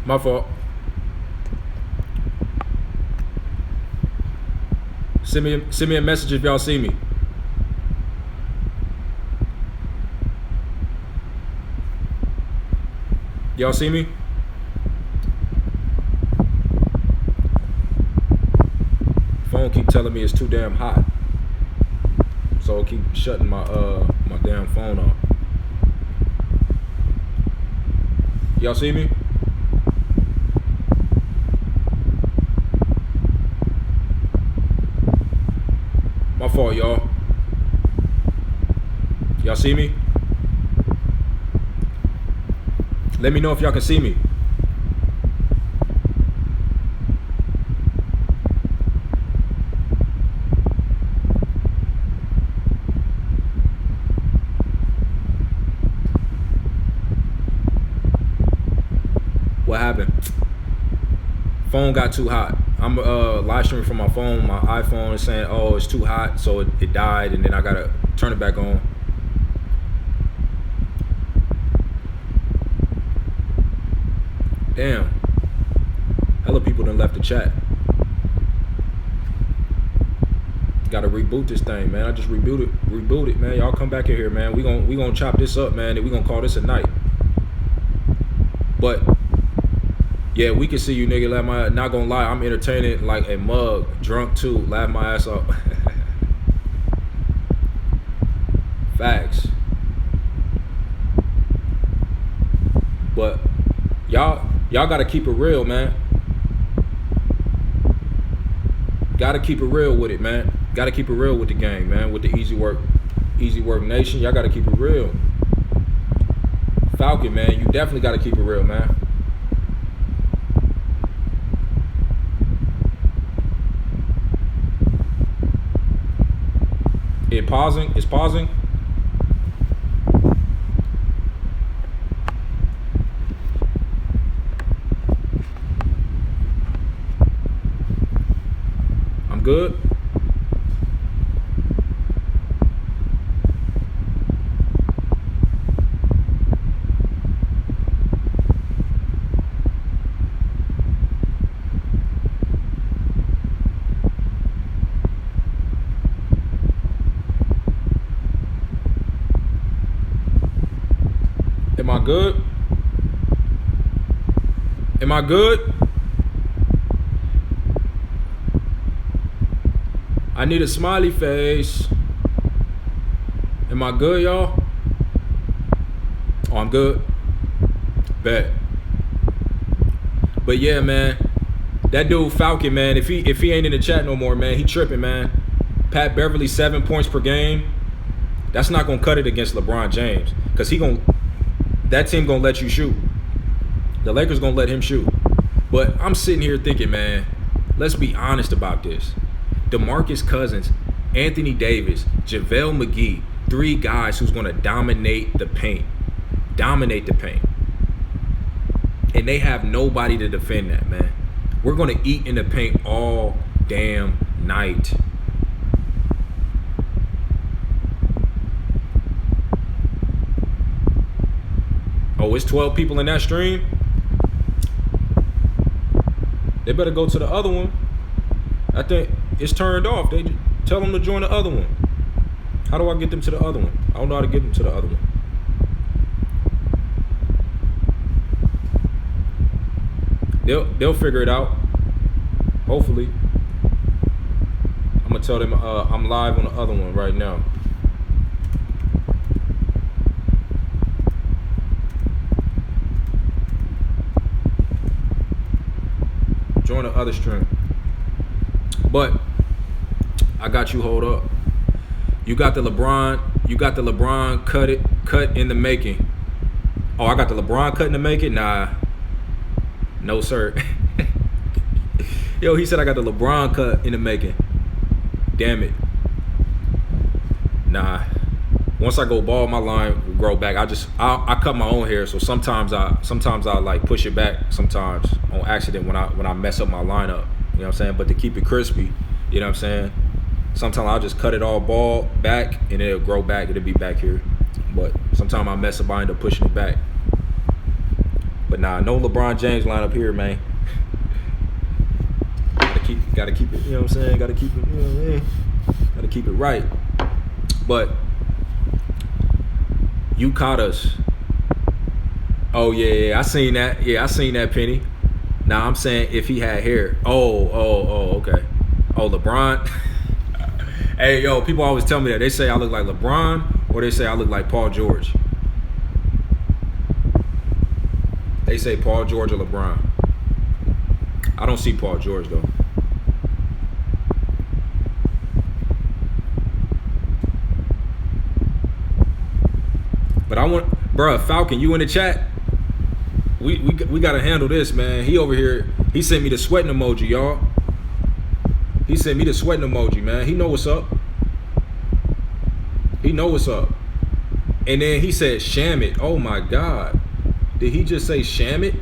My fault. Send me a message if y'all see me. Y'all see me? Phone keep telling me it's too damn hot, so I keep shutting my my damn phone off. Y'all see me? My fault, y'all. Y'all see me? Let me know if y'all can see me. What happened? Phone got too hot. I'm live streaming from my phone. My iPhone is saying, oh, it's too hot, so it died, and then I gotta turn it back on. Damn. Hella people done left the chat. Gotta reboot this thing, man. I just reboot it, man. Y'all come back in here, man. We gonna chop this up, man, and we gonna call this a night. But yeah, we can see you, nigga. Not gonna lie, I'm entertaining like a mug, drunk too. Laugh my ass off. Facts. But y'all gotta keep it real, man. Gotta keep it real with it, man. Gotta keep it real with the game, man. With the Easy Work Nation, y'all gotta keep it real. Falcon, man, you definitely gotta keep it real, man. It's pausing. I'm good. Am I good? Am I good? I need a smiley face. Am I good, y'all? Oh, I'm good. Bet. But yeah, man, that dude Falcon, man, if he ain't in the chat no more, man, he tripping, man. Pat Beverly 7 points per game. That's not gonna cut it against LeBron James, cause that team gonna let you shoot. The Lakers gonna let him shoot. But I'm sitting here thinking, man, let's be honest about this. DeMarcus Cousins, Anthony Davis, JaVale McGee, 3 guys who's gonna dominate the paint. Dominate the paint. And they have nobody to defend that, man. We're gonna eat in the paint all damn night. Oh, it's 12 people in that stream? They better go to the other one. I think it's turned off. They tell them to join the other one. How do I get them to the other one? I don't know how to get them to the other one. They'll figure it out. Hopefully. I'm gonna tell them I'm live on the other one right now. Join the other stream. But I got you. Hold up. You got the LeBron cut in the making. Oh, I got the LeBron cut in the making? Nah. No, sir. Yo, he said I got the LeBron cut in the making. Damn it. Nah. Once I go bald, my line will grow back. I cut my own hair, so sometimes I like push it back sometimes on accident when I mess up my lineup. You know what I'm saying? But to keep it crispy, you know what I'm saying? Sometimes I'll just cut it all bald back and it'll grow back. It'll be back here. But sometimes I mess up, I end up pushing it back. But nah, no LeBron James lineup here, man. Gotta keep it, you know what I'm saying? Gotta keep it, you know what I mean? Gotta keep it right. But you caught us. Oh yeah, I seen that. Yeah, I seen that, Penny. Now I'm saying if he had hair. Oh, okay. Oh, LeBron. Hey, yo, people always tell me that. They say I look like LeBron or they say I look like Paul George. They say Paul George or LeBron. I don't see Paul George, though. But I want, bruh, Falcon, you in the chat? We got to handle this, man. He over here, he sent me the sweating emoji, y'all. He sent me the sweating emoji, man. He know what's up. He know what's up. And then he said, sham it. Oh, my God. Did he just say sham it?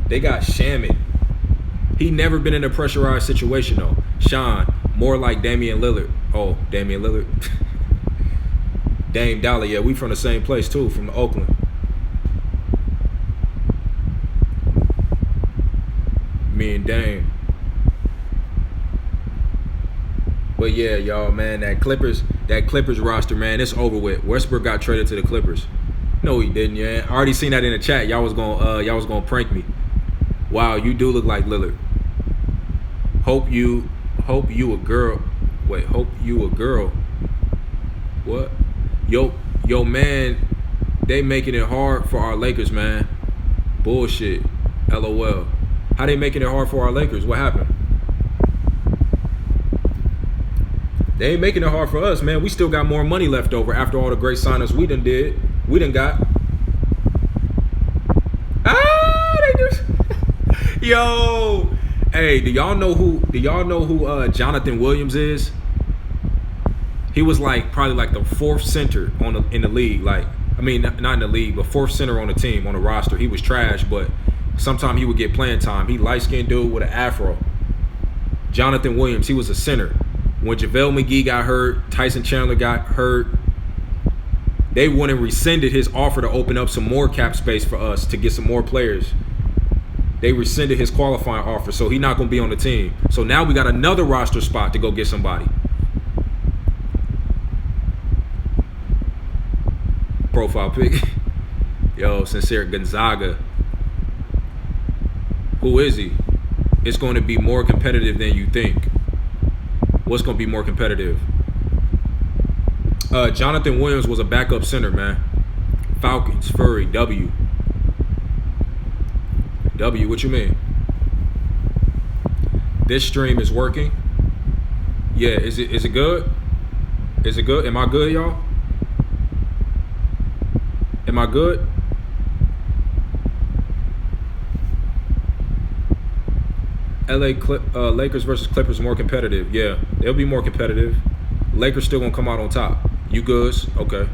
They got sham it. He never been in a pressurized situation, though. Sean, more like Damian Lillard. Oh, Damian Lillard. Dame Dollar, yeah, we from the same place, too, from Oakland. Me and Dame. But yeah, y'all, man, that Clippers roster, man, it's over with. Westbrook got traded to the Clippers. No, he didn't, yeah. I already seen that in the chat. Y'all was gonna prank me. Wow, you do look like Lillard. Hope you a girl. Wait, hope you a girl. What? Yo, man, they making it hard for our Lakers, man. Bullshit. LOL. How they making it hard for our Lakers? What happened? They ain't making it hard for us, man. We still got more money left over after all the great signings we done did. We done got. They just. Yo. Hey, do y'all know who Jonathan Williams is? He was probably the fourth center in the league. Not in the league, but fourth center on the team, on the roster. He was trash, but sometimes he would get playing time. He light-skinned dude with an afro. Jonathan Williams, he was a center. When JaVale McGee got hurt, Tyson Chandler got hurt, they went and rescinded his offer to open up some more cap space for us to get some more players. They rescinded his qualifying offer, so he's not going to be on the team. So now we got another roster spot to go get somebody. Profile pic. Yo, Sincere Gonzaga. Who is he? It's going to be more competitive than you think. What's going to be more competitive? Jonathan Williams was a backup center, man. Falcons, Furry, W. W, what you mean? This stream is working. Yeah, is it good? Is it good? Am I good, y'all? Am I good? Lakers versus Clippers more competitive. Yeah, they'll be more competitive. Lakers still gonna come out on top. You goods? Okay.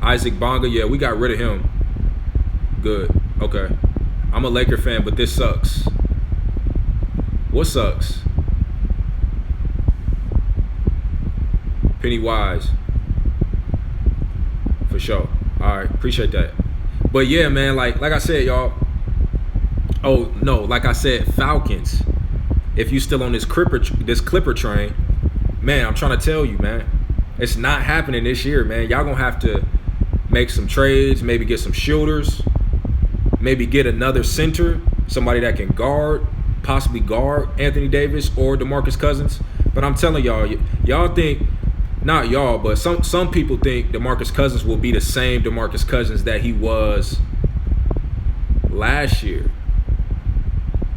Isaac Bonga, yeah, we got rid of him. Good. Okay. I'm a Laker fan, but this sucks. What sucks? Pennywise. For sure. All right, appreciate that. But yeah, man, like I said, y'all. Oh no, like I said, Falcons. If you still on this Clipper train, man, I'm trying to tell you, man, it's not happening this year, man. Y'all gonna have to make some trades, maybe get some shooters, maybe get another center, somebody that can possibly guard Anthony Davis or DeMarcus Cousins. But I'm telling y'all think, not y'all, but some people think DeMarcus Cousins will be the same DeMarcus Cousins that he was last year.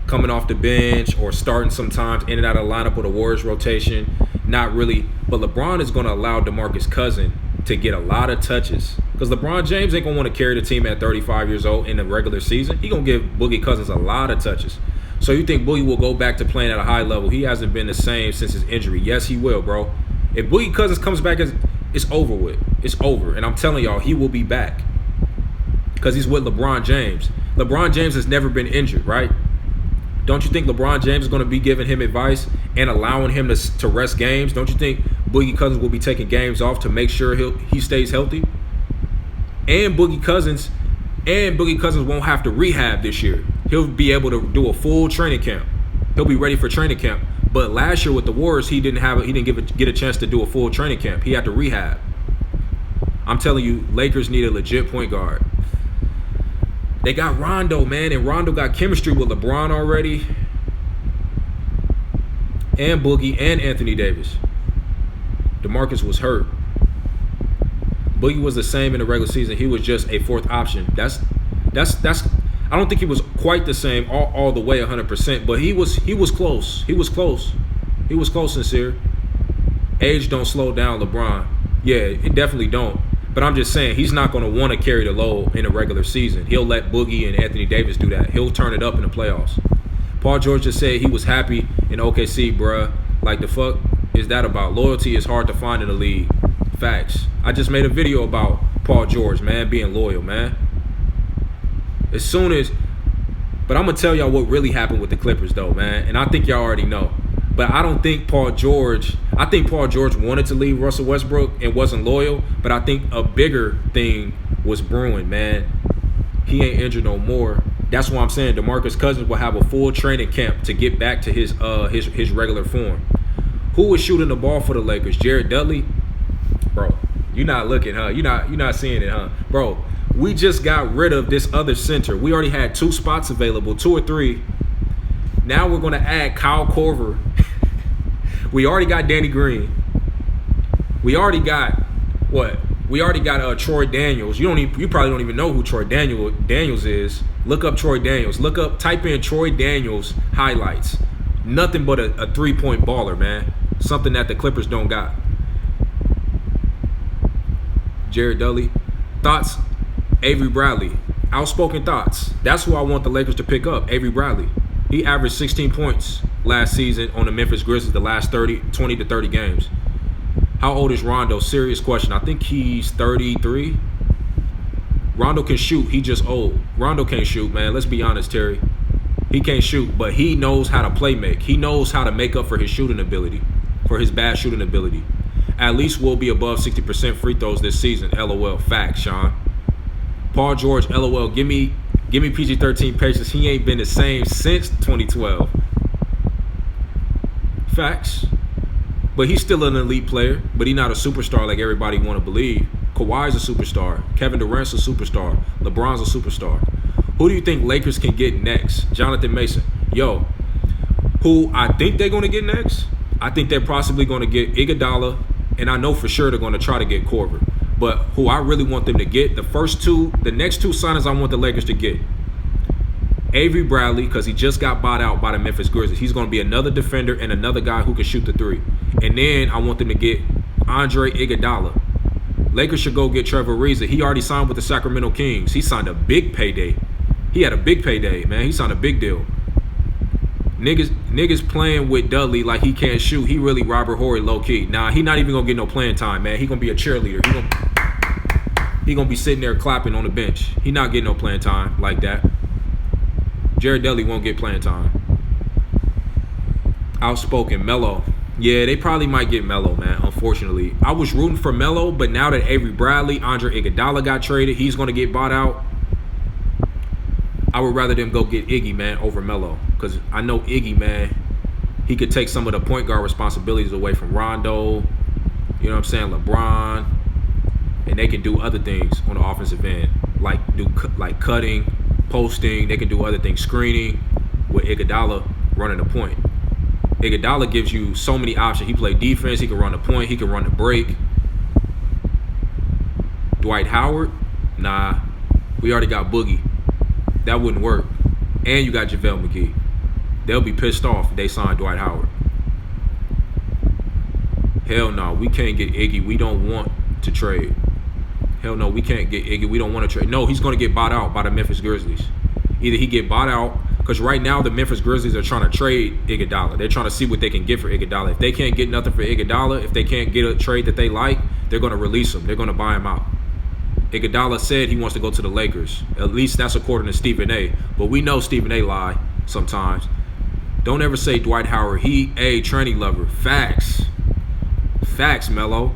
Coming off the bench or starting sometimes in and out of the lineup with a Warriors rotation. Not really. But LeBron is going to allow DeMarcus Cousins to get a lot of touches. Because LeBron James ain't going to want to carry the team at 35 years old in the regular season. He going to give Boogie Cousins a lot of touches. So you think Boogie will go back to playing at a high level? He hasn't been the same since his injury. Yes, he will, bro. If Boogie Cousins comes back, it's over with. It's over. And I'm telling y'all, he will be back. Because he's with LeBron James. LeBron James has never been injured, right? Don't you think LeBron James is going to be giving him advice and allowing him to rest games? Don't you think Boogie Cousins will be taking games off to make sure he stays healthy? And Boogie Cousins And Boogie Cousins won't have to rehab this year. He'll be able to do a full training camp. He'll be ready for training camp. But last year with the Warriors, he didn't get a chance to do a full training camp. He had to rehab. I'm telling you, Lakers need a legit point guard. They got Rondo, man, and Rondo got chemistry with LeBron already, and Boogie and Anthony Davis. DeMarcus was hurt. Boogie was the same in the regular season. He was just a fourth option. That's. I don't think he was quite the same all the way 100%, but he was close. He was close. He was close, sincere. Age don't slow down LeBron. Yeah, it definitely don't. But I'm just saying, he's not going to want to carry the load in a regular season. He'll let Boogie and Anthony Davis do that. He'll turn it up in the playoffs. Paul George just said he was happy in OKC, bruh. Like, the fuck is that about? Loyalty is hard to find in the league. Facts. I just made a video about Paul George, man, being loyal, man. But I'm going to tell y'all what really happened with the Clippers, though, man. And I think y'all already know. But I think Paul George wanted to leave Russell Westbrook and wasn't loyal. But I think a bigger thing was brewing, man. He ain't injured no more. That's why I'm saying DeMarcus Cousins will have a full training camp to get back to his regular form. Who was shooting the ball for the Lakers? Jared Dudley? Bro, you're not looking, huh? You're not seeing it, huh? Bro, we just got rid of this other center. We already had 2 spots available, 2 or 3. Now we're going to add Kyle Korver. We already got Danny Green. We already got what? We already got Troy Daniels. You probably don't even know who Troy Daniels is. Look up Troy Daniels. Type in Troy Daniels highlights. Nothing but a 3-point baller, man. Something that the Clippers don't got. Jared Dudley. Thoughts? Avery Bradley. Outspoken thoughts. That's who I want the Lakers to pick up, Avery Bradley. He averaged 16 points last season on the Memphis Grizzlies the last 20 to 30 games. How old is Rondo? Serious question. I think he's 33. Rondo can shoot. He just old. Rondo can't shoot, man. Let's be honest, Terry. He can't shoot, but he knows how to play make. He knows how to make up for his shooting ability, for his bad shooting ability. At least we'll be above 60% free throws this season. LOL. Facts, Sean. Paul George, LOL. Give me PG-13 patience. He ain't been the same since 2012. Facts. But he's still an elite player, but he's not a superstar like everybody want to believe. Kawhi's a superstar. Kevin Durant's a superstar. LeBron's a superstar. Who do you think Lakers can get next? Jonathan Mason. Yo, who I think they're going to get next? I think they're possibly going to get Iguodala, and I know for sure they're going to try to get Korver. But who I really want them to get, the next two signings I want the Lakers to get. Avery Bradley, because he just got bought out by the Memphis Grizzlies. He's going to be another defender and another guy who can shoot the 3. And then I want them to get Andre Iguodala. Lakers should go get Trevor Ariza. He already signed with the Sacramento Kings. He signed a big payday. He had a big payday, man. He signed a big deal. Niggas playing with Dudley like he can't shoot. He really Robert Horry low-key. Nah, he not even going to get no playing time, man. He going to be a cheerleader. He going to be sitting there clapping on the bench. He not getting no playing time like that. Jared Dudley won't get playing time. Outspoken, Melo. Yeah, they probably might get Melo, man, unfortunately. I was rooting for Melo, but now that Avery Bradley, Andre Iguodala got traded, he's going to get bought out. I would rather them go get Iggy, man, over Melo. Because I know Iggy, man, he could take some of the point guard responsibilities away from Rondo, you know what I'm saying, LeBron, and they can do other things on the offensive end, like cutting, posting. They can do other things, screening, with Iguodala running the point. Iguodala gives you so many options. He play defense. He can run the point. He can run the break. Dwight Howard? Nah. We already got Boogie. That wouldn't work. And you got JaVale McGee. They'll be pissed off if they sign Dwight Howard. Hell no. We can't get Iggy. We don't want to trade. Hell no. We can't get Iggy. We don't want to trade. No, he's going to get bought out by the Memphis Grizzlies. Either he get bought out, because right now the Memphis Grizzlies are trying to trade Iguodala. They're trying to see what they can get for Iguodala. If they can't get nothing for Iguodala, if they can't get a trade that they like, they're going to release him. They're going to buy him out. Iguodala said he wants to go to the Lakers. At least that's according to Stephen A. But we know Stephen A. lie sometimes. Don't ever say Dwight Howard. He a tranny lover. Facts. Facts, Melo.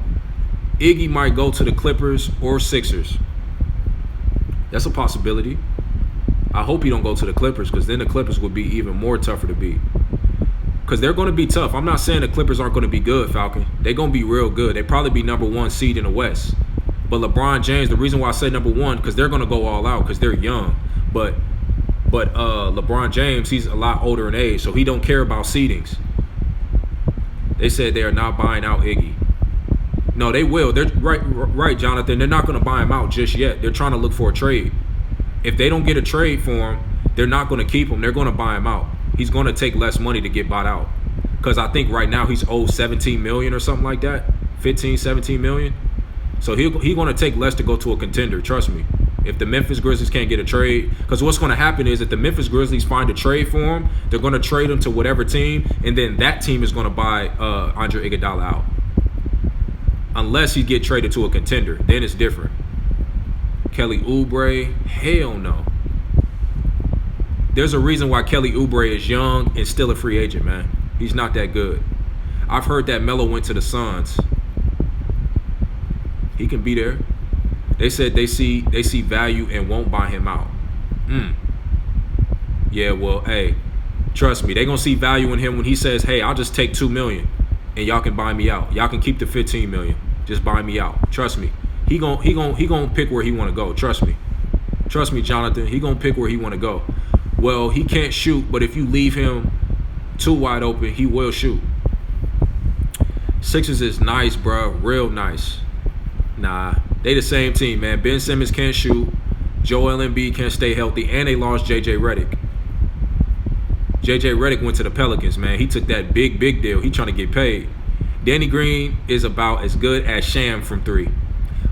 Iggy might go to the Clippers or Sixers. That's a possibility. I hope he don't go to the Clippers, because then the Clippers would be even more tougher to beat. Because they're going to be tough. I'm not saying the Clippers aren't going to be good, Falcon. They're going to be real good. They probably be number 1 seed in the West. But LeBron James, the reason why I say number 1, because they're going to go all out because they're young. But LeBron James, he's a lot older in age, so he don't care about seedings. They said they are not buying out Iggy. No, they will. They're right, Jonathan. They're not going to buy him out just yet. They're trying to look for a trade. If they don't get a trade for him, they're not going to keep him. They're going to buy him out. He's going to take less money to get bought out. Because I think right now he's owed $17 million or something like that. 15, 17 million. So he's going to take less to go to a contender. Trust me. If the Memphis Grizzlies can't get a trade, because what's going to happen is if the Memphis Grizzlies find a trade for him, they're going to trade him to whatever team, and then that team is going to buy Andre Iguodala out. Unless he get traded to a contender, then it's different. Kelly Oubre, hell no. There's a reason why Kelly Oubre is young and still a free agent, man. He's not that good. I've heard that Melo went to the Suns. He can be there. They said they see value and won't buy him out. Yeah, well, hey, trust me, they gonna see value in him when he says, "Hey, I'll just take $2 million, and y'all can buy me out. Y'all can keep the $15 million. Just buy me out." Trust me, he gonna pick where he want to go. Trust me, Jonathan. He gonna pick where he want to go. Well, he can't shoot, but if you leave him too wide open, he will shoot. Sixers is nice, bro, real nice. Nah. They the same team, man. Ben Simmons can't shoot. Joel Embiid can't stay healthy. And they lost J.J. Redick. J.J. Redick went to the Pelicans, man. He took that big deal. He trying to get paid. Danny Green is about as good as Sham from 3.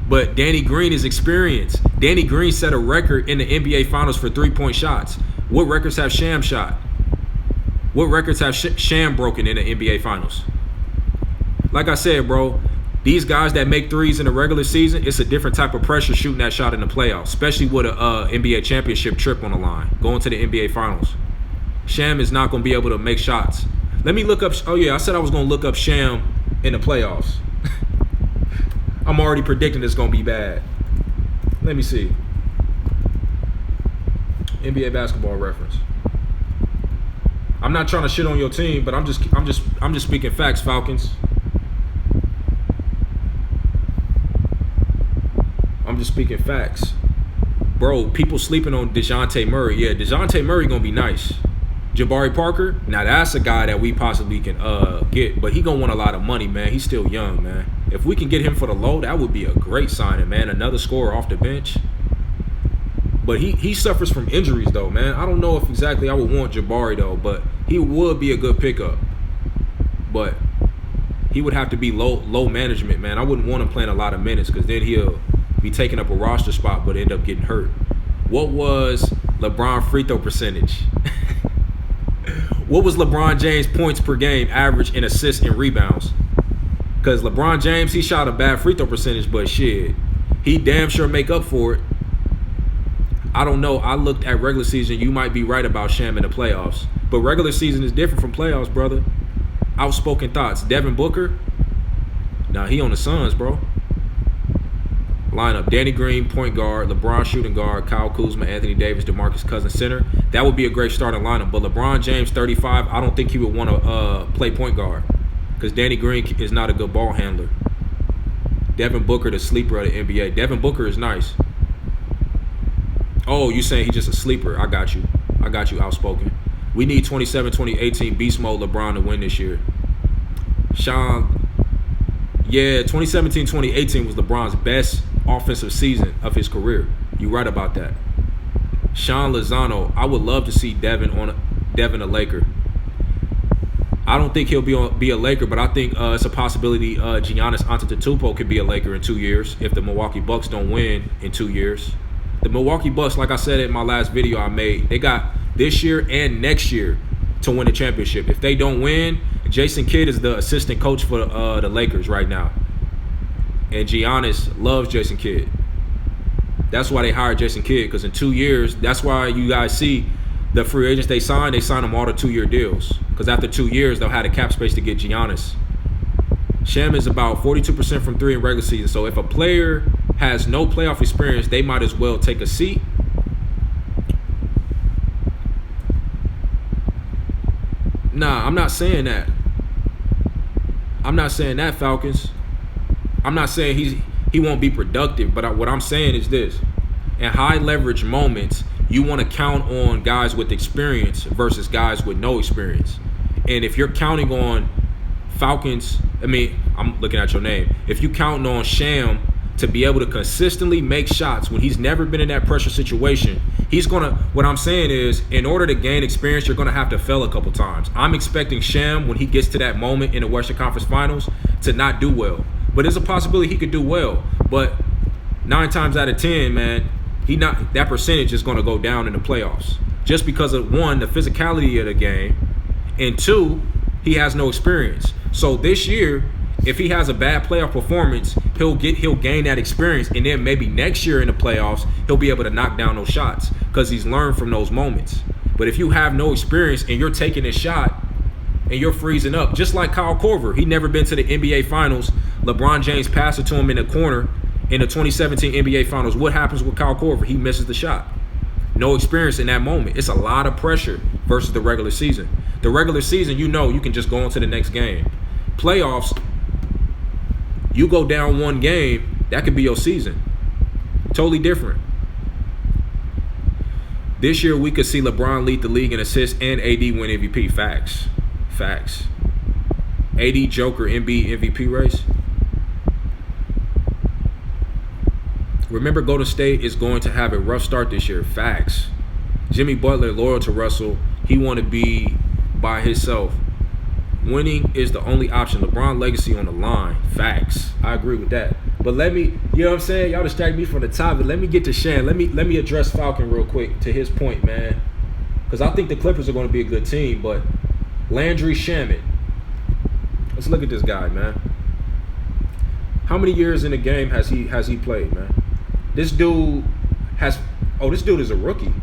But Danny Green is experienced. Danny Green set a record in the NBA Finals for 3-point shots. What records have Sham shot? What records have Sham broken in the NBA Finals? Like I said, bro, these guys that make threes in the regular season, it's a different type of pressure shooting that shot in the playoffs, especially with a NBA championship trip on the line, going to the NBA Finals. Sham is not going to be able to make shots. Let me look up. Oh, yeah, I said I was going to look up Sham in the playoffs. I'm already predicting it's going to be bad. Let me see. NBA basketball reference. I'm not trying to shit on your team, but I'm just speaking facts, Falcons. I'm just speaking facts. Bro, people sleeping on DeJounte Murray. Yeah, DeJounte Murray gonna be nice. Jabari Parker, now that's a guy that we possibly can get, but he gonna want a lot of money, man. He's still young, man. If we can get him for the low, that would be a great signing, man. Another scorer off the bench. But he suffers from injuries, though, man. I don't know if exactly I would want Jabari, though, but he would be a good pickup. But he would have to be low management, man. I wouldn't want him playing a lot of minutes, because then he'll be taking up a roster spot but end up getting hurt. What was LeBron free throw percentage? What was LeBron James points per game average in assists and rebounds? Because LeBron James, he shot a bad free throw percentage, but shit, he damn sure make up for it. I don't know. I looked at regular season. You might be right about Sham in the playoffs. But regular season is different from playoffs, brother. Outspoken thoughts. Devin Booker? Nah, he on the Suns, bro. Lineup: Danny Green, point guard; LeBron, shooting guard; Kyle Kuzma, Anthony Davis, DeMarcus Cousins, center. That would be a great starting lineup. But LeBron James, 35, I don't think he would want to play point guard, because Danny Green is not a good ball handler. Devin Booker, the sleeper of the NBA. Devin Booker is nice. Oh, you saying he's just a sleeper? I got you, outspoken. We need 2018 beast mode LeBron to win this year. Sean, yeah, 2017-2018 was LeBron's best offensive season of his career. You right about that. Sean Lozano, I would love to see Devin a Laker. I don't think he'll be a Laker, but I think it's a possibility Giannis Antetokounmpo could be a Laker in 2 years if the Milwaukee Bucks don't win in 2 years. The Milwaukee Bucks, like I said in my last video I made, they got this year and next year to win the championship. If they don't win, Jason Kidd is the assistant coach for the Lakers right now. And Giannis loves Jason Kidd. That's why they hired Jason Kidd, because in 2 years, that's why you guys see the free agents they sign them all to 2-year deals. Because after 2 years, they'll have the cap space to get Giannis. Sham is about 42% from 3 in regular season. So if a player has no playoff experience, they might as well take a seat Nah, I'm not saying that. I'm not saying that, Falcons. I'm not saying he won't be productive, but what I'm saying is this. In high leverage moments, you want to count on guys with experience versus guys with no experience. And if you're counting on Falcons, I'm looking at your name. If you counting on Sham to be able to consistently make shots when he's never been in that pressure situation, what I'm saying is, in order to gain experience, you're gonna have to fail a couple times. I'm expecting Sham, when he gets to that moment in the Western Conference Finals, to not do well. But there's a possibility he could do well. But 9 times out of 10, man, that percentage is gonna go down in the playoffs. Just because of, 1, the physicality of the game, and 2, he has no experience. So this year, if he has a bad playoff performance, he'll gain that experience, and then maybe next year in the playoffs, he'll be able to knock down those shots because he's learned from those moments. But if you have no experience and you're taking a shot and you're freezing up, just like Kyle Korver, he never been to the NBA Finals. LeBron James passed it to him in the corner in the 2017 NBA Finals. What happens with Kyle Korver? He misses the shot. No experience in that moment. It's a lot of pressure versus the regular season. The regular season, you can just go on to the next game. Playoffs, you go down one game, that could be your season. Totally different. This year, we could see LeBron lead the league in assists and AD win MVP. Facts. AD, Joker, Embiid MVP race. Remember, Golden State is going to have a rough start this year. Facts. Jimmy Butler, loyal to Russell. He want to be by himself. Winning is the only option. LeBron legacy on the line. Facts. I agree with that. But you know what I'm saying? Y'all distract me from the topic. Let me get to Shan. Let me address Falcon real quick to his point, man. Because I think the Clippers are going to be a good team. But Landry Shamet. Let's look at this guy, man. How many years in the game has he played, man? This dude is a rookie.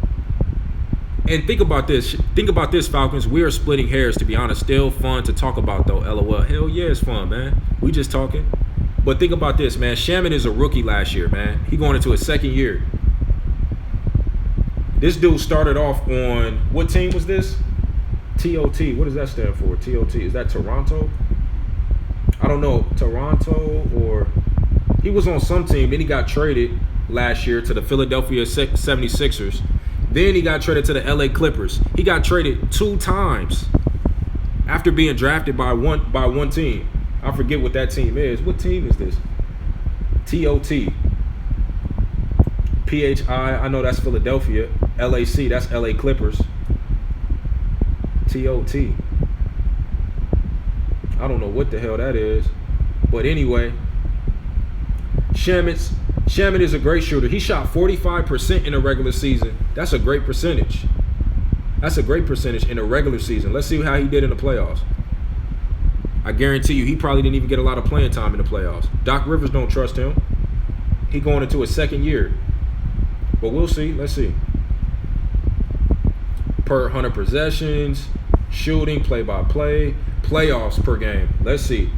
And think about this, Falcons. We are splitting hairs, to be honest. Still fun to talk about, though, LOL. Hell yeah, it's fun, man. We just talking. But think about this, man. Shaman is a rookie last year, man. He going into his second year. This dude started off on, what team was this? TOT. What does that stand for? TOT. Is that Toronto? I don't know. Toronto, or he was on some team. Then he got traded last year to the Philadelphia 76ers. Then he got traded to the LA Clippers. He got traded 2 times after being drafted by one team. I forget what that team is. What team is this? TOT. PHI, I know that's Philadelphia. LAC, that's LA Clippers. TOT. I don't know what the hell that is. But anyway, Shamet is a great shooter. He shot 45% in the regular season. That's a great percentage. That's a great percentage in the regular season. Let's see how he did in the playoffs. I guarantee you, he probably didn't even get a lot of playing time in the playoffs. Doc Rivers don't trust him. He going into his second year. But we'll see. Let's see. Per 100 possessions, shooting, play-by-play, playoffs per game. Let's see.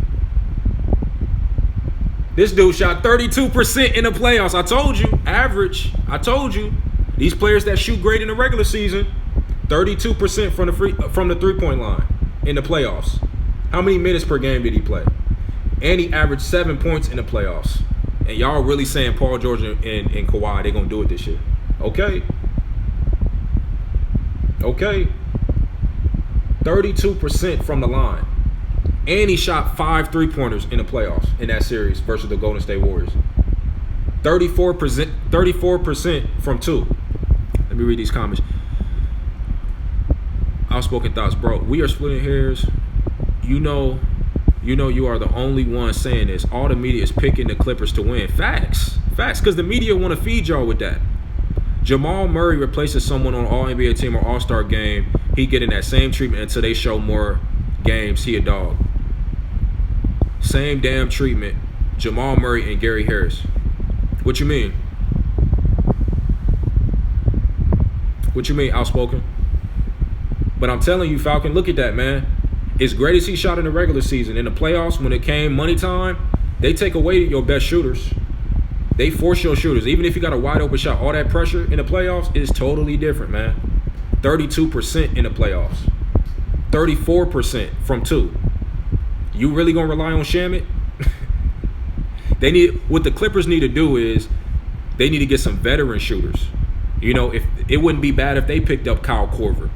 This dude shot 32% in the playoffs. I told you, average. I told you. These players that shoot great in the regular season, 32% from the three-point line in the playoffs. How many minutes per game did he play? And he averaged 7 points in the playoffs. And y'all really saying Paul George and Kawhi, they're going to do it this year. Okay. 32% from the line. And he shot 5 3-pointers in the playoffs in that series versus the Golden State Warriors. 34% from 2. Let me read these comments. Outspoken thoughts, bro. We are splitting hairs. You know you are the only one saying this. All the media is picking the Clippers to win. Facts, because the media want to feed y'all with that. Jamal Murray replaces someone on All-NBA team or All-Star game. He getting that same treatment until they show more games. He a dog. Same damn treatment. Jamal Murray and Gary Harris. What you mean? What you mean, outspoken? But I'm telling you, Falcon, look at that, man. As great as he shot in the regular season, in the playoffs, when it came money time, they take away your best shooters. They force your shooters. Even if you got a wide open shot, all that pressure in the playoffs is totally different, man. 32% in the playoffs. 34% from 2. You really gonna rely on Shamet? They need, what the Clippers need to do is they need to get some veteran shooters. You know, if it wouldn't be bad if they picked up Kyle Korver.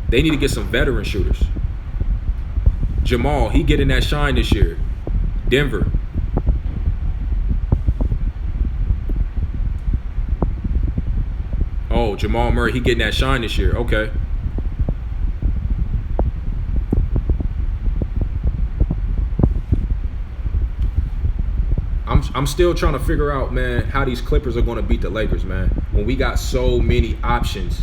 They need to get some veteran shooters. Jamal, he getting that shine this year. Denver. Oh, Jamal Murray, he getting that shine this year. Okay. I'm still trying to figure out, man, how these Clippers are going to beat the Lakers, man. When we got so many options.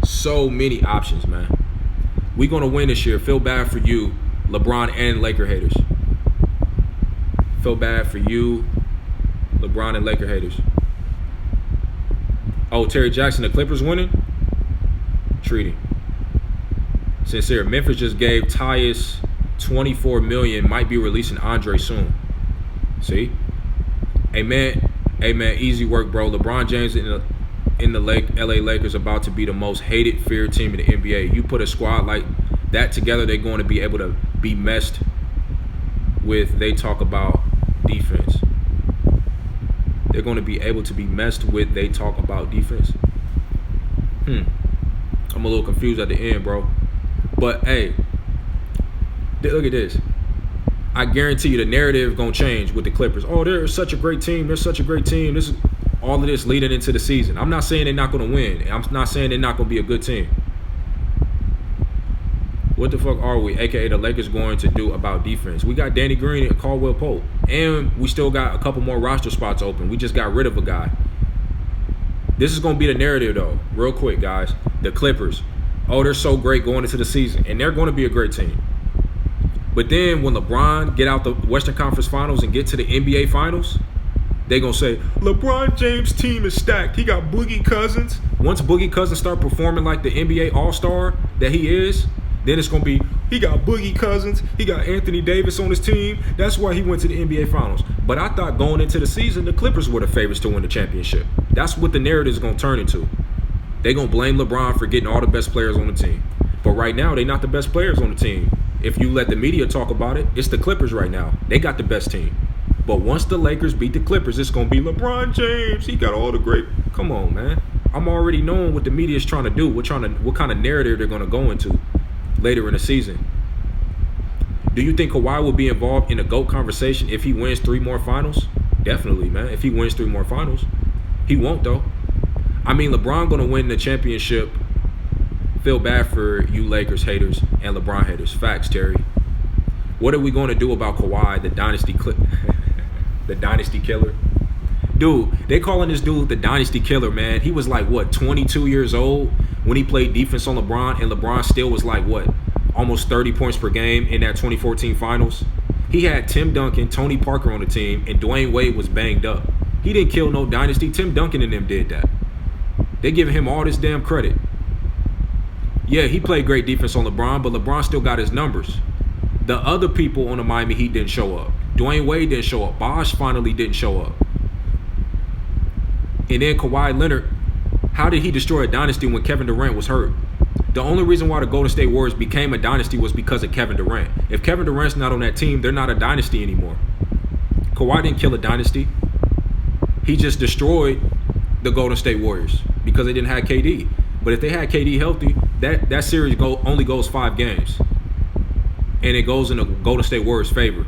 So many options, man. We going to win this year. Feel bad for you, LeBron and Laker haters. Feel bad for you, LeBron and Laker haters. Oh, Terry Jackson, the Clippers winning? Treaty. Sincere. Memphis just gave Tyus $24 million. Might be releasing Andre soon. See? Hey man, easy work, bro. LeBron James in the LA Lakers about to be the most hated, feared team in the NBA. You put a squad like that together, they're going to be able to be messed with. They talk about defense. They're going to be able to be messed with. They talk about defense. I'm a little confused at the end, bro. But hey, look at this. I guarantee you the narrative gonna change with the Clippers. Oh, they're such a great team. They're such a great team. This is all of this leading into the season. I'm not saying they're not gonna win. I'm not saying they're not gonna be a good team. What the fuck are we, aka the Lakers, going to do about defense? We got Danny Green and Caldwell Pope, and we still got a couple more roster spots open. We just got rid of a guy. This is gonna be the narrative though, real quick, guys. The Clippers, oh, they're so great going into the season, and they're gonna be a great team. But then when LeBron get out the Western Conference Finals and get to the NBA Finals, they gonna say, LeBron James' team is stacked. He got Boogie Cousins. Once Boogie Cousins start performing like the NBA All-Star that he is, then it's gonna be, he got Boogie Cousins. He got Anthony Davis on his team. That's why he went to the NBA Finals. But I thought going into the season, the Clippers were the favorites to win the championship. That's what the narrative is gonna turn into. They gonna blame LeBron for getting all the best players on the team. But right now, they're not the best players on the team. If you let the media talk about it, it's the Clippers right now. They got the best team. But once the Lakers beat the Clippers, it's going to be LeBron James. He got all the great. Come on, man. I'm already knowing what the media is trying to do. What kind of narrative they're going to go into later in the season. Do you think Kawhi will be involved in a GOAT conversation if he wins 3 more finals? Definitely, man. If he wins 3 more finals. He won't, though. I mean, LeBron going to win the championship. Feel bad for you Lakers haters and LeBron haters. Facts, Terry. What are we going to do about Kawhi, the dynasty the dynasty killer? Dude, they calling this dude the dynasty killer, man. He was like, what, 22 years old when he played defense on LeBron, and LeBron still was like, what, almost 30 points per game in that 2014 finals? He had Tim Duncan, Tony Parker on the team, and Dwayne Wade was banged up. He didn't kill no dynasty. Tim Duncan and them did that. They giving him all this damn credit. Yeah, he played great defense on LeBron, but LeBron still got his numbers. The other people on the Miami Heat didn't show up. Dwayne Wade didn't show up. Bosh finally didn't show up. And then Kawhi Leonard, how did he destroy a dynasty when Kevin Durant was hurt? The only reason why the Golden State Warriors became a dynasty was because of Kevin Durant. If Kevin Durant's not on that team, they're not a dynasty anymore. Kawhi didn't kill a dynasty. He just destroyed the Golden State Warriors because they didn't have KD. But if they had KD healthy, that series only goes 5 games, and it goes in the Golden State Warriors' favor.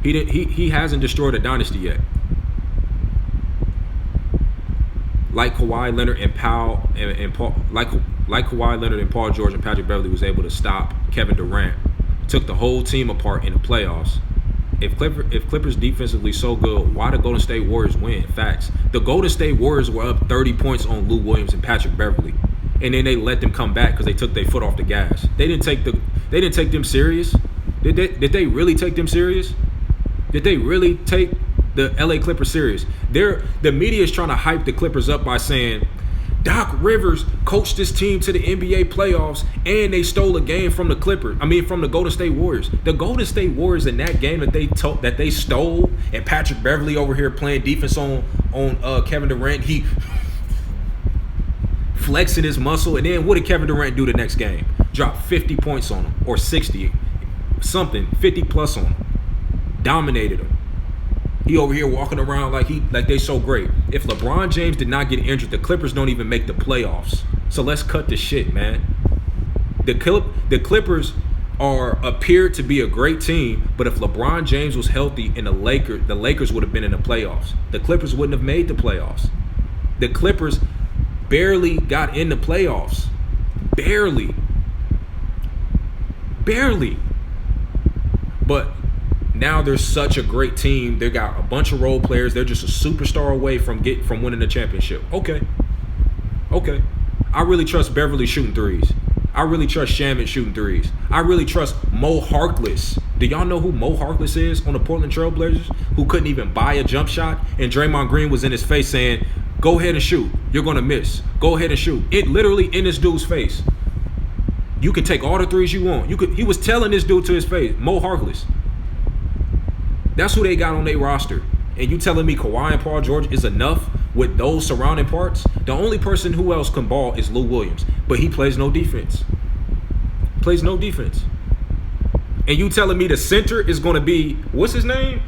He hasn't destroyed a dynasty yet. Like Kawhi Leonard and Paul and Paul, like Kawhi Leonard and Paul George and Patrick Beverley was able to stop Kevin Durant, took the whole team apart in the playoffs. If Clippers defensively so good, why the Golden State Warriors win? Facts. The Golden State Warriors were up 30 points on Lou Williams and Patrick Beverley. And then they let them come back because they took their foot off the gas. They didn't take them serious. Did they really take them serious? Did they really take the LA Clippers serious? The media is trying to hype the Clippers up by saying Doc Rivers coached this team to the NBA playoffs and they stole a game from the from the Golden State Warriors. The Golden State Warriors in that game that they stole, and Patrick Beverley over here playing defense on Kevin Durant, flexing his muscle. And then what did Kevin Durant do the next game? Drop 50 points on him, or 60, something, 50 plus on him. Dominated him. He over here walking around like they so great. If LeBron James did not get injured, the Clippers don't even make the playoffs. So let's cut the shit, man. The Clippers appeared to be a great team, but if LeBron James was healthy and the Lakers would have been in the playoffs. The Clippers wouldn't have made the playoffs. The Clippers barely got in the playoffs. Barely. But now they're such a great team. They got a bunch of role players. They're just a superstar away from winning the championship. Okay. I really trust Beverly shooting threes. I really trust Shamet shooting threes. I really trust Mo Harkless. Do y'all know who Mo Harkless is on the Portland Trail Blazers? Who couldn't even buy a jump shot, and Draymond Green was in his face saying, "Go ahead and shoot. You're gonna miss. Go ahead and shoot." It literally in this dude's face. You can take all the threes you want. He was telling this dude to his face, Mo Harkless. That's who they got on their roster. And you telling me Kawhi and Paul George is enough with those surrounding parts? The only person who else can ball is Lou Williams. But he plays no defense. And you telling me the center is going to be, what's his name?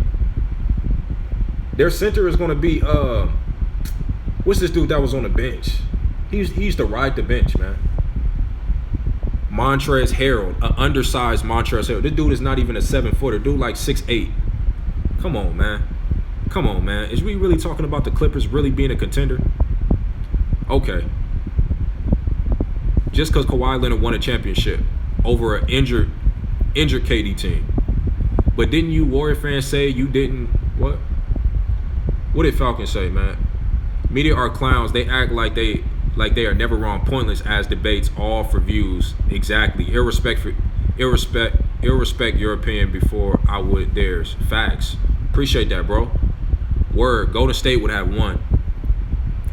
Their center is going to be, what's this dude that was on the bench? He used to ride the bench, man. Montrezl Harrell, an undersized Montrezl Harrell. This dude is not even a 7-footer. Dude like 6'8". Come on, man. Is we really talking about the Clippers really being a contender? Okay. Just because Kawhi Leonard won a championship over an injured KD team. But didn't you Warrior fans say you didn't? What? What did Falcons say, man? Media are clowns. They act like they are never wrong. Pointless as debates, all for views. Exactly. Irrespect your opinion before I would theirs. Facts. Appreciate that, bro. Word. Golden State would have won.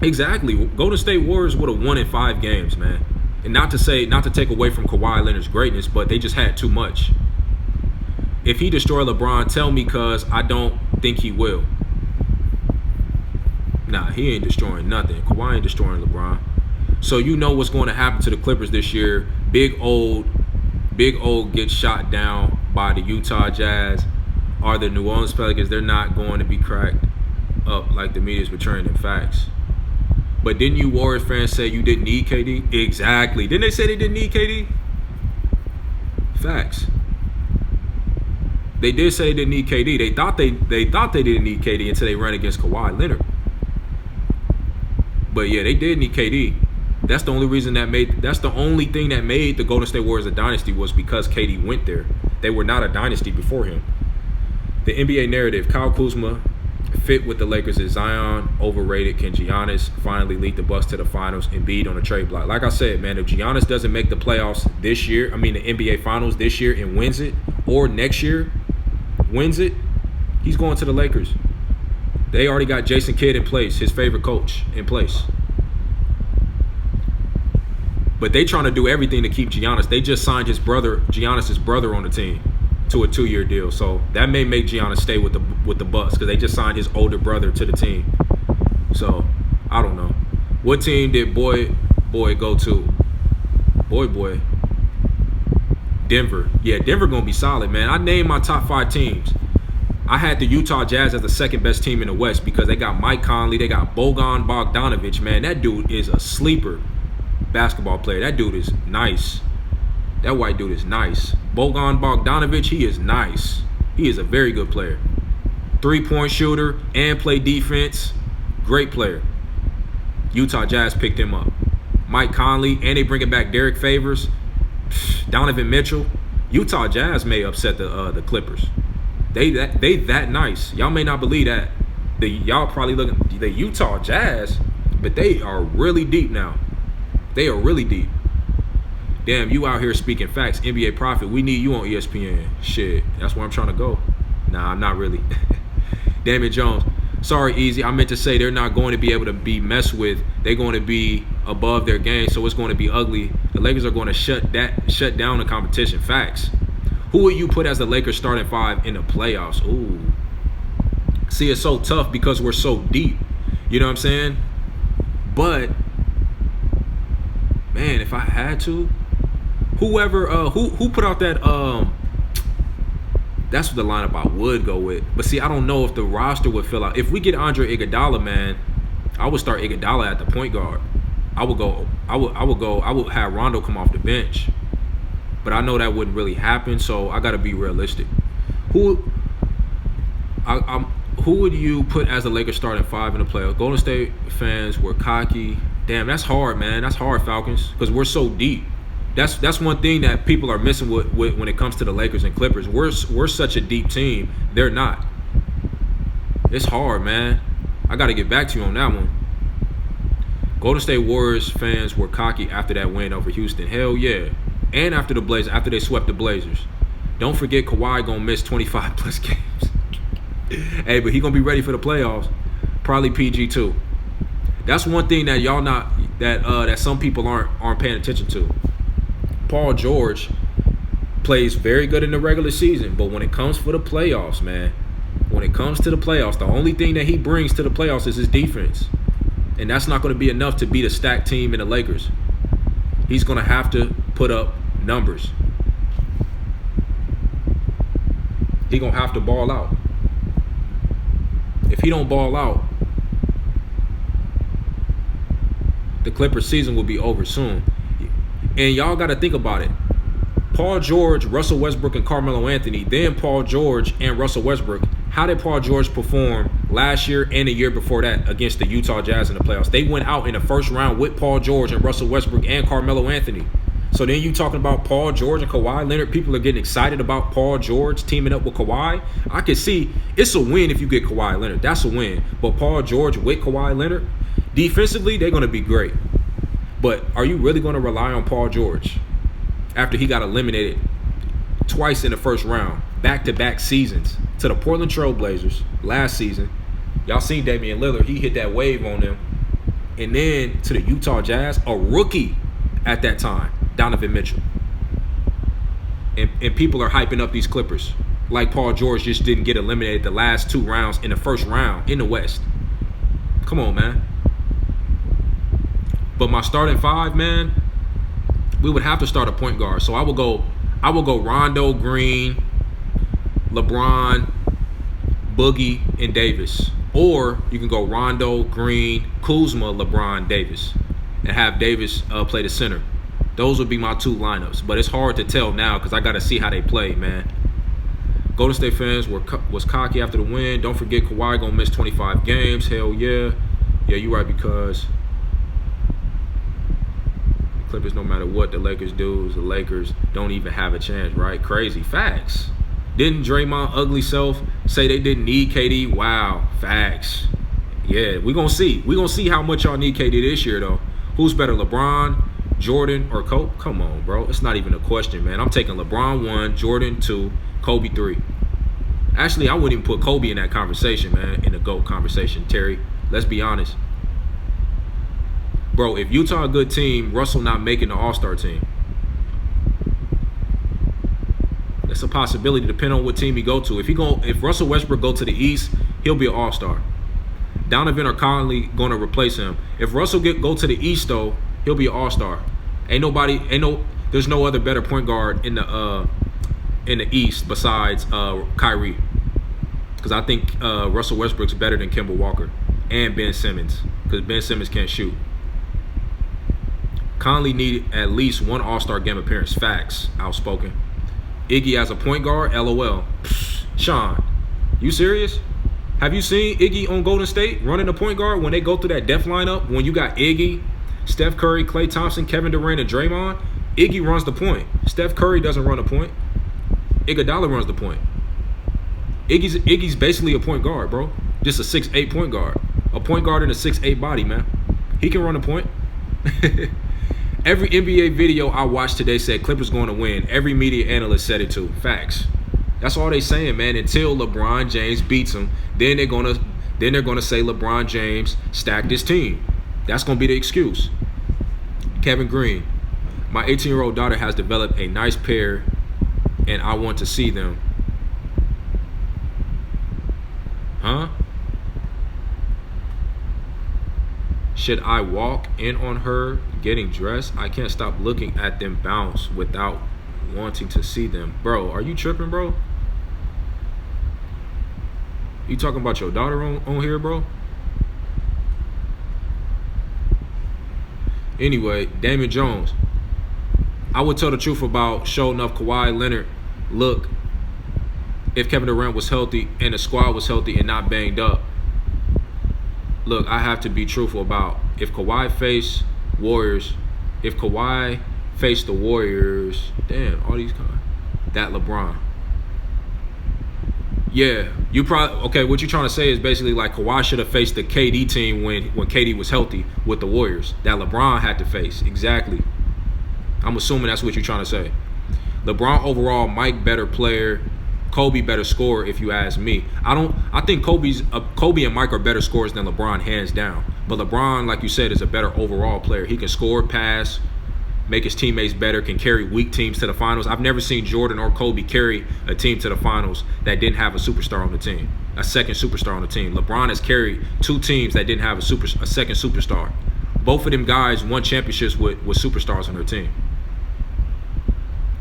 Exactly. Golden State Warriors would have won in 5 games, man. And not to take away from Kawhi Leonard's greatness, but they just had too much. If he destroy LeBron, tell me, cuz I don't think he will. Nah, he ain't destroying nothing. Kawhi ain't destroying LeBron. So you know what's going to happen to the Clippers this year. Big old gets shot down by the Utah Jazz or the New Orleans Pelicans. They're not going to be cracked up like the media's portraying in facts. But didn't you Warriors fans say you didn't need KD? Exactly. Didn't they say they didn't need KD? Facts. They did say they didn't need KD. They thought they didn't need KD until they ran against Kawhi Leonard. But yeah, they did need KD. That's the only thing that made the Golden State Warriors a dynasty was because KD went there. They were not a dynasty before him. The NBA narrative: Kyle Kuzma fit with the Lakers is Zion overrated. Can Giannis finally lead the Bucks to the finals? Embiid on a trade block. Like I said, man, if Giannis doesn't make the playoffs this year, the NBA finals this year and wins it, or next year wins it, he's going to the Lakers. They already got Jason Kidd in place, his favorite coach in place. But they trying to do everything to keep Giannis. They just signed Giannis's brother on the team to a 2-year deal. So that may make Giannis stay with the Bucks because they just signed his older brother to the team. So I don't know. What team did boy go to? Boy. Denver. Yeah, Denver gonna be solid, man. I named my top 5 teams. I had the Utah Jazz as the second best team in the West because they got Mike Conley, they got Bojan Bogdanovic. Man, that dude is a sleeper basketball player. That dude is nice. That white dude is nice. Bojan Bogdanovic, he is nice. He is a very good player. 3-point shooter and play defense. Great player. Utah Jazz picked him up. Mike Conley, and they bringing back Derek Favors, Donovan Mitchell. Utah Jazz may upset the Clippers. They that nice. Y'all may not believe that. Y'all probably looking the Utah Jazz, but they are really deep now. They are really deep. Damn, you out here speaking facts. NBA Prophet, we need you on ESPN. Shit, that's where I'm trying to go. Nah, I'm not really. Damon Jones, sorry, Easy. I meant to say they're not going to be able to be messed with. They're going to be above their game, so it's going to be ugly. The Lakers are going to shut down the competition. Facts. Who would you put as the Lakers starting 5 in the playoffs? Ooh. See, it's so tough because we're so deep. You know what I'm saying? But Man, if I had to, whoever who put out that that's the lineup I would go with. But see, I don't know if the roster would fill out. If we get Andre Iguodala, man, I would start Iguodala at the point guard. I would have Rondo come off the bench. But I know that wouldn't really happen, so I gotta be realistic. Who would you put as the Lakers starting 5 in the playoffs? Golden State fans were cocky. Damn, that's hard, man. That's hard, Falcons, because we're so deep. That's one thing that people are missing with when it comes to the Lakers and Clippers. We're such a deep team. They're not. It's hard, man. I got to get back to you on that one. Golden State Warriors fans were cocky after that win over Houston. Hell yeah. And after they swept the Blazers. Don't forget Kawhi gonna miss 25 plus games. Hey, but he gonna be ready for the playoffs. Probably PG too. That's one thing that y'all that some people aren't paying attention to. Paul George plays very good in the regular season, but when it comes for the playoffs, man, when it comes to the playoffs, the only thing that he brings to the playoffs is his defense. And that's not going to be enough to beat a stacked team in the Lakers. He's going to have to put up numbers. He's going to have to ball out. If he don't ball out, the Clippers season will be over soon. And y'all got to think about it. Paul George, Russell Westbrook, and Carmelo Anthony, then Paul George and Russell Westbrook. How did Paul George perform last year and the year before that against the Utah Jazz in the playoffs? They went out in the first round with Paul George and Russell Westbrook and Carmelo Anthony. So then you talking about Paul George and Kawhi Leonard. People are getting excited about Paul George teaming up with Kawhi. I can see it's a win if you get Kawhi Leonard. That's a win. But Paul George with Kawhi Leonard, defensively, they're going to be great. But are you really going to rely on Paul George after he got eliminated twice in the first round, back-to-back seasons, to the Portland Trail Blazers last season? Y'all seen Damian Lillard. He hit that wave on them. And then to the Utah Jazz, a rookie at that time, Donovan Mitchell. And people are hyping up these Clippers like Paul George just didn't get eliminated the last 2 rounds in the first round in the West. Come on, man. But my starting 5, man, we would have to start a point guard. So I would go Rondo, Green, LeBron, Boogie, and Davis. Or you can go Rondo, Green, Kuzma, LeBron, Davis, and have Davis play the center. Those would be my 2 lineups. But it's hard to tell now because I got to see how they play, man. Golden State fans was cocky after the win. Don't forget Kawhi going to miss 25 games. Hell yeah. Yeah, you're right, because Clippers, no matter what the Lakers do, the Lakers don't even have a chance, right? Crazy. Facts. Didn't Draymond ugly self say they didn't need KD? Wow. Facts. Yeah, we're going to see. We're going to see how much y'all need KD this year, though. Who's better, LeBron, Jordan, or Kobe? Come on, bro. It's not even a question, man. I'm taking LeBron 1, Jordan 2, Kobe 3. Actually, I wouldn't even put Kobe in that conversation, man, in the GOAT conversation, Terry. Let's be honest. Bro, if Utah a good team, Russell not making the All-Star team. That's a possibility depending on what team he go to. If Russell Westbrook go to the East, he'll be an All-Star. Donovan or Conley going to replace him. If Russell go to the East though, he'll be an All-Star. There's no other better point guard in the East besides Kyrie. Because I think Russell Westbrook's better than Kemba Walker and Ben Simmons, because Ben Simmons can't shoot. Conley needed at least 1 All-Star game appearance. Facts. Outspoken. Iggy as a point guard? LOL. Pfft. Sean, you serious? Have you seen Iggy on Golden State running the point guard when they go through that depth lineup? When you got Iggy, Steph Curry, Klay Thompson, Kevin Durant, and Draymond, Iggy runs the point. Steph Curry doesn't run the point. Iguodala runs the point. Iggy's basically a point guard, bro. Just a 6'8" point guard. A point guard in a 6'8" body, man. He can run a point. Every NBA video I watched today said Clippers going to win. Every media analyst said it too. Facts. That's all they saying, man. Until LeBron James beats them, then they're gonna say LeBron James stacked his team. That's gonna be the excuse. Kevin Green, my 18-year-old daughter has developed a nice pair, and I want to see them. Huh? Should I walk in on her getting dressed? I can't stop looking at them bounce without wanting to see them. Bro, are you tripping, bro? You talking about your daughter on here, bro? Anyway, Damon Jones. I would tell the truth about showing up Kawhi Leonard. Look, if Kevin Durant was healthy and the squad was healthy and not banged up. Look, I have to be truthful about if Kawhi faced Warriors, if Kawhi faced the Warriors, damn, all these guys, that LeBron. Yeah, you probably, okay, what you're trying to say is basically like Kawhi should have faced the KD team when KD was healthy with the Warriors that LeBron had to face. Exactly. I'm assuming that's what you're trying to say. LeBron overall, Mike better player, Kobe better scorer if you ask me. I think Kobe and Mike are better scorers than LeBron hands down. But LeBron, like you said, is a better overall player. He can score, pass, make his teammates better, can carry weak teams to the finals. I've never seen Jordan or Kobe carry a team to the finals that didn't have a superstar on the team, a second superstar on the team. LeBron has carried two teams that didn't have a second superstar. Both of them guys won championships with superstars on their team.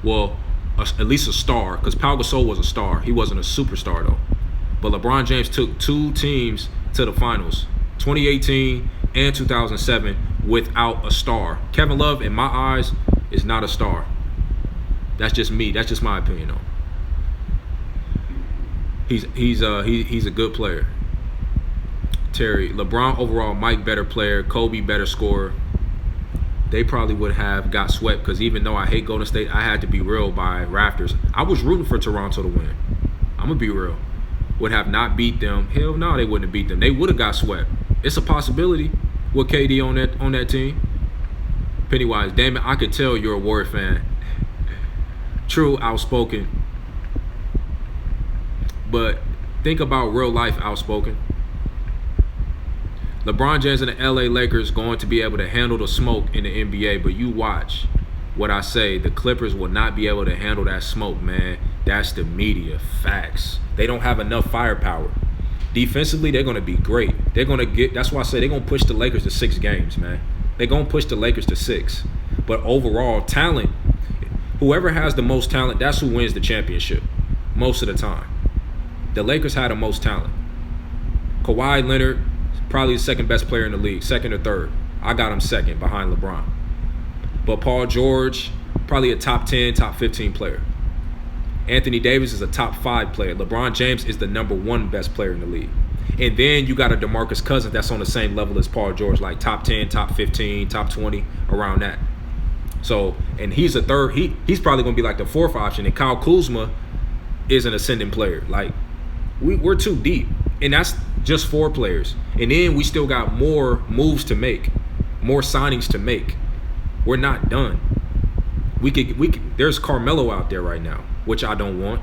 Well, at least a star, because Pau Gasol was a star. He wasn't a superstar, though. But LeBron James took two teams to the finals, 2018 and 2007, without a star. Kevin Love, in my eyes, is not a star. That's just me. That's just my opinion, though. He's a good player. Terry, LeBron overall, Mike better player, Kobe better scorer. They probably would have got swept because even though I hate Golden State, I had to be real by Raptors. I was rooting for Toronto to win. I'm going to be real. Would have not beat them. Hell no, they wouldn't have beat them. They would have got swept. It's a possibility with KD on that team. Pennywise, damn it, I could tell you're a Warrior fan. True, outspoken. But think about real life outspoken. LeBron James and the LA Lakers going to be able to handle the smoke in the NBA, but you watch what I say. The Clippers will not be able to handle that smoke, man. That's the media. Facts. They don't have enough firepower. Defensively, they're going to be great. They're going to get, that's why I say they're going to push the Lakers to 6 games, man. They're going to push the Lakers to 6. But overall, talent, whoever has the most talent, that's who wins the championship most of the time. The Lakers had the most talent. Kawhi Leonard, probably the second best player in the league, second or third. I got him second behind LeBron. But Paul George, probably a top 10, top 15 player. Anthony Davis is a top 5 player. LeBron James is the number 1 best player in the league. And then you got a DeMarcus Cousins that's on the same level as Paul George, like top 10, top 15, top 20, around that. So, and he's a third. He's probably going to be like the 4th option. And Kyle Kuzma is an ascending player. Like, we're too deep. And that's just 4 players. And then we still got more moves to make, more signings to make. We're not done. We could. There's Carmelo out there right now, which I don't want.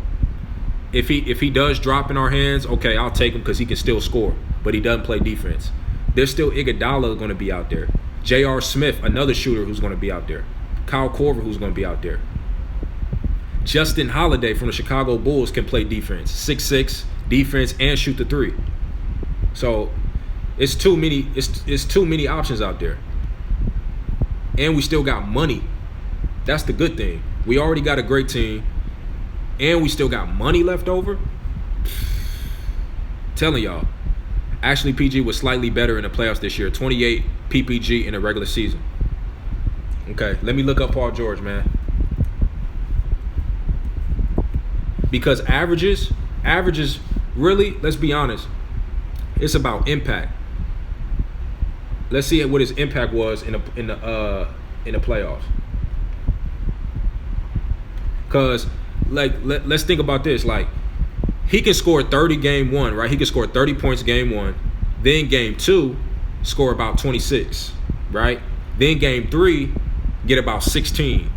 If he does drop in our hands, okay, I'll take him because he can still score, but he doesn't play defense. There's still Iguodala going to be out there. J.R. Smith, another shooter who's going to be out there. Kyle Korver, who's going to be out there. Justin Holiday from the Chicago Bulls can play defense, 6'6", defense, and shoot the 3. So it's too many. It's too many options out there, and we still got money. That's the good thing. We already got a great team, and we still got money left over. Telling y'all, actually PG was slightly better in the playoffs this year. 28 PPG in the regular season. Okay, let me look up Paul George, man. Because averages, really, let's be honest, it's about impact. Let's see what his impact was in the playoffs. Cause like let's think about this. Like, he can score 30 game 1, right? He can score 30 points game 1. Then game 2, score about 26, right? Then game 3, get about 16.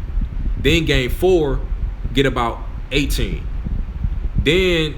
Then game 4, get about 18. Then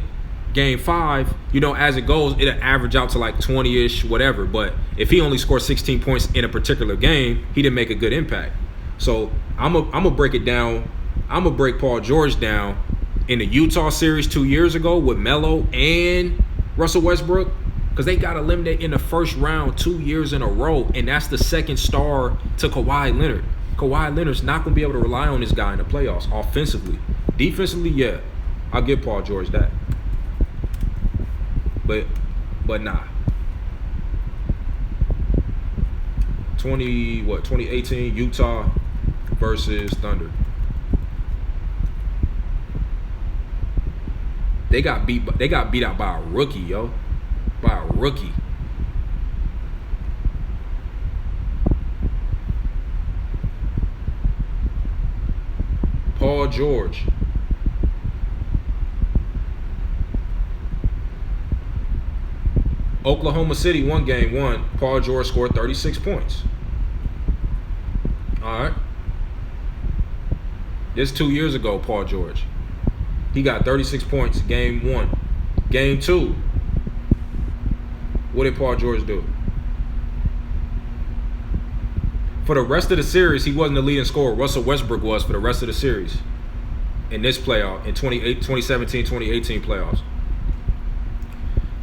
game 5, as it goes, it'll average out to like 20-ish, whatever. But if he only scores 16 points in a particular game, he didn't make a good impact. So I'm gonna break it down. I'm gonna break Paul George down in the Utah series 2 years ago with Melo and Russell Westbrook. Because they got eliminated in the first round 2 years in a row, and that's the second star to Kawhi Leonard. Kawhi Leonard's not going to be able to rely on this guy in the playoffs offensively. Defensively, yeah, I'll give Paul George that. But nah. 2018 Utah versus Thunder. They got beat out by a rookie, yo. By a rookie. Paul George. Oklahoma City won game 1. Paul George scored 36 points. All right. This 2 years ago, Paul George. He got 36 points game 1. Game 2. What did Paul George do? For the rest of the series, he wasn't the leading scorer. Russell Westbrook was for the rest of the series. In this playoff, in 2017, 2018 playoffs.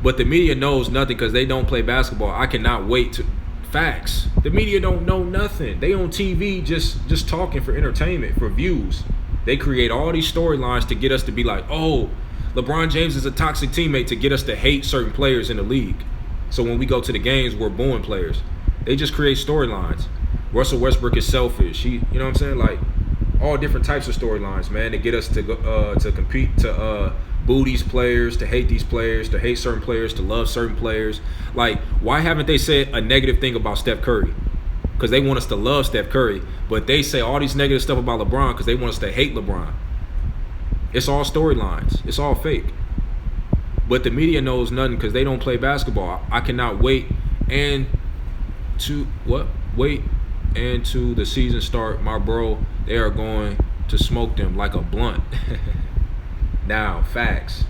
But the media knows nothing because they don't play basketball. I cannot wait to... Facts. The media don't know nothing. They on TV just talking for entertainment, for views. They create all these storylines to get us to be like, oh, LeBron James is a toxic teammate, to get us to hate certain players in the league. So when we go to the games, we're booing players. They just create storylines. Russell Westbrook is selfish. You know what I'm saying? Like, all different types of storylines, man, to get us to compete, to boo these players, to hate these players, to hate certain players, to love certain players. Like, why haven't they said a negative thing about Steph Curry? Because they want us to love Steph Curry, but they say all these negative stuff about LeBron because they want us to hate LeBron. It's all storylines. It's all fake. But the media knows nothing because they don't play basketball. I cannot wait to the season start, my bro. They are going to smoke them like a blunt. Now, facts.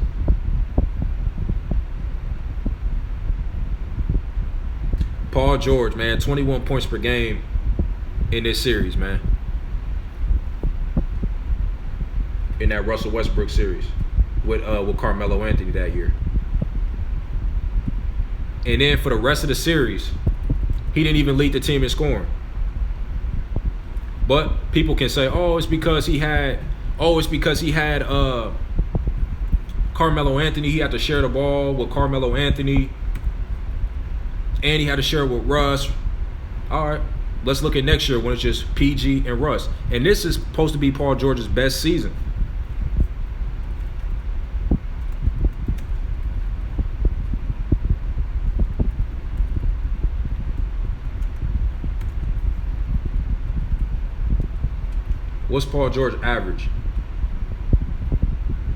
Paul George, man, 21 points per game in this series, man. In that Russell Westbrook series with Carmelo Anthony that year. And then for the rest of the series, he didn't even lead the team in scoring. But people can say, it's because he had Carmelo Anthony. He had to share the ball with Carmelo Anthony. And he had to share it with Russ. All right, let's look at next year when it's just PG and Russ. And this is supposed to be Paul George's best season. What's Paul George average?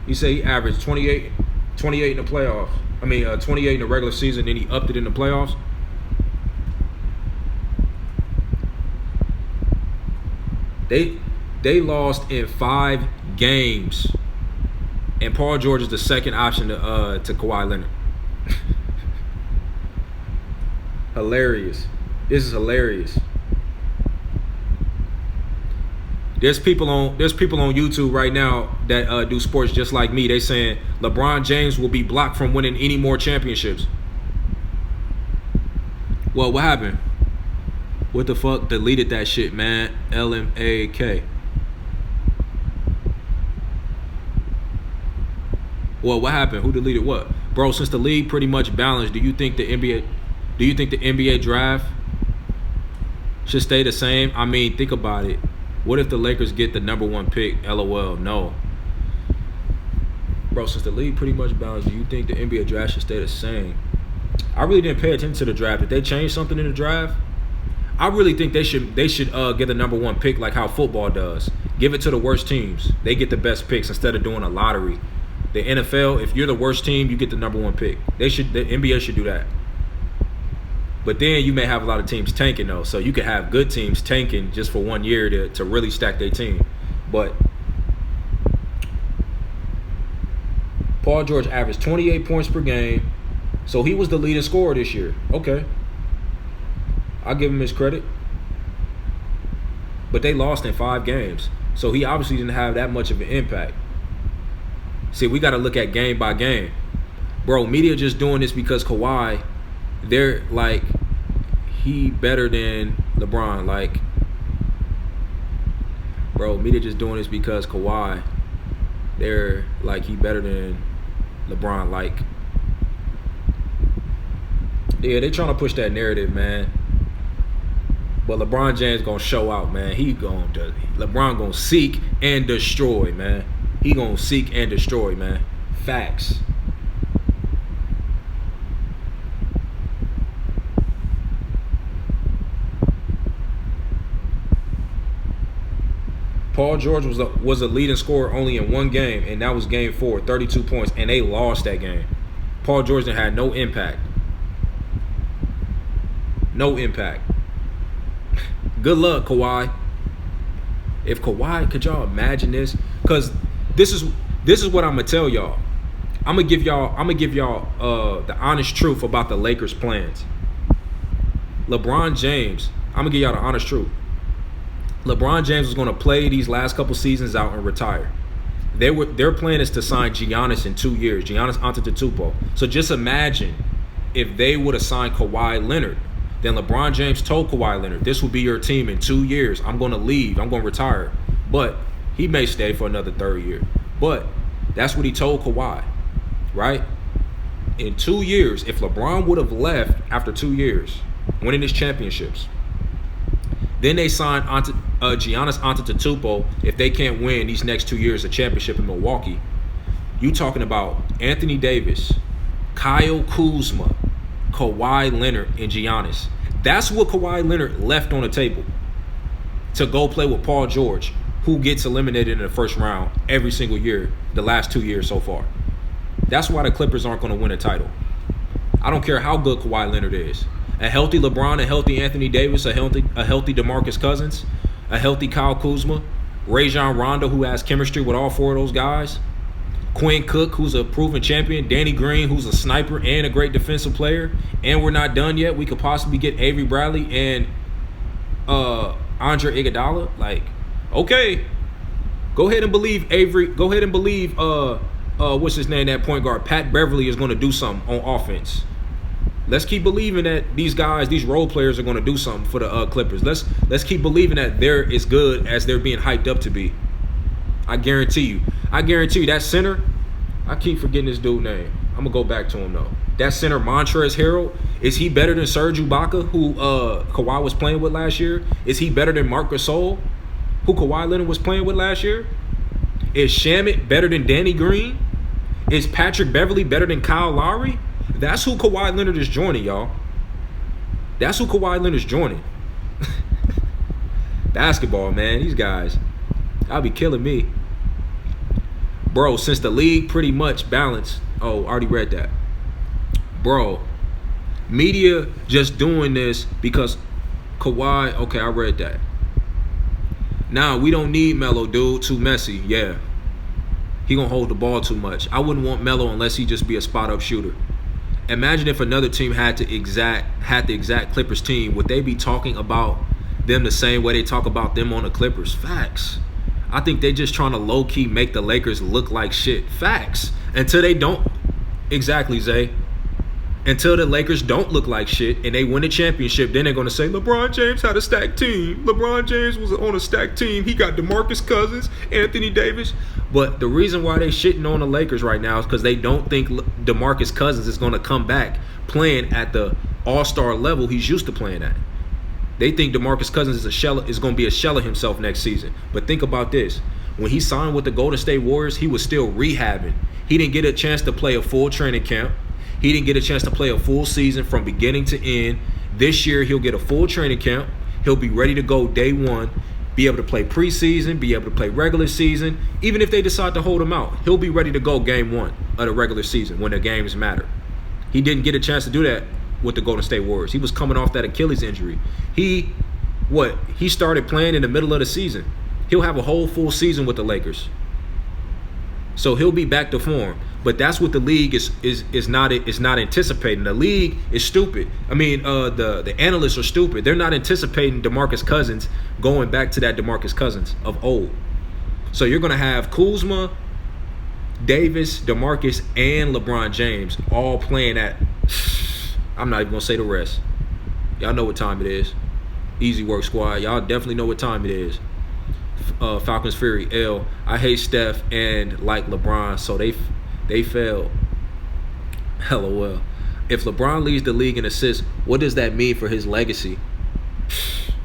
You say he averaged 28 in the playoffs. 28 in the regular season, then he upped it in the playoffs. They lost in 5 games, and Paul George is the second option to Kawhi Leonard. Hilarious. This is hilarious. There's people on YouTube right now that do sports just like me. They saying LeBron James will be blocked from winning any more championships. Well, what happened? What the fuck? Deleted that shit, man. LMAK. Well, what happened? Who deleted what? Bro, since the league pretty much balanced, do you think the NBA draft should stay the same? I mean, think about it. What if the Lakers get the number 1 pick? LOL, no. Bro, since the league pretty much balanced, do you think the NBA draft should stay the same? I really didn't pay attention to the draft. Did they change something in the draft? I really think they should get the number 1 pick like how football does. Give it to the worst teams. They get the best picks instead of doing a lottery. The NFL, if you're the worst team, you get the number 1 pick. The NBA should do that. But then you may have a lot of teams tanking, though. So you could have good teams tanking just for 1 year to really stack their team. But Paul George averaged 28 points per game. So he was the leading scorer this year. Okay. I'll give him his credit. But they lost in 5 games. So he obviously didn't have that much of an impact. See, we got to look at game by game. Bro, media just doing this because Kawhi they're like he better than LeBron. Like, bro, media just doing this because Kawhi. They're like he better than LeBron. Like, yeah, they trying to push that narrative, man. But LeBron James gonna show out, man. LeBron gonna seek and destroy, man. He gonna seek and destroy, man. Facts. Paul George was a leading scorer only in one game, and that was game 4, 32 points, and they lost that game. Paul George had no impact. No impact. Good luck, Kawhi. If Kawhi, could y'all imagine this? Because this is what I'm gonna tell y'all. I'm gonna give y'all the honest truth about the Lakers' plans. LeBron James, I'm gonna give y'all the honest truth. LeBron James was gonna play these last couple seasons out and retire. Their plan is to sign Giannis in 2 years, Giannis Antetokounmpo. So just imagine if they would have signed Kawhi Leonard. Then LeBron James told Kawhi Leonard, this will be your team in 2 years. I'm going to leave. I'm going to retire. But he may stay for another third year. But that's what he told Kawhi, right? In 2 years, if LeBron would have left after 2 years, winning his championships, then they signed Giannis Antetokounmpo if they can't win these next 2 years a championship in Milwaukee. You talking about Anthony Davis, Kyle Kuzma, Kawhi Leonard, and Giannis. That's what Kawhi Leonard left on the table to go play with Paul George, who gets eliminated in the first round every single year, the last 2 years so far. That's why the Clippers aren't going to win a title. I don't care how good Kawhi Leonard is. A healthy LeBron, a healthy Anthony Davis, a healthy DeMarcus Cousins, a healthy Kyle Kuzma, Rajon Rondo, who has chemistry with all 4 of those guys, Quinn Cook, who's a proven champion, Danny Green, who's a sniper and a great defensive player, and we're not done yet. We could possibly get Avery Bradley and Andre Iguodala. Like, okay, go ahead and believe Avery. Go ahead and believe what's his name? That point guard, Pat Beverly, is going to do something on offense. Let's keep believing that these guys, these role players, are going to do something for the Clippers. Let's keep believing that they're as good as they're being hyped up to be. I guarantee you that center, I keep forgetting this dude's name. I'm going to go back to him, though. That center, Montrezl Harrell, is he better than Serge Ibaka, who Kawhi was playing with last year? Is he better than Marc Gasol, who Kawhi Leonard was playing with last year? Is Shamet better than Danny Green? Is Patrick Beverly better than Kyle Lowry? That's who Kawhi Leonard is joining, y'all. That's who Kawhi Leonard's joining. Basketball, man. These guys, I'll be killing me. Bro, since the league pretty much balanced. Oh, already read that. Bro, media just doing this because Kawhi. Okay, I read that. Now, we don't need Melo, dude. Too messy. Yeah. He gonna hold the ball too much. I wouldn't want Melo unless he just be a spot-up shooter. Imagine if another team had the exact Clippers team. Would they be talking about them the same way they talk about them on the Clippers? Facts. I think they just trying to low-key make the Lakers look like shit. Facts. Until they don't. Exactly, Zay. Until the Lakers don't look like shit and they win a championship, then they're going to say, LeBron James had a stacked team. LeBron James was on a stacked team. He got DeMarcus Cousins, Anthony Davis. But the reason why they shitting on the Lakers right now is because they don't think DeMarcus Cousins is going to come back playing at the all-star level he's used to playing at. They think DeMarcus Cousins is going to be a shell of himself next season. But think about this. When he signed with the Golden State Warriors, he was still rehabbing. He didn't get a chance to play a full training camp. He didn't get a chance to play a full season from beginning to end. This year, he'll get a full training camp. He'll be ready to go day one, be able to play preseason, be able to play regular season. Even if they decide to hold him out, he'll be ready to go game one of the regular season when the games matter. He didn't get a chance to do that with the Golden State Warriors. He was coming off that Achilles injury. He started playing in the middle of the season. He'll have a whole full season with the Lakers. So he'll be back to form. But that's what the league is not anticipating. The league is stupid. I mean, the analysts are stupid. They're not anticipating DeMarcus Cousins going back to that DeMarcus Cousins of old. So you're going to have Kuzma, Davis, DeMarcus, and LeBron James all playing at I'm not even gonna say the rest. Y'all know what time it is. Easy work squad. Y'all definitely know what time it is. Falcons Fury L. I hate Steph and like LeBron, so they failed. LOL. If LeBron leads the league in assists, what does that mean for his legacy?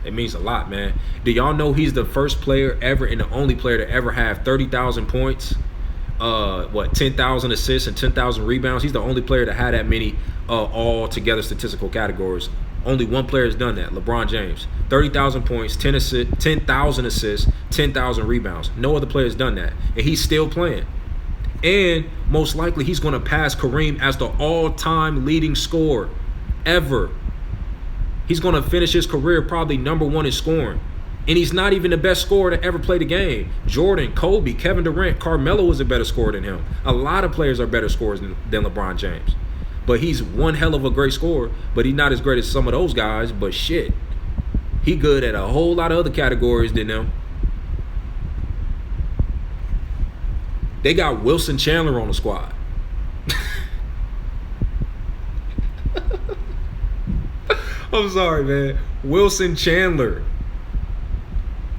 It means a lot, man. Do y'all know he's the first player ever and the only player to ever have 30,000 points, 10,000 assists and 10,000 rebounds? He's the only player to have that many all together statistical categories. Only one player has done that, LeBron James. 30,000 points, 10,000 assists, 10,000 rebounds. No other player has done that, and he's still playing. And most likely he's going to pass Kareem as the all-time leading scorer ever. He's going to finish his career probably #1 in scoring. And he's not even the best scorer to ever play the game. Jordan, Kobe, Kevin Durant, Carmelo is a better scorer than him. A lot of players are better scorers than LeBron James. But he's one hell of a great scorer, but he's not as great as some of those guys. But shit, he good at a whole lot of other categories than them. They got Wilson Chandler on the squad. I'm sorry, man. Wilson Chandler.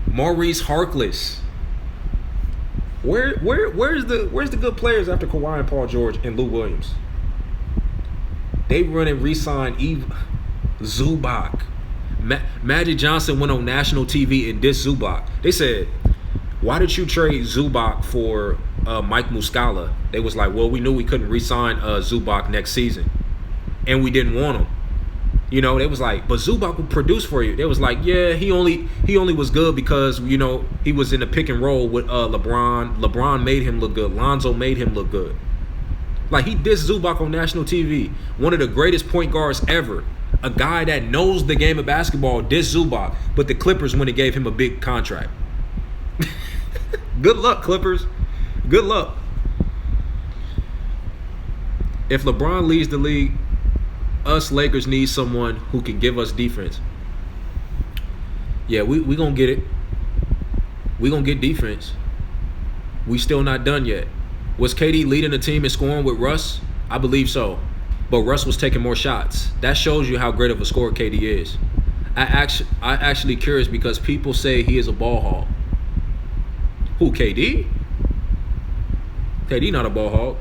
Maurice Harkless. Where's the good players after Kawhi and Paul George and Lou Williams? They run and re-sign Zubac. Magic Johnson went on national TV and dissed Zubac. They said, why did you trade Zubac for Mike Muscala? They was like, well, we knew we couldn't re-sign Zubac next season, and we didn't want him. You know, they was like, but Zubac will produce for you. They was like, yeah, he only was good because, you know, he was in a pick and roll with LeBron. LeBron made him look good. Lonzo made him look good. Like, he dissed Zubac on national TV. One of the greatest point guards ever. A guy that knows the game of basketball dissed Zubac, but the Clippers went and gave him a big contract. Good luck, Clippers. Good luck. If LeBron leads the league, us Lakers need someone who can give us defense. Yeah, we going to get it. We going to get defense. We still not done yet. Was KD leading the team in scoring with Russ? I believe so. But Russ was taking more shots. That shows you how great of a scorer KD is. I actually curious because people say he is a ball hog. Who, KD? KD not a ball hog.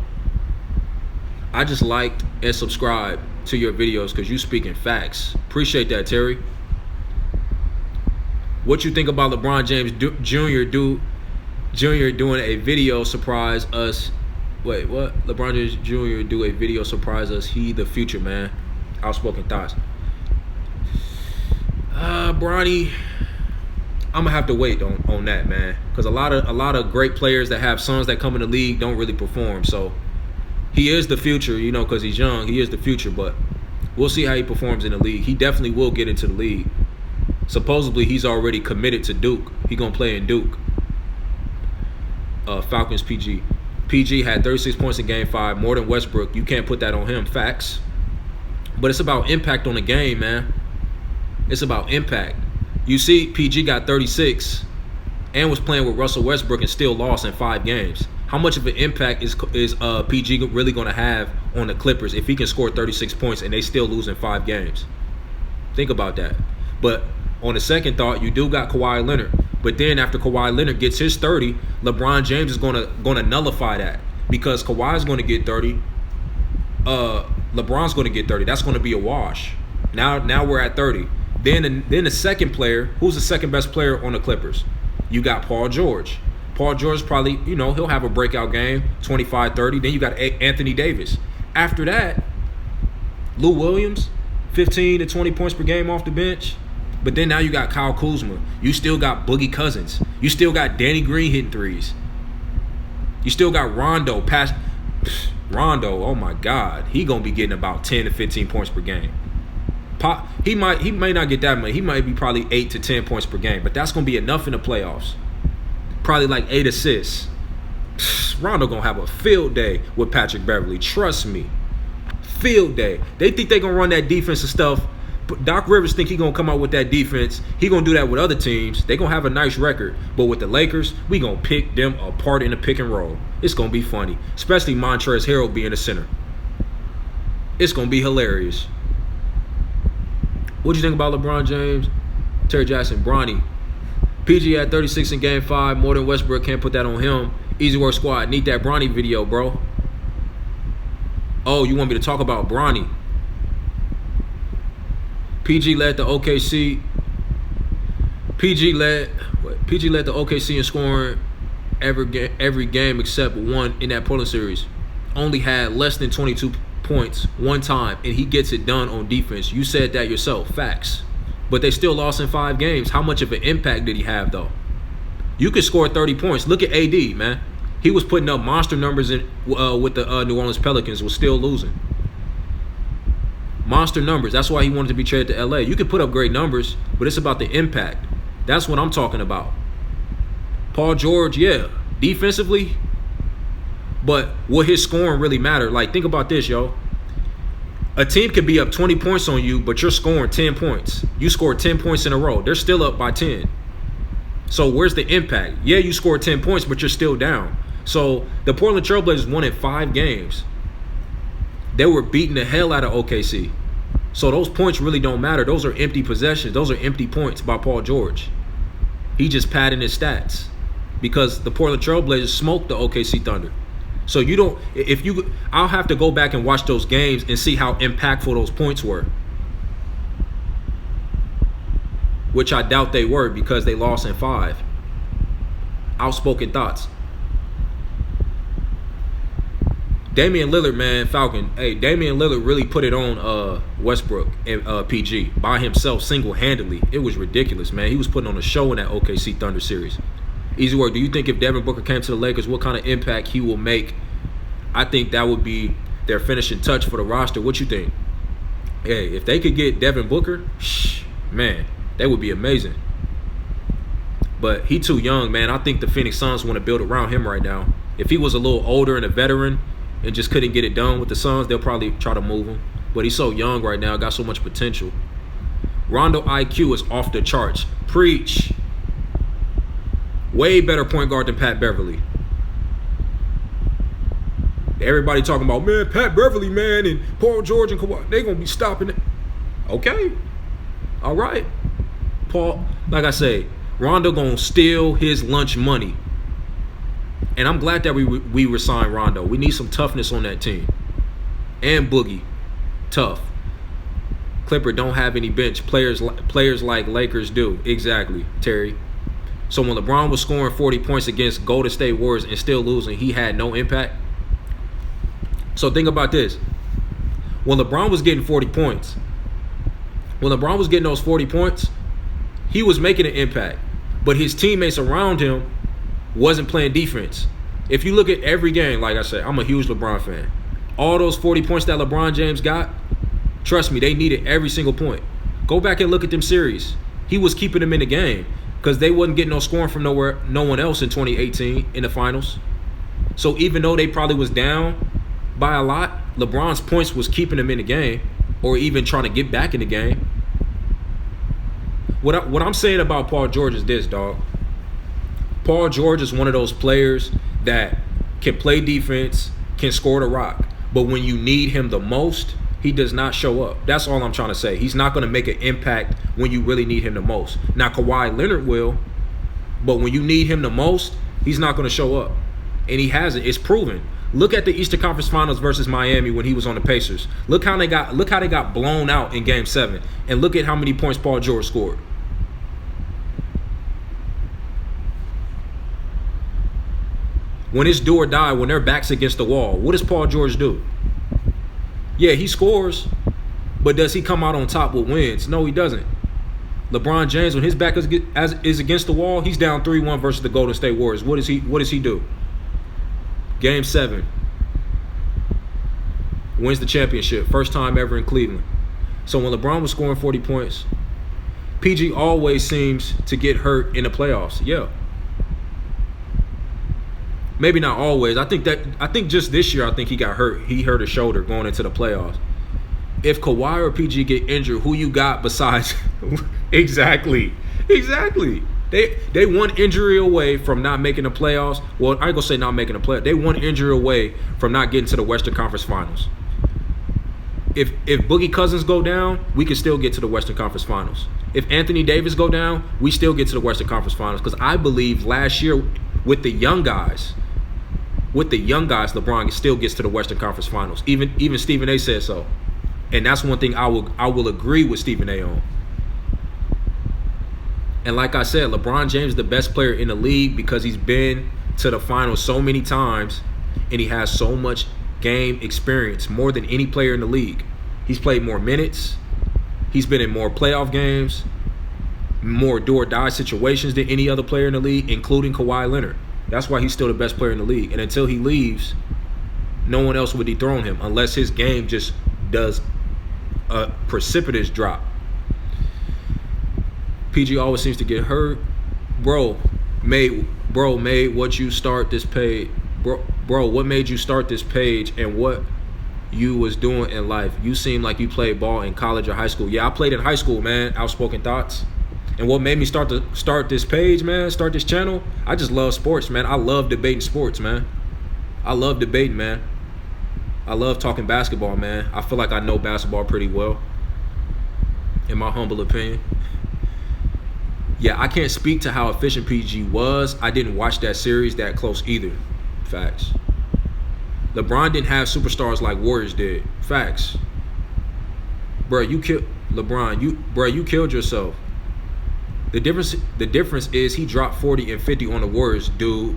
I just liked and subscribed to your videos because you speaking facts. Appreciate that, Terry. What you think about LeBron James Jr. doing a video surprise us? Wait, what? LeBron James Jr. do a video surprise us? He the future, man. Outspoken thoughts. Bronny, I'm gonna have to wait on that, man, because a lot of great players that have sons that come in the league don't really perform. So he is the future, you know, because he's young. He is the future, but we'll see how he performs in the league. He definitely will get into the league. Supposedly, he's already committed to Duke. He gonna play in Duke. Falcons PG. PG had 36 points in Game 5, more than Westbrook. You can't put that on him. Facts. But it's about impact on the game, man. It's about impact. You see, PG got 36 and was playing with Russell Westbrook and still lost in 5 games. How much of an impact is PG really going to have on the Clippers if he can score 36 points and they still lose in 5 games? Think about that. But on the second thought, you do got Kawhi Leonard. But then after Kawhi Leonard gets his 30, LeBron James is going to nullify that because Kawhi's going to get 30. LeBron's going to get 30. That's going to be a wash. Now we're at 30. Then the second player, who's the second best player on the Clippers? You got Paul George. Paul George probably, you know, he'll have a breakout game, 25, 30. Then you got Anthony Davis. After that, Lou Williams, 15 to 20 points per game off the bench. But then now you got Kyle Kuzma. You still got Boogie Cousins. You still got Danny Green hitting threes. You still got Rondo. Rondo, oh my God. He going to be getting about 10 to 15 points per game. He may not get that much. He might be probably 8 to 10 points per game. But that's going to be enough in the playoffs. Probably like 8 assists. Rondo going to have a field day with Patrick Beverly. Trust me. Field day. They think they're going to run that defensive stuff. Doc Rivers think he going to come out with that defense. He going to do that with other teams. They going to have a nice record. But with the Lakers, we going to pick them apart in the pick and roll. It's going to be funny. Especially Montrezl Harrell being the center. It's going to be hilarious. What do you think about LeBron James, Terry Jackson, Bronny? PG had 36 in Game 5. More than Westbrook. Can't put that on him. Easy Work Squad. Need that Bronny video, bro. Oh, you want me to talk about Bronny? PG led the OKC. PG led the OKC in scoring every game except one in that Portland series. Only had less than 22 points one time, and he gets it done on defense. You said that yourself. Facts. But they still lost in 5 games. How much of an impact did he have, though? You could score 30 points. Look at AD, man. He was putting up monster numbers with the New Orleans Pelicans, was still losing. Monster numbers. That's why he wanted to be traded to LA. You can put up great numbers, but it's about the impact. That's what I'm talking about. Paul George, yeah, defensively, but will his scoring really matter? Like, think about this, yo. A team could be up 20 points on you, but you're scoring 10 points. You scored 10 points in a row. They're still up by 10. So where's the impact? Yeah, you scored 10 points, but you're still down. So the Portland Trailblazers won in 5 games. They were beating the hell out of OKC. So those points really don't matter. Those are empty possessions. Those are empty points by Paul George. He just padding his stats because the Portland Trailblazers smoked the OKC Thunder. So I'll have to go back and watch those games and see how impactful those points were. Which I doubt they were because they lost in 5. Outspoken thoughts. Damian Lillard, man, Falcon. Hey, Damian Lillard really put it on Westbrook and PG by himself single-handedly. It was ridiculous, man. He was putting on a show in that OKC Thunder series. Easy Work, do you think if Devin Booker came to the Lakers, what kind of impact he will make? I think that would be their finishing touch for the roster. What you think? Hey, if they could get Devin Booker, man, that would be amazing. But he too young, man. I think the Phoenix Suns want to build around him right now. If he was a little older and a veteran and just couldn't get it done with the Suns, they'll probably try to move him. But he's so young right now, got so much potential. Rondo IQ is off the charts. Preach. Way better point guard than Pat Beverly. Everybody talking about, man, Pat Beverly, man, and Paul George and Kawhi, they going to be stopping it. Okay. All right. Paul, like I say, Rondo going to steal his lunch money. And I'm glad that we re-signed Rondo. We need some toughness on that team. And Boogie. Tough. Clipper don't have any bench. Players like Lakers do. Exactly, Terry. So when LeBron was scoring 40 points against Golden State Warriors and still losing, he had no impact. So think about this. When LeBron was getting 40 points, when LeBron was getting those 40 points, he was making an impact. But his teammates around him wasn't playing defense. If you look at every game, like I said, I'm a huge LeBron fan. All those 40 points that LeBron James got, trust me, they needed every single point. Go back and look at them series. He was keeping them in the game because they wasn't getting no scoring from no one else in 2018 in the finals. So even though they probably was down by a lot, LeBron's points was keeping them in the game or even trying to get back in the game. What I'm saying about Paul George is this, dog. Paul George is one of those players that can play defense, can score the rock. But when you need him the most, he does not show up. That's all I'm trying to say. He's not going to make an impact when you really need him the most. Now, Kawhi Leonard will, but when you need him the most, he's not going to show up. And he hasn't. It's proven. Look at the Eastern Conference Finals versus Miami when he was on the Pacers. Look how they got blown out in Game 7. And look at how many points Paul George scored. When it's do or die, when their back's against the wall, what does Paul George do? Yeah, he scores, but does he come out on top with wins? No, he doesn't. LeBron James, when his back is against the wall, he's down 3-1 versus the Golden State Warriors. What does he do? Game 7. Wins the championship. First time ever in Cleveland. So when LeBron was scoring 40 points, PG always seems to get hurt in the playoffs. Yeah. Maybe not always. I think just this year, I think he got hurt. He hurt his shoulder going into the playoffs. If Kawhi or PG get injured, who you got besides? Exactly. They one injury away from not making the playoffs. Well, I ain't gonna say not making the playoffs. They one injury away from not getting to the Western Conference Finals. if Boogie Cousins go down, we can still get to the Western Conference Finals. If Anthony Davis go down, we still get to the Western Conference Finals. Because I believe last year with the young guys, LeBron still gets to the Western Conference Finals. Even Stephen A. said so. And that's one thing I will agree with Stephen A. on. And like I said, LeBron James is the best player in the league because he's been to the finals so many times and he has so much game experience, more than any player in the league. He's played more minutes. He's been in more playoff games, more do-or-die situations than any other player in the league, including Kawhi Leonard. That's why he's still the best player in the league. And until he leaves, no one else would dethrone him unless his game just does a precipitous drop. PG always seems to get hurt. Bro, made what you start this page. Bro, what made you start this page and what you was doing in life? You seem like you played ball in college or high school. Yeah, I played in high school, man. Outspoken Thoughts. And what made me start this page, man, start this channel, I just love sports, man. I love debating sports, man. I love debating, man. I love talking basketball, man. I feel like I know basketball pretty well, in my humble opinion. Yeah, I can't speak to how efficient PG was. I didn't watch that series that close either. Facts. LeBron didn't have superstars like Warriors did. Facts. Bro, you killed LeBron. You killed yourself. The difference is he dropped 40 and 50 on the Warriors, dude,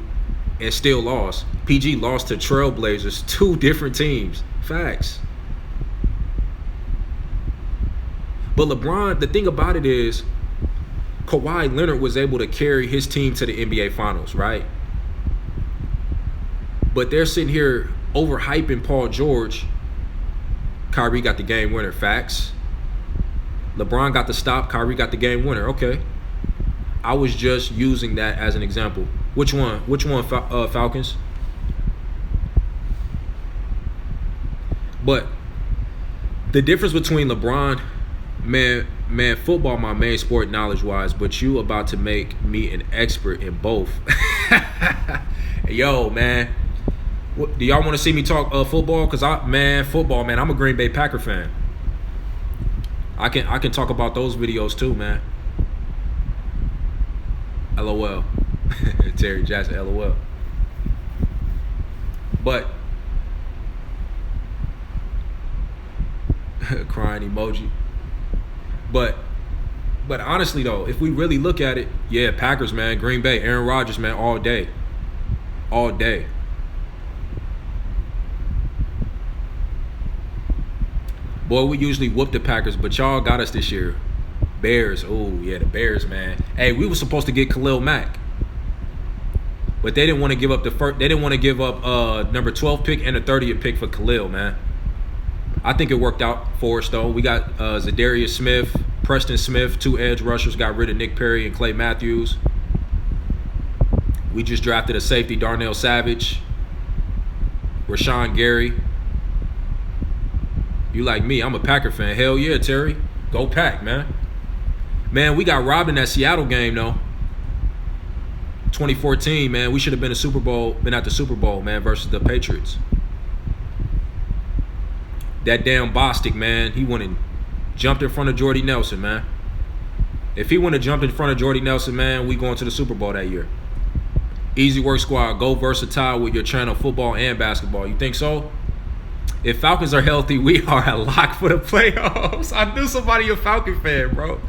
and still lost. PG lost to Trailblazers, 2 different teams. Facts. But LeBron, the thing about it is, Kawhi Leonard was able to carry his team to the NBA Finals, right? But they're sitting here overhyping Paul George. Kyrie got the game winner. Facts. LeBron got the stop. Kyrie got the game winner. Okay. I was just using that as an example. Which one? Falcons? But the difference between LeBron, man, football my main sport knowledge-wise, but you about to make me an expert in both. Yo, man. Do y'all want to see me talk football? Because football, man, I'm a Green Bay Packer fan. I can talk about those videos too, man. LOL. Terry Jackson, LOL. But crying emoji. But honestly though, if we really look at it, yeah, Packers, man, Green Bay, Aaron Rodgers, man, all day. All day. Boy, we usually whoop the Packers, but y'all got us this year. Bears. Oh, yeah, the Bears, man. Hey, we were supposed to get Khalil Mack. But they didn't want to give up they didn't want to give up number 12 pick and a 30th pick for Khalil, man. I think it worked out for us though. We got Zadarius Smith, Preston Smith, 2 edge rushers, got rid of Nick Perry and Clay Matthews. We just drafted a safety, Darnell Savage, Rashawn Gary. You like me, I'm a Packer fan. Hell yeah, Terry. Go Pack, man. Man, we got robbed in that Seattle game, though. 2014, man. We should have been at the Super Bowl, man, versus the Patriots. That damn Bostic, man. He went and jumped in front of Jordy Nelson, man. If he wouldn't have jumped in front of Jordy Nelson, man, we going to the Super Bowl that year. Easy Work Squad. Go versatile with your channel, football and basketball. You think so? If Falcons are healthy, we are a lock for the playoffs. I knew somebody a Falcon fan, bro.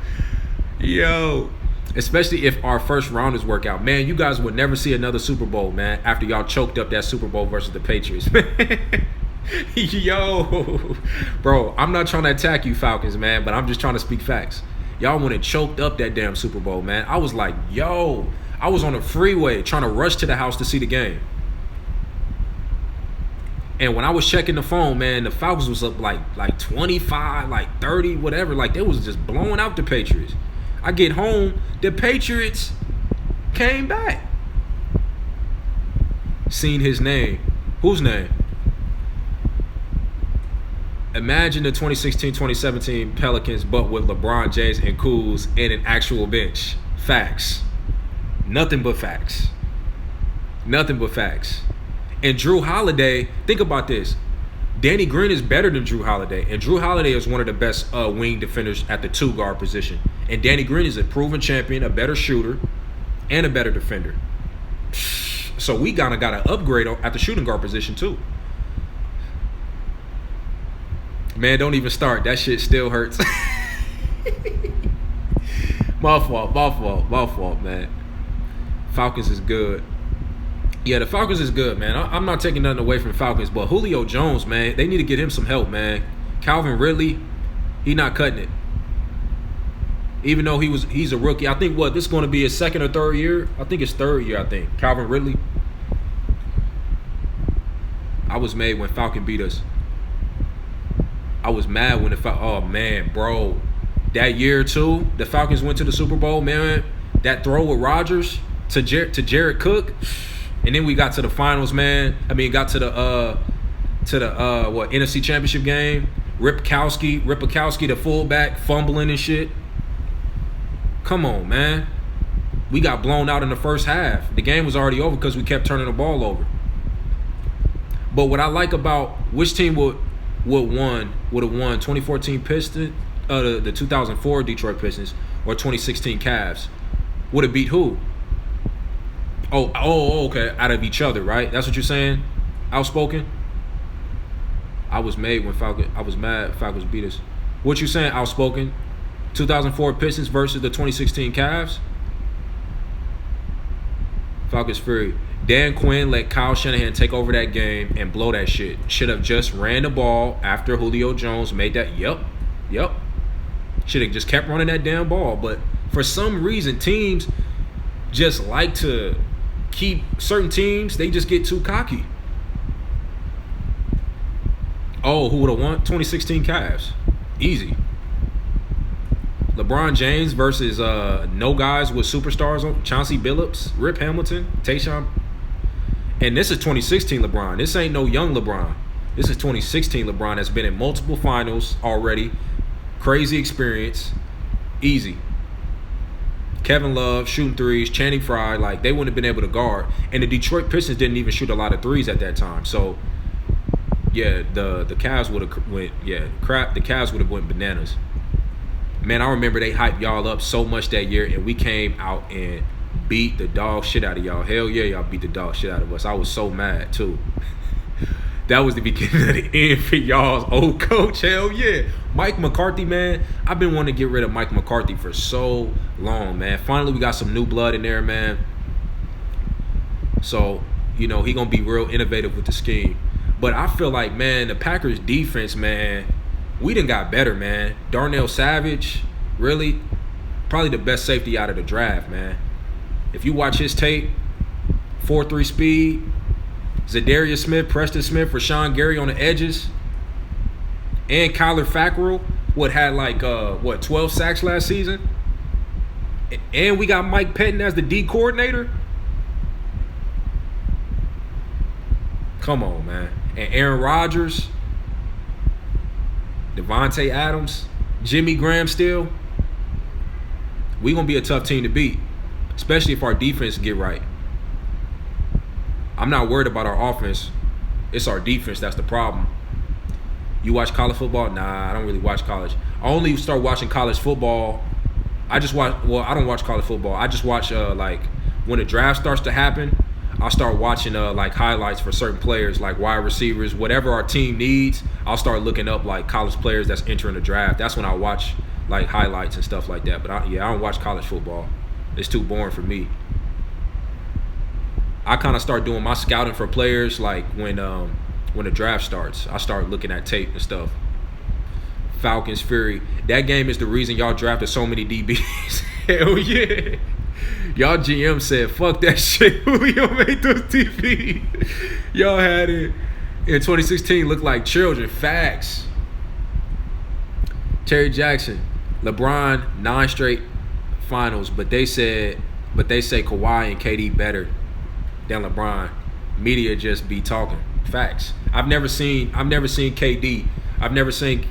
Yo. Especially if our first rounders work out. Man, you guys would never see another Super Bowl, man, after y'all choked up that Super Bowl versus the Patriots. Yo. Bro, I'm not trying to attack you Falcons, man, but I'm just trying to speak facts. Y'all went and choked up that damn Super Bowl, man. I was like, yo. I was on a freeway trying to rush to the house to see the game. And when I was checking the phone, man, the Falcons was up like 25, like 30, whatever. Like, they was just blowing out the Patriots. I get home, the Patriots came back. Seen his name. Whose name? Imagine the 2016-2017 Pelicans, but with LeBron James and Kuz and an actual bench. Facts. Nothing but facts. Nothing but facts. And Drew Holiday, think about this. Danny Green is better than Drew Holiday, and Drew Holiday is one of the best wing defenders at the 2 guard position. And Danny Green is a proven champion, a better shooter, and a better defender. So we got to upgrade at the shooting guard position too. Man, don't even start. That shit still hurts. My fault, man. Falcons is good. Yeah, the Falcons is good, man. I'm not taking nothing away from the Falcons, but Julio Jones, man, they need to get him some help, man. Calvin Ridley, he not cutting it. Even though he's a rookie. I think this is going to be his 2nd or 3rd year? I think it's 3rd year, I think. Calvin Ridley. I was mad when Falcon beat us. I was mad when oh man, bro. That year too, the Falcons went to the Super Bowl, man. That throw with Rodgers to Jared Cook. And then we got to the finals, man. I mean, got to the NFC Championship game. Ripkowski, the fullback, fumbling and shit. Come on, man. We got blown out in the first half. The game was already over because we kept turning the ball over. But what I like about which team would have won 2014 Pistons, the 2004 Detroit Pistons, or 2016 Cavs? Would have beat who? Oh, okay. Out of each other, right? That's what you're saying? Outspoken? I was mad Falcons beat us. What you saying, outspoken? 2004 Pistons versus the 2016 Cavs? Falcons Fury. Dan Quinn let Kyle Shanahan take over that game and blow that shit. Should have just ran the ball after Julio Jones made that. Yep. Should have just kept running that damn ball. But for some reason, teams just like to keep certain teams. They just get too cocky. Oh, who would have won? 2016 Cavs. Easy. LeBron James versus no guys with superstars on. Chauncey Billups, Rip Hamilton, Tayshaun. And this is 2016 LeBron. This ain't no young LeBron. This is 2016 LeBron that's been in multiple finals already. Crazy experience. Easy. Kevin Love shooting threes, Channing Frye, like they wouldn't have been able to guard. And the Detroit Pistons didn't even shoot a lot of threes at that time. So yeah, the Cavs would have went. Yeah, the Cavs would have went bananas. Man, I remember they hyped y'all up so much that year, and we came out and beat the dog shit out of y'all. Hell yeah, y'all beat the dog shit out of us. I was so mad too. That was the beginning of the end for y'all's old coach. Hell yeah. Mike McCarthy, man. I've been wanting to get rid of Mike McCarthy for so long, man. Finally, we got some new blood in there, man. So, he going to be real innovative with the scheme. But I feel like, man, the Packers defense, man, we done got better, man. Darnell Savage, really, probably the best safety out of the draft, man. If you watch his tape, 4.3 speed, Zadarius Smith, Preston Smith, Rashawn Gary on the edges, and Kyler Fackrell, had 12 sacks last season? And we got Mike Pettin as the D coordinator? Come on, man. And Aaron Rodgers, Devontae Adams, Jimmy Graham still. We going to be a tough team to beat, especially if our defense get right. I'm not worried about our offense. It's our defense that's the problem. You watch college football? Nah, I don't really watch college. I only start watching college football. I don't watch college football. I just watch when the draft starts to happen, I'll start watching highlights for certain players, like wide receivers, whatever our team needs. I'll start looking up college players that's entering the draft. That's when I watch highlights and stuff like that. But I don't watch college football. It's too boring for me. I kind of start doing my scouting for players when the draft starts. I start looking at tape and stuff. Falcons Fury. That game is the reason y'all drafted so many DBs. Hell yeah. Y'all GM said, fuck that shit. Julio made those DBs. Y'all had it in 2016 looked like children. Facts. Terry Jackson. LeBron, 9 straight finals, but they say Kawhi and KD better than LeBron. Media just be talking. Facts. I've never seen KD. I've never seen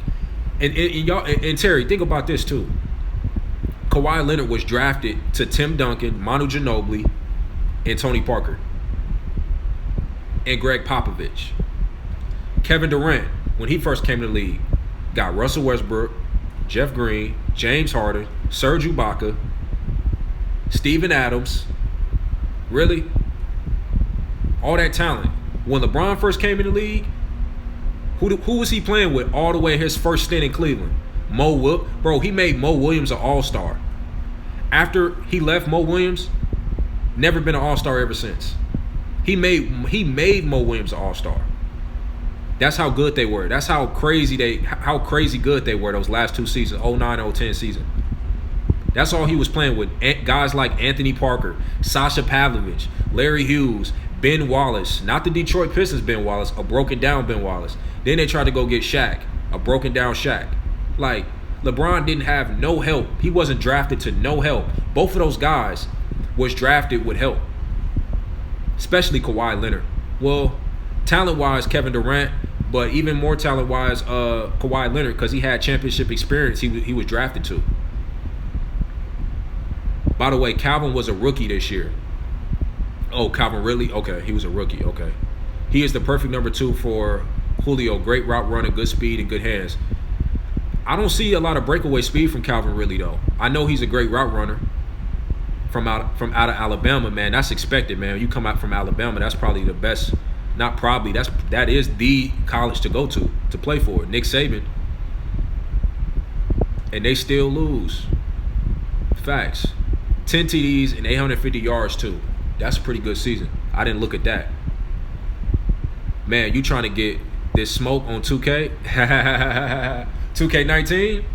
and Terry, think about this too. Kawhi Leonard was drafted to Tim Duncan, Manu Ginobili, and Tony Parker. And Greg Popovich. Kevin Durant, when he first came to the league, got Russell Westbrook, Jeff Green, James Harden, Serge Ibaka, Steven Adams. Really? All that talent. When LeBron first came in the league, who was he playing with all the way his first stint in Cleveland? Bro, he made Mo Williams an all-star. After he left, Mo Williams never been an all-star ever since. He made Mo Williams an all-star. That's how good they were. That's how crazy good they were those last two seasons, 09-010 season. That's all he was playing with. Guys like Anthony Parker, Sasha Pavlovich, Larry Hughes, Ben Wallace. Not the Detroit Pistons Ben Wallace, a broken down Ben Wallace. Then they tried to go get Shaq, a broken down Shaq. Like, LeBron didn't have no help. He wasn't drafted to no help. Both of those guys was drafted with help. Especially Kawhi Leonard. Well, talent-wise, Kevin Durant, but even more talent-wise, Kawhi Leonard, because he had championship experience he was drafted to. By the way, Calvin was a rookie this year. Oh, Calvin really? Okay, he was a rookie. Okay. He is the perfect number 2 for Julio. Great route runner, good speed, and good hands. I don't see a lot of breakaway speed from Calvin really, though. I know he's a great route runner from out of Alabama, man. That's expected, man. You come out from Alabama, that's probably the best. Not probably. That is the college to go to play for. Nick Saban. And they still lose. Facts. 10 TDs and 850 yards, too. That's a pretty good season. I didn't look at that. Man, you trying to get this smoke on 2K? 2K19?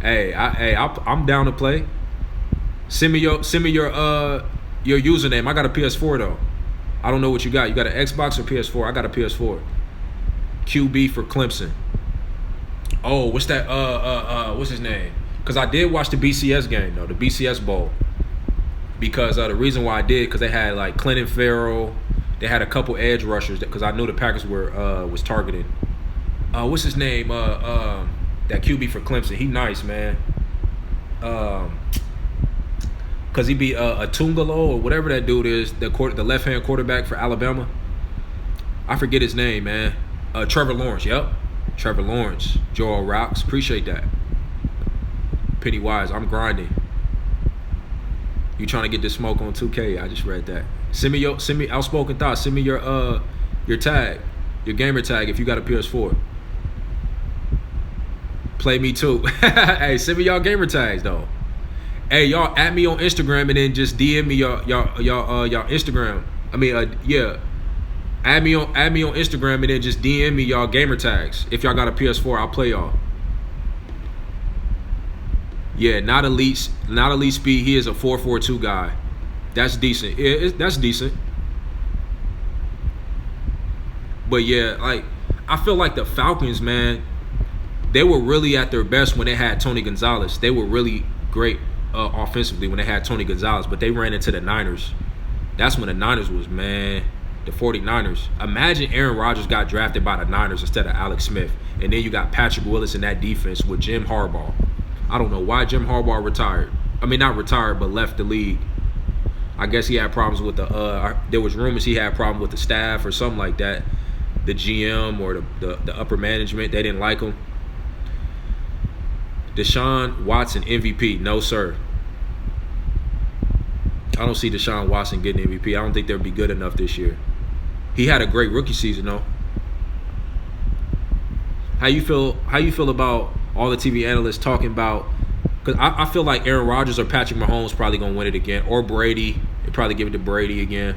Hey, I'm down to play. Send me your username. I got a PS4 though. I don't know what you got. You got an Xbox or PS4? I got a PS4. QB for Clemson. Oh, what's that? What's his name? Because I did watch the BCS game though, the BCS Bowl. Because the reason why I did, because they had like Clinton Farrell, they had a couple edge rushers. Because I knew the Packers was targeted. What's his name? That QB for Clemson. He nice, man. Because he be a Tungalo or whatever that dude is, the left-hand quarterback for Alabama. I forget his name, man. Trevor Lawrence, yep. Trevor Lawrence. Joel Rocks, appreciate that. Pennywise, I'm grinding. You trying to get this smoke on 2K? I just read that. Send me outspoken thoughts. Send me your tag, your gamer tag if you got a PS4. Play me too. Hey, send me y'all gamer tags though. Hey, y'all add me on Instagram and then just DM me y'all Instagram. I mean, yeah. Add me on Instagram and then just DM me y'all gamer tags. If y'all got a PS4, I'll play y'all. Yeah, not elite speed. He is a 4.42 guy. That's decent. That's decent. But yeah, like I feel like the Falcons, man, they were really at their best when they had Tony Gonzalez. They were really great offensively when they had Tony Gonzalez, but they ran into the Niners. That's when the Niners was, man, the 49ers. Imagine Aaron Rodgers got drafted by the Niners instead of Alex Smith. And then you got Patrick Willis in that defense with Jim Harbaugh. I don't know why Jim Harbaugh retired. I mean, not retired, but left the league. I guess he had problems with there was rumors he had problems with the staff or something like that. The GM or the upper management, they didn't like him. Deshaun Watson MVP. No, sir. I don't see Deshaun Watson getting MVP. I don't think they'll be good enough this year. He had a great rookie season, though. How you feel about all the TV analysts talking about? Because I feel like Aaron Rodgers or Patrick Mahomes probably going to win it again. Or Brady. They'll probably give it to Brady again.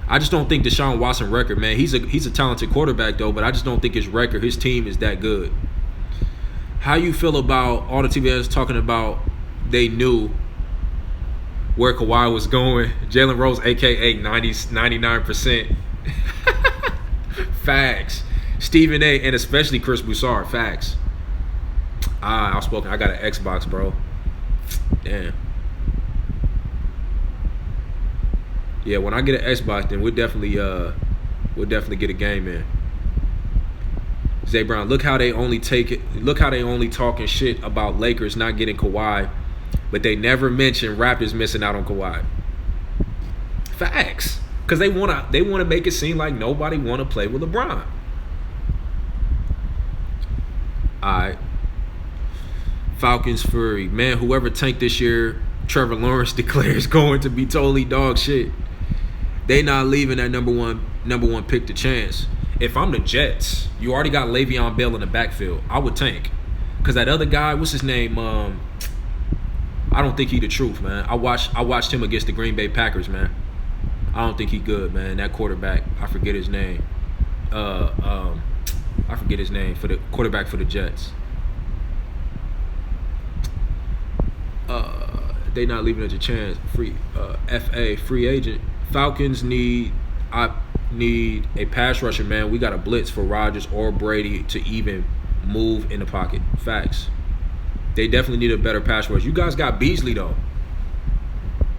I just don't think Deshaun Watson record, man. He's a talented quarterback, though, but I just don't think his record, his team is that good. How you feel about all the TV analysts talking about they knew where Kawhi was going? Jalen Rose, a.k.a. 99%. Facts. Stephen A. and especially Chris Broussard. Facts. Outspoken. I got an Xbox, bro. Damn. Yeah, when I get an Xbox, then we'll definitely get a game in. Zay Brown, look how they only talking shit about Lakers not getting Kawhi, but they never mention Raptors missing out on Kawhi. Facts. Because they wanna make it seem like nobody wanna play with LeBron. Alright. Falcons Fury. Man, whoever tanked this year, Trevor Lawrence declares going to be totally dog shit. They not leaving that number one pick to chance. If I'm the Jets, you already got Le'Veon Bell in the backfield. I would tank. Because that other guy, what's his name? I don't think he the truth, man. I watched him against the Green Bay Packers, man. I don't think he good, man. That quarterback, I forget his name. I forget his name for the quarterback for the Jets. They not leaving it a chance. Free agent. Falcons need a pass rusher, man. We got a blitz for Rodgers or Brady to even move in the pocket. Facts. They definitely need a better pass rush. You guys got Beasley though.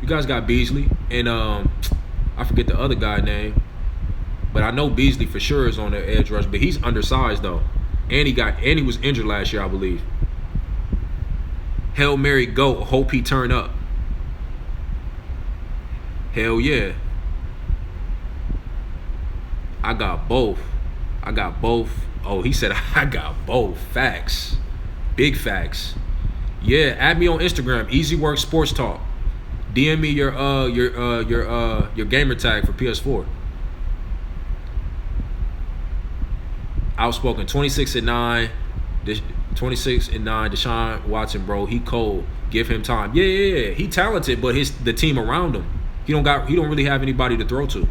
You guys got Beasley and I forget the other guy name, but I know Beasley for sure is on the edge rush. But he's undersized though, and he was injured last year, I believe. Hail Mary GOAT. Hope he turn up. Hell yeah. I got both. Oh, he said I got both. Facts. Big facts. Yeah, add me on Instagram. Easy Work Sports Talk. DM me your gamer tag for PS4. Outspoken. 26-9. 26-9. Deshaun Watson, bro. He cold. Give him time. Yeah. He talented, but the team around him. He don't really have anybody to throw to.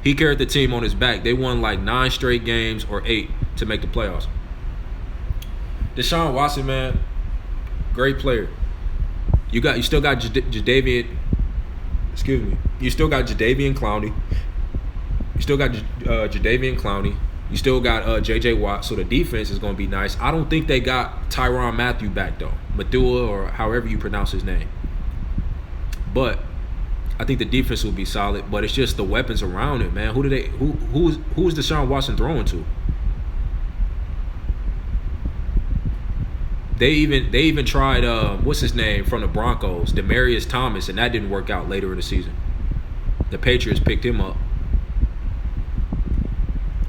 He carried the team on his back. They won like 9 straight games or 8 to make the playoffs. Deshaun Watson, man, great player. You still got Jadeveon. Excuse me. You still got Jadeveon Clowney. You still got Jadeveon Clowney. You still got J.J. Watt. So the defense is going to be nice. I don't think they got Tyrann Mathieu back though, Mathua or however you pronounce his name. But I think the defense will be solid. But it's just the weapons around it, man. Who is Deshaun Watson throwing to? They even tried what's his name from the Broncos, Demaryius Thomas, and that didn't work out later in the season. The Patriots picked him up.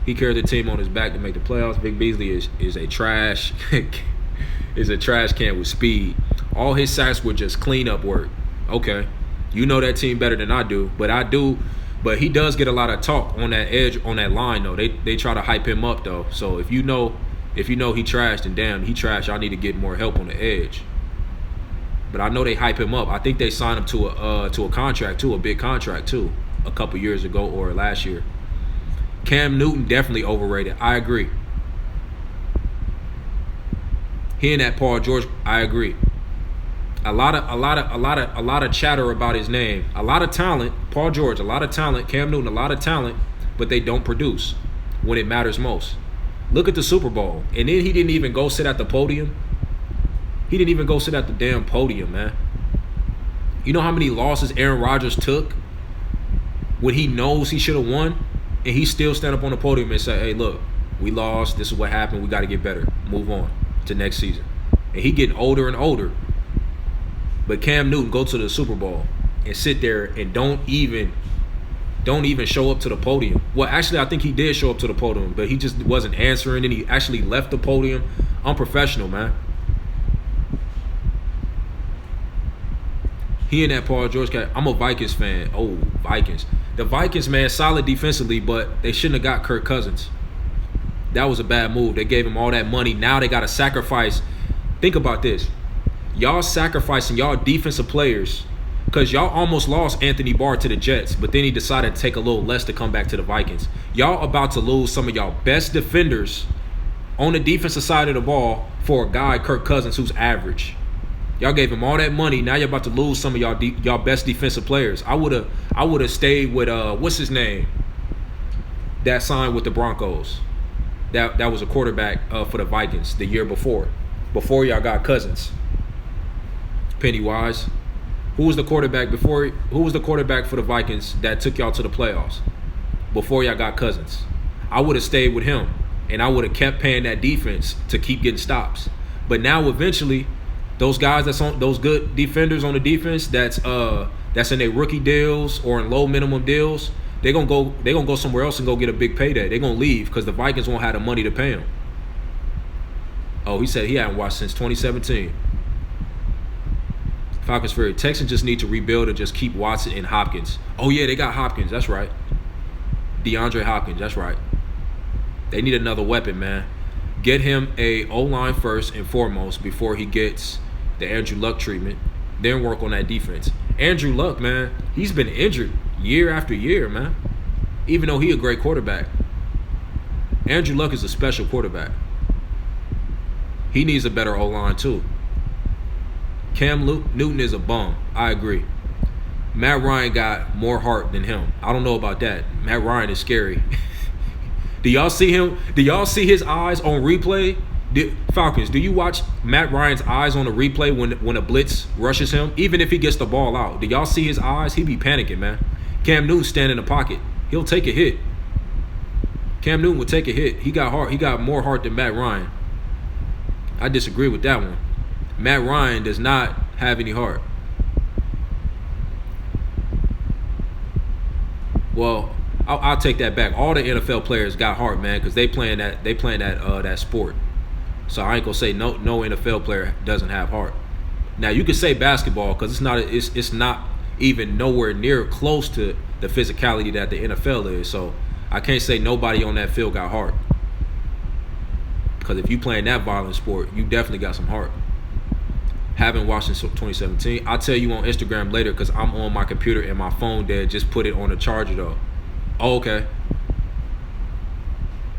He carried the team on his back to make the playoffs. Vic Beasley is a trash can with speed. All his sacks were just cleanup work. Okay, you know that team better than I do, but he does get a lot of talk on that edge, on that line though. They try to hype him up though. So if you know he trashed, then damn, he trashed. I need to get more help on the edge. But I know they hype him up. I think they signed him to a contract too, a big contract too, a couple years ago or last year. Cam Newton definitely overrated. I agree. He and that Paul George, I agree. A lot of chatter about his name. A lot of talent. Paul George, a lot of talent. Cam Newton, a lot of talent, but they don't produce when it matters most. Look at the Super Bowl. And then he didn't even go sit at the podium. He didn't even go sit at the damn podium, man. You know how many losses Aaron Rodgers took when he knows he should have won? And he still stand up on the podium and say, hey, look, we lost. This is what happened. We got to get better. Move on to next season. And he getting older and older. But Cam Newton go to the Super Bowl and sit there and don't even show up to the podium. Well, actually, I think he did show up to the podium, but he just wasn't answering, and he actually left the podium. Unprofessional, man. He and that Paul George cat. I'm a Vikings fan. Oh, Vikings. The Vikings, man, solid defensively, but they shouldn't have got Kirk Cousins. That was a bad move. They gave him all that money. Now they got to sacrifice. Think about this. Y'all sacrificing y'all defensive players because y'all almost lost Anthony Barr to the Jets, but then he decided to take a little less to come back to the Vikings. Y'all about to lose some of y'all best defenders on the defensive side of the ball for a guy, Kirk Cousins, who's average. Y'all gave him all that money. Now you're about to lose some of y'all best defensive players. I would have stayed with what's his name? That signed with the Broncos. That was a quarterback for the Vikings the year before y'all got Cousins. Pennywise. Who was the quarterback for the Vikings that took y'all to the playoffs before y'all got Cousins? I would have stayed with him, and I would have kept paying that defense to keep getting stops. But now eventually, those guys those good defenders on the defense that's in their rookie deals or in low minimum deals, They're gonna go somewhere else and go get a big payday. They're gonna leave because the Vikings won't have the money to pay him. Oh, he said he hadn't watched since 2017. Falcons Fury. Texans just need to rebuild and just keep Watson and Hopkins. Oh yeah, they got Hopkins. That's right. DeAndre Hopkins. That's right. They need another weapon, man. Get him a O-line first and foremost before he gets the Andrew Luck treatment. Then work on that defense. Andrew Luck, man, he's been injured year after year, man. Even though he a great quarterback. Andrew Luck is a special quarterback. He needs a better O-line too. Cam Newton is a bum. I agree. Matt Ryan got more heart than him. I don't know about that. Matt Ryan is scary. Do y'all see him? Do y'all see his eyes on replay? Falcons, do you watch Matt Ryan's eyes on the replay when a blitz rushes him? Even if he gets the ball out. Do y'all see his eyes? He be panicking, man. Cam Newton stand in the pocket. He'll take a hit. Cam Newton would take a hit. He got heart. He got more heart than Matt Ryan. I disagree with that one. Matt Ryan does not have any heart. Well, I'll take that back. All the NFL players got heart, man, because they playing that sport. So I ain't gonna say no NFL player doesn't have heart. Now you could say basketball because it's not even nowhere near close to the physicality that the NFL is. So I can't say nobody on that field got heart. Because if you playing that violent sport, you definitely got some heart. Haven't watched since 2017. I'll tell you on Instagram later because I'm on my computer and my phone dead. Just put it on the charger though. Oh, okay.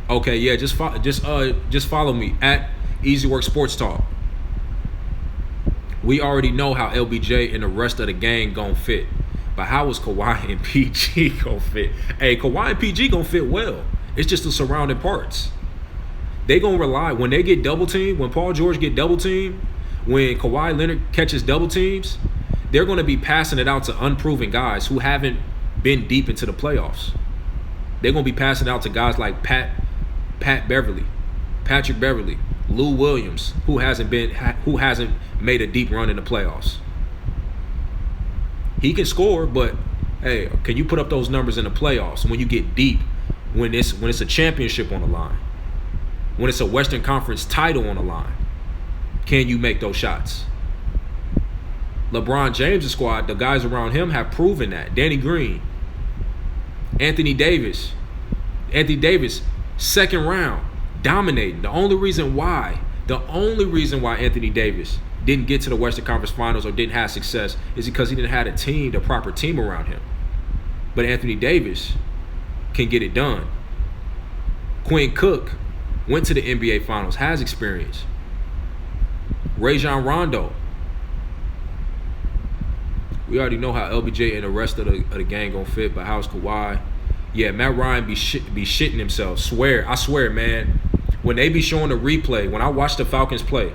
Okay, yeah. Just follow me at EasyWork Sports Talk. We already know how LBJ and the rest of the gang gon' fit, but how is Kawhi and PG gon' fit? Hey, Kawhi and PG gon' fit well. It's just the surrounding parts. They gonna rely when they get double teamed. When Paul George get double teamed. When Kawhi Leonard catches double teams, they're going to be passing it out to unproven guys who haven't been deep into the playoffs. They're going to be passing it out to guys like Patrick Beverly, Lou Williams, who hasn't made a deep run in the playoffs. He can score, but hey, can you put up those numbers in the playoffs when you get deep? When it's a championship on the line, when it's a Western Conference title on the line. Can you make those shots? LeBron James' squad, the guys around him have proven that. Danny Green, Anthony Davis, second round, dominating. The only reason why Anthony Davis didn't get to the Western Conference Finals or didn't have success is because he didn't have the proper team around him. But Anthony Davis can get it done. Quinn Cook went to the NBA Finals, has experience. Rajon Rondo. We already know how LBJ and the rest of the gang gonna fit, but how's Kawhi? Yeah, Matt Ryan be shitting himself. I swear, man. When they be showing the replay, when I watch the Falcons play,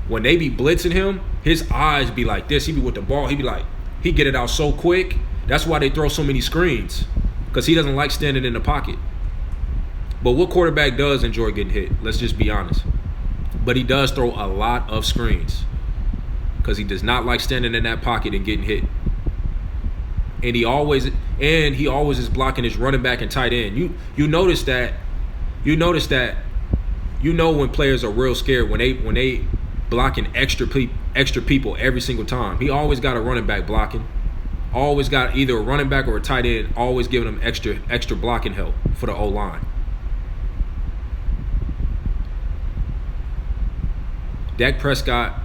when they be blitzing him, his eyes be like this. He be with the ball. He be like, he get it out so quick. That's why they throw so many screens, because he doesn't like standing in the pocket. But what quarterback does enjoy getting hit? Let's just be honest. But he does throw a lot of screens because he does not like standing in that pocket and getting hit. And he always is blocking his running back and tight end. You notice that when players are real scared when they blocking extra people every single time. He always got a running back blocking. Always got either a running back or a tight end always giving them extra blocking help for the O-line. Dak Prescott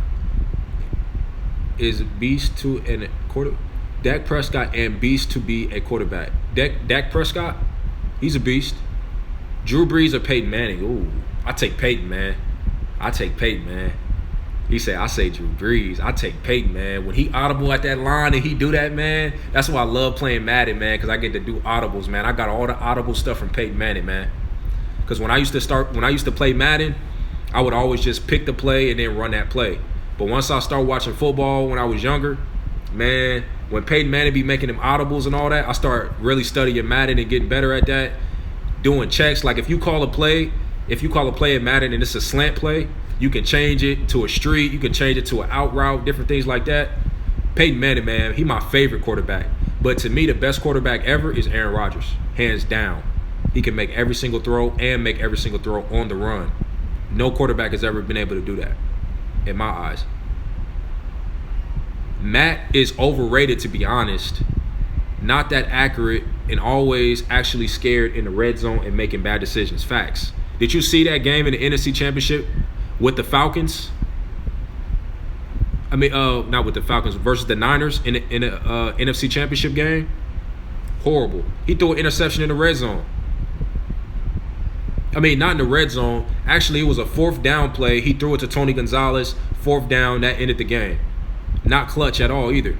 is beast to a quarter. Dak Prescott and beast to be a quarterback. Dak Prescott, he's a beast. Drew Brees or Peyton Manning? Ooh, I take Peyton, man. He said, I say Drew Brees. I take Peyton, man. When he audible at that line and he do that, man, that's why I love playing Madden, man, because I get to do audibles, man. I got all the audible stuff from Peyton Manning, man. Because when I used to play Madden, I would always just pick the play and then run that play. But once I started watching football when I was younger, man, when Peyton Manning be making them audibles and all that, I start really studying Madden and getting better at that. Doing checks. Like if you call a play in Madden and it's a slant play, you can change it to a street, you can change it to an out route, different things like that. Peyton Manning, man, he my favorite quarterback. But to me, the best quarterback ever is Aaron Rodgers, hands down. He can make every single throw and make every single throw on the run. No quarterback has ever been able to do that, in my eyes. Matt is overrated, to be honest. Not that accurate and always actually scared in the red zone and making bad decisions. Facts. Did you see that game in the NFC Championship with the Falcons? I mean, not with the Falcons, versus the Niners in the NFC Championship game? Horrible. He threw an interception in the red zone. I mean, not in the red zone. Actually, it was a 4th down play. He threw it to Tony Gonzalez. 4th down, that ended the game. Not clutch at all either.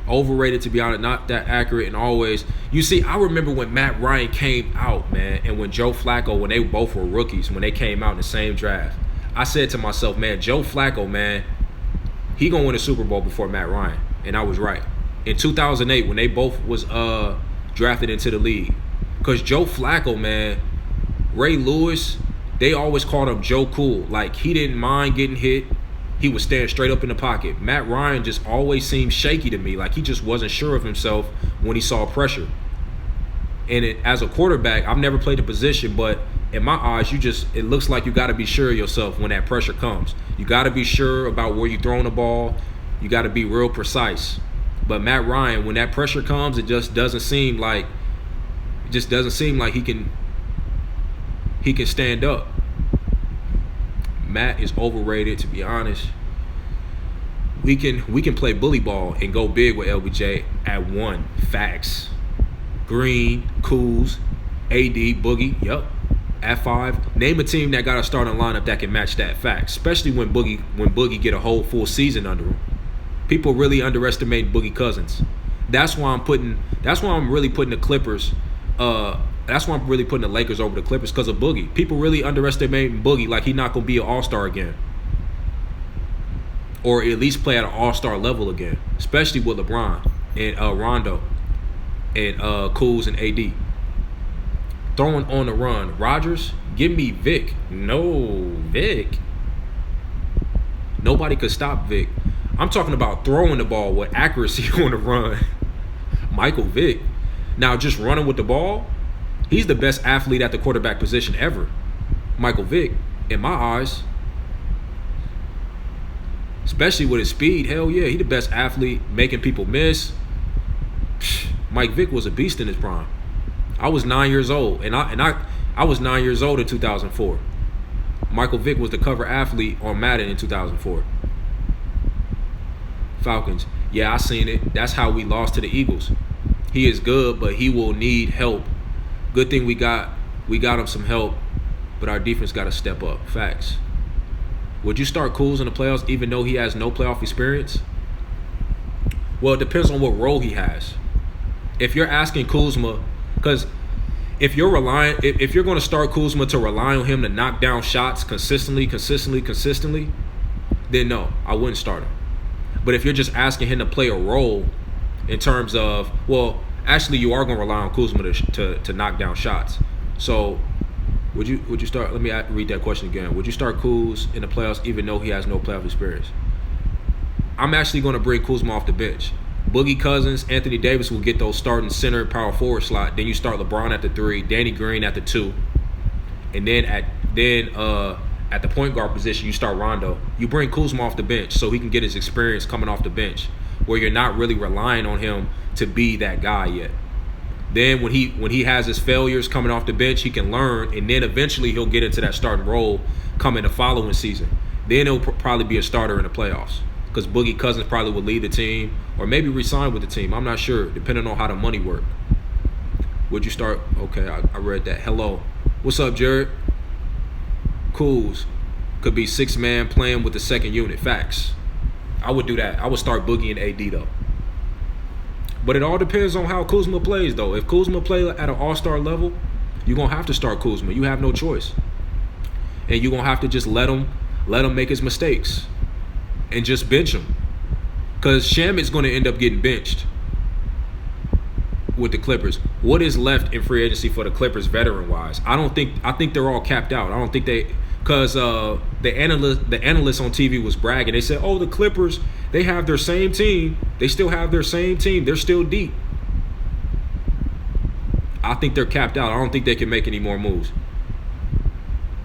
Overrated, to be honest, not that accurate, and always. You see, I remember when Matt Ryan came out, man, and when Joe Flacco, when they both were rookies, when they came out in the same draft, I said to myself, man, Joe Flacco, man, he gonna win a Super Bowl before Matt Ryan, and I was right. In 2008, when they both was drafted into the league, because Joe Flacco, man, Ray Lewis, they always called him Joe Cool. Like, he didn't mind getting hit. He would stand straight up in the pocket. Matt Ryan just always seemed shaky to me. Like, he just wasn't sure of himself when he saw pressure. And as a quarterback, I've never played the position, but in my eyes, it looks like you got to be sure of yourself when that pressure comes. You got to be sure about where you're throwing the ball. You got to be real precise. But Matt Ryan, when that pressure comes, it just doesn't seem like he can stand up. Matt is overrated, to be honest. We can play bully ball and go big with LBJ at 1. Facts. Green, Kuz, AD, Boogie, yep. At 5. Name a team that got a starting lineup that can match that. Facts. Especially when Boogie get a whole full season under him. People really underestimate Boogie Cousins. That's why I'm really putting the Clippers. That's why I'm really putting the Lakers over the Clippers, because of Boogie. People really underestimate Boogie like he's not going to be an all-star again. Or at least play at an all-star level again. Especially with LeBron and Rondo and Kuz and AD. Throwing on the run. Rodgers, give me Vic. No, Vic. Nobody could stop Vic. I'm talking about throwing the ball with accuracy on the run. Michael Vick. Now, just running with the ball, he's the best athlete at the quarterback position ever. Michael Vick, in my eyes. Especially with his speed. Hell yeah, he's the best athlete, making people miss. Mike Vick was a beast in his prime. I was 9 years old, and I was 9 years old in 2004. Michael Vick was the cover athlete on Madden in 2004. Falcons. Yeah, I seen it. That's how we lost to the Eagles. He is good, but he will need help. Good thing we got him some help, but our defense got to step up. Facts. Would you start Kuz in the playoffs even though he has no playoff experience? Well, it depends on what role he has. If you're asking Kuzma, because if you're going to start Kuzma to rely on him to knock down shots consistently, then no, I wouldn't start him. But if you're just asking him to play a role in terms of, well, actually you are going to rely on Kuzma to knock down shots. So would you start? Let me read that question again. Would you start Kuz in the playoffs even though he has no playoff experience? I'm actually going to bring Kuzma off the bench. Boogie Cousins, Anthony Davis will get those starting center power forward slot. Then you start LeBron at the 3, Danny Green at the 2, and then at the point guard position you start Rondo. You bring Kuzma off the bench so he can get his experience coming off the bench, where you're not really relying on him to be that guy yet. Then when he has his failures coming off the bench, he can learn, and then eventually he'll get into that starting role coming the following season. Then he'll probably be a starter in the playoffs, because Boogie Cousins probably would lead the team or maybe resign with the team. I'm not sure, depending on how the money work. Would you start? Okay, I read that. Hello. What's up, Jared? Kuz could be 6-man playing with the second unit. Facts. I would do that. I would start Boogie and AD, though. But it all depends on how Kuzma plays, though. If Kuzma play at an all-star level, you're going to have to start Kuzma. You have no choice. And you're going to have to just let him make his mistakes and just bench him. Because Shamit's going to end up getting benched with the Clippers. What is left in free agency for the Clippers veteran-wise? I think they're all capped out. I don't think they – because the analyst on TV was bragging. They said, oh, the Clippers They have their same team. They still have their same team. They're still deep. I think they're capped out. I don't think they can make any more moves.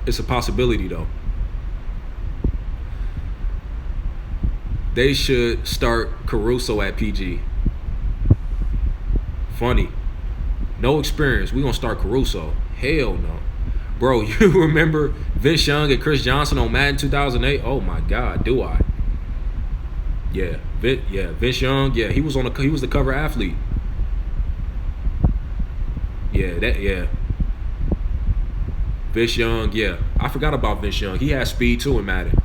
It's a possibility, though. They should start Caruso at PG. Funny. No experience. We're going to start Caruso. Hell no. Bro, you remember Vince Young and Chris Johnson on Madden 2008? Oh, my God. Do I? Yeah. Vince Young. Yeah, he was the cover athlete. Yeah. Vince Young, yeah. I forgot about Vince Young. He had speed too in Madden.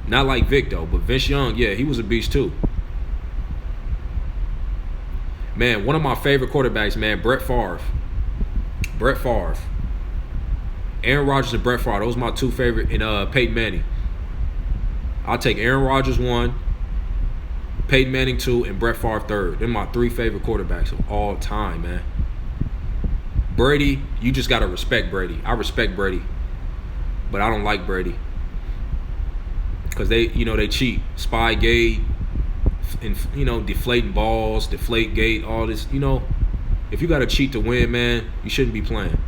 Not like Vic though, but Vince Young, yeah, he was a beast too. Man, one of my favorite quarterbacks, man, Brett Favre. Aaron Rodgers and Brett Favre. Those are my two favorite, and Peyton Manning. I'll take Aaron Rodgers 1, Peyton Manning 2, and Brett Favre 3rd. They're my 3 favorite quarterbacks of all time, man. Brady, you just got to respect Brady. I respect Brady, but I don't like Brady because they cheat. Spygate, and, deflating balls, deflate gate, all this. If you got to cheat to win, man, you shouldn't be playing.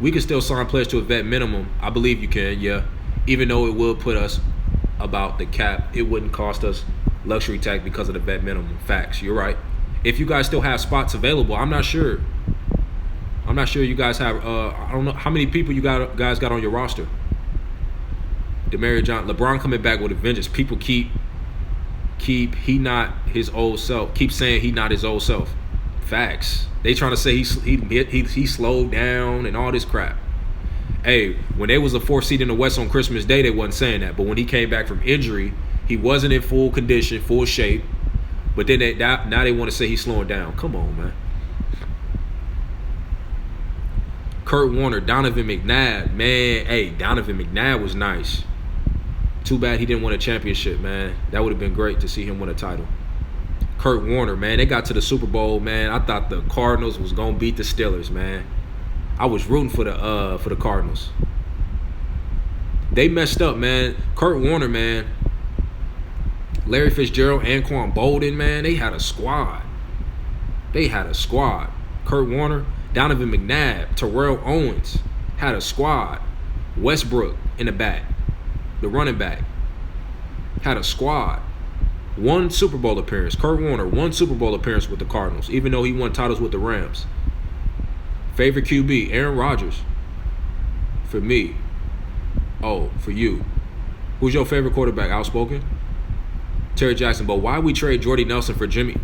We can still sign players to a vet minimum. I believe you can, yeah. Even though it will put us about the cap, it wouldn't cost us luxury tax because of the vet minimum. Facts. You're right. If you guys still have spots available, I'm not sure you guys have. I don't know how many people you guys got on your roster. De'Mari Johnson, LeBron coming back with a vengeance. People keep he not his old self. Keep saying he not his old self. Facts. They trying to say he slowed down and all this crap. Hey, when they was a 4th seed in the West on Christmas Day, they wasn't saying that. But when he came back from injury, he wasn't in full condition, full shape. But then now they want to say he's slowing down. Come on, man. Kurt Warner, Donovan McNabb. Man, hey, Donovan McNabb was nice. Too bad he didn't win a championship, man. That would have been great to see him win a title. Kurt Warner, man, they got to the Super Bowl, man. I thought the Cardinals was going to beat the Steelers, man. I was rooting for the Cardinals. They messed up, man. Kurt Warner, man. Larry Fitzgerald, Anquan Bolden, man, they had a squad. Kurt Warner, Donovan McNabb, Terrell Owens had a squad. Westbrook in the back, the running back, had a squad. 1 Super Bowl appearance. Kurt Warner, 1 Super Bowl appearance with the Cardinals, even though he won titles with the Rams. Favorite QB, Aaron Rodgers. For me. Oh, for you. Who's your favorite quarterback? Outspoken? Terry Jackson. But why we trade Jordy Nelson for Jimmy?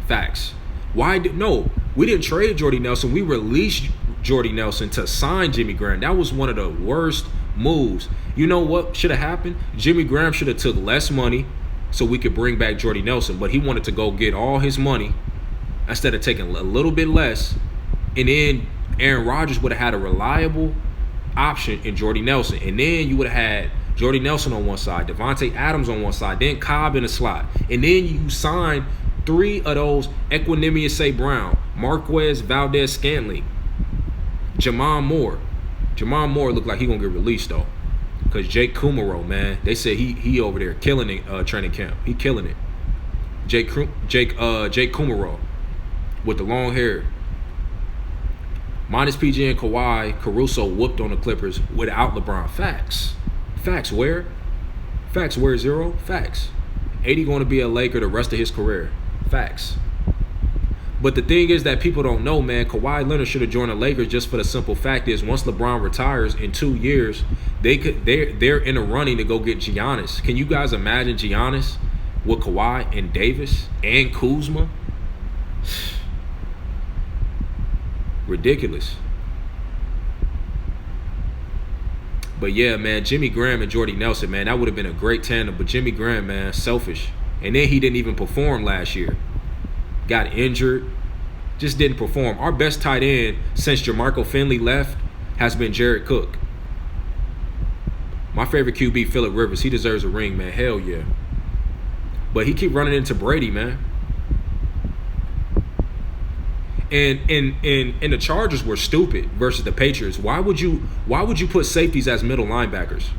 Facts. No, we didn't trade Jordy Nelson. We released Jordy Nelson to sign Jimmy Graham. That was one of the worst moves. You know what should have happened? Jimmy Graham should have took less money so we could bring back Jordy Nelson. But he wanted to go get all his money instead of taking a little bit less. And then Aaron Rodgers would have had a reliable option in Jordy Nelson. And then you would have had Jordy Nelson on one side, Devontae Adams on one side, then Cobb in the slot. And then you sign 3 of those Equanimeous St. Brown, Marquez Valdez-Scantling, Jamon Moore. Jamon Moore looked like he going to get released, though. Because Jake Kumerow, man, they said he over there killing it, training camp. He killing it. Jake Kumerow with the long hair. Minus PG and Kawhi, Caruso whooped on the Clippers without LeBron. Facts. Facts where? Facts where, Zero? Facts. 80 going to be a Laker the rest of his career. Facts. But the thing is that people don't know, man, Kawhi Leonard should have joined the Lakers just for the simple fact is once LeBron retires in 2 years, they're in a running to go get Giannis. Can you guys imagine Giannis with Kawhi and Davis and Kuzma? Ridiculous. But yeah, man, Jimmy Graham and Jordy Nelson, man, that would have been a great tandem. But Jimmy Graham, man, selfish. And then he didn't even perform last year. Got injured. Just didn't perform. Our best tight end since Jermichael Finley left has been Jared Cook. My favorite QB, Phillip Rivers. He deserves a ring, man. Hell yeah. But he keep running into Brady, man. And the Chargers were stupid versus the Patriots. Why would you put safeties as middle linebackers?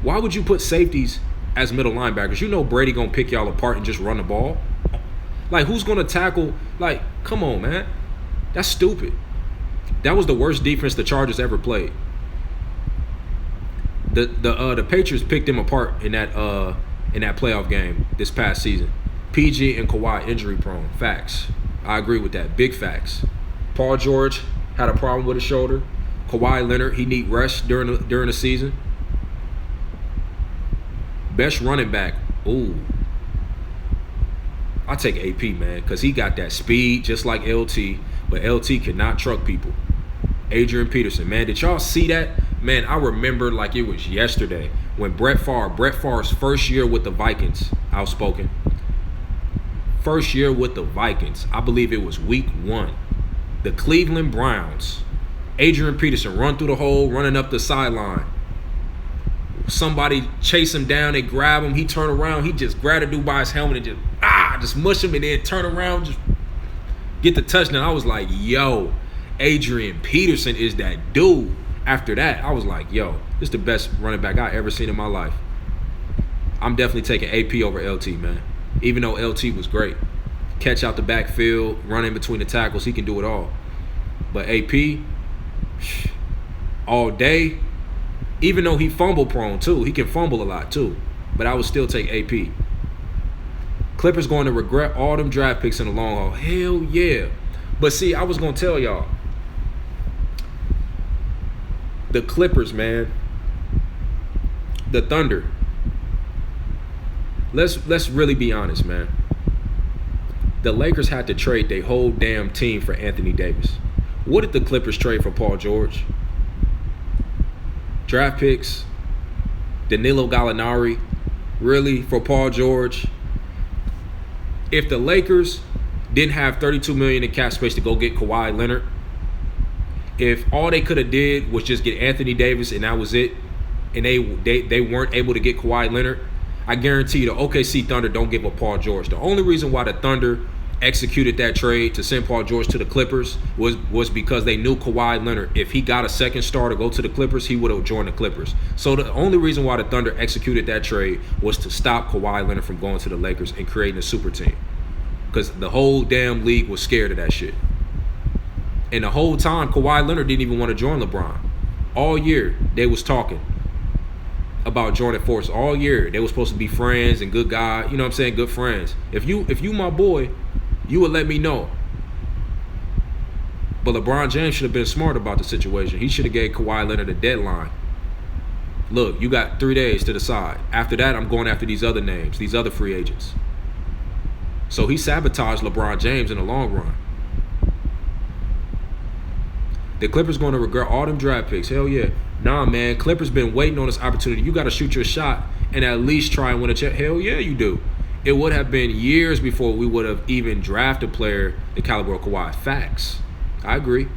Why would you put safeties as middle linebackers? You know Brady gonna pick y'all apart and just run the ball. Like, who's gonna tackle? Like, come on, man. That's stupid. That was the worst defense the Chargers ever played. The Patriots picked them apart in that playoff game this past season. PG and Kawhi injury prone. Facts. I agree with that. Big facts. Paul George had a problem with his shoulder. Kawhi Leonard, he need rest during the season. Best running back. Ooh. I take AP, man, because he got that speed just like LT, but LT cannot truck people. Adrian Peterson, man, did y'all see that? Man, I remember like it was yesterday when Brett Favre's first year with the Vikings, outspoken. First year with the Vikings. I believe it was week 1. The Cleveland Browns. Adrian Peterson run through the hole, running up the sideline. Somebody chase him down, they grab him, he turn around, he just grab a dude by his helmet and just mush him and then turn around, just get the touchdown. I was like, yo, Adrian Peterson is that dude. After that, I was like, yo, this is the best running back I ever seen in my life. I'm definitely taking AP over LT, man. Even though LT was great. Catch out the backfield, run in between the tackles, he can do it all. But AP, all day, even though he fumble prone too, he can fumble a lot too. But I would still take AP. Clippers going to regret all them draft picks in the long haul. Hell yeah. But see, I was going to tell y'all. The Clippers, man. The Thunder. Let's really be honest, man. The Lakers had to trade their whole damn team for Anthony Davis. What did the Clippers trade for Paul George? Draft picks. Danilo Gallinari. Really? For Paul George? If the Lakers didn't have $32 million in cap space to go get Kawhi Leonard, if all they could have did was just get Anthony Davis and that was it, and they weren't able to get Kawhi Leonard, I guarantee you the OKC Thunder don't give up Paul George. The only reason why the Thunder executed that trade to send Paul George to the Clippers was because they knew Kawhi Leonard, if he got a second star to go to the Clippers, he would have joined the Clippers. So the only reason why the Thunder executed that trade was to stop Kawhi Leonard from going to the Lakers and creating a super team. Because the whole damn league was scared of that shit. And the whole time, Kawhi Leonard didn't even want to join LeBron. All year, they was talking about joining forces. All year, they were supposed to be friends and good guy. You know what I'm saying? Good friends. If you my boy, you would let me know. But LeBron James should have been smart about the situation. He should have gave Kawhi Leonard a deadline. Look, you got 3 days to decide. After that, I'm going after these other names, these other free agents. So he sabotaged LeBron James in the long run. The Clippers going to regret all them draft picks. Hell yeah. Nah, man. Clippers been waiting on this opportunity. You got to shoot your shot and at least try and win a check. Hell yeah, you do. It would have been years before we would have even drafted a player the caliber of Kawhi. Facts. I agree.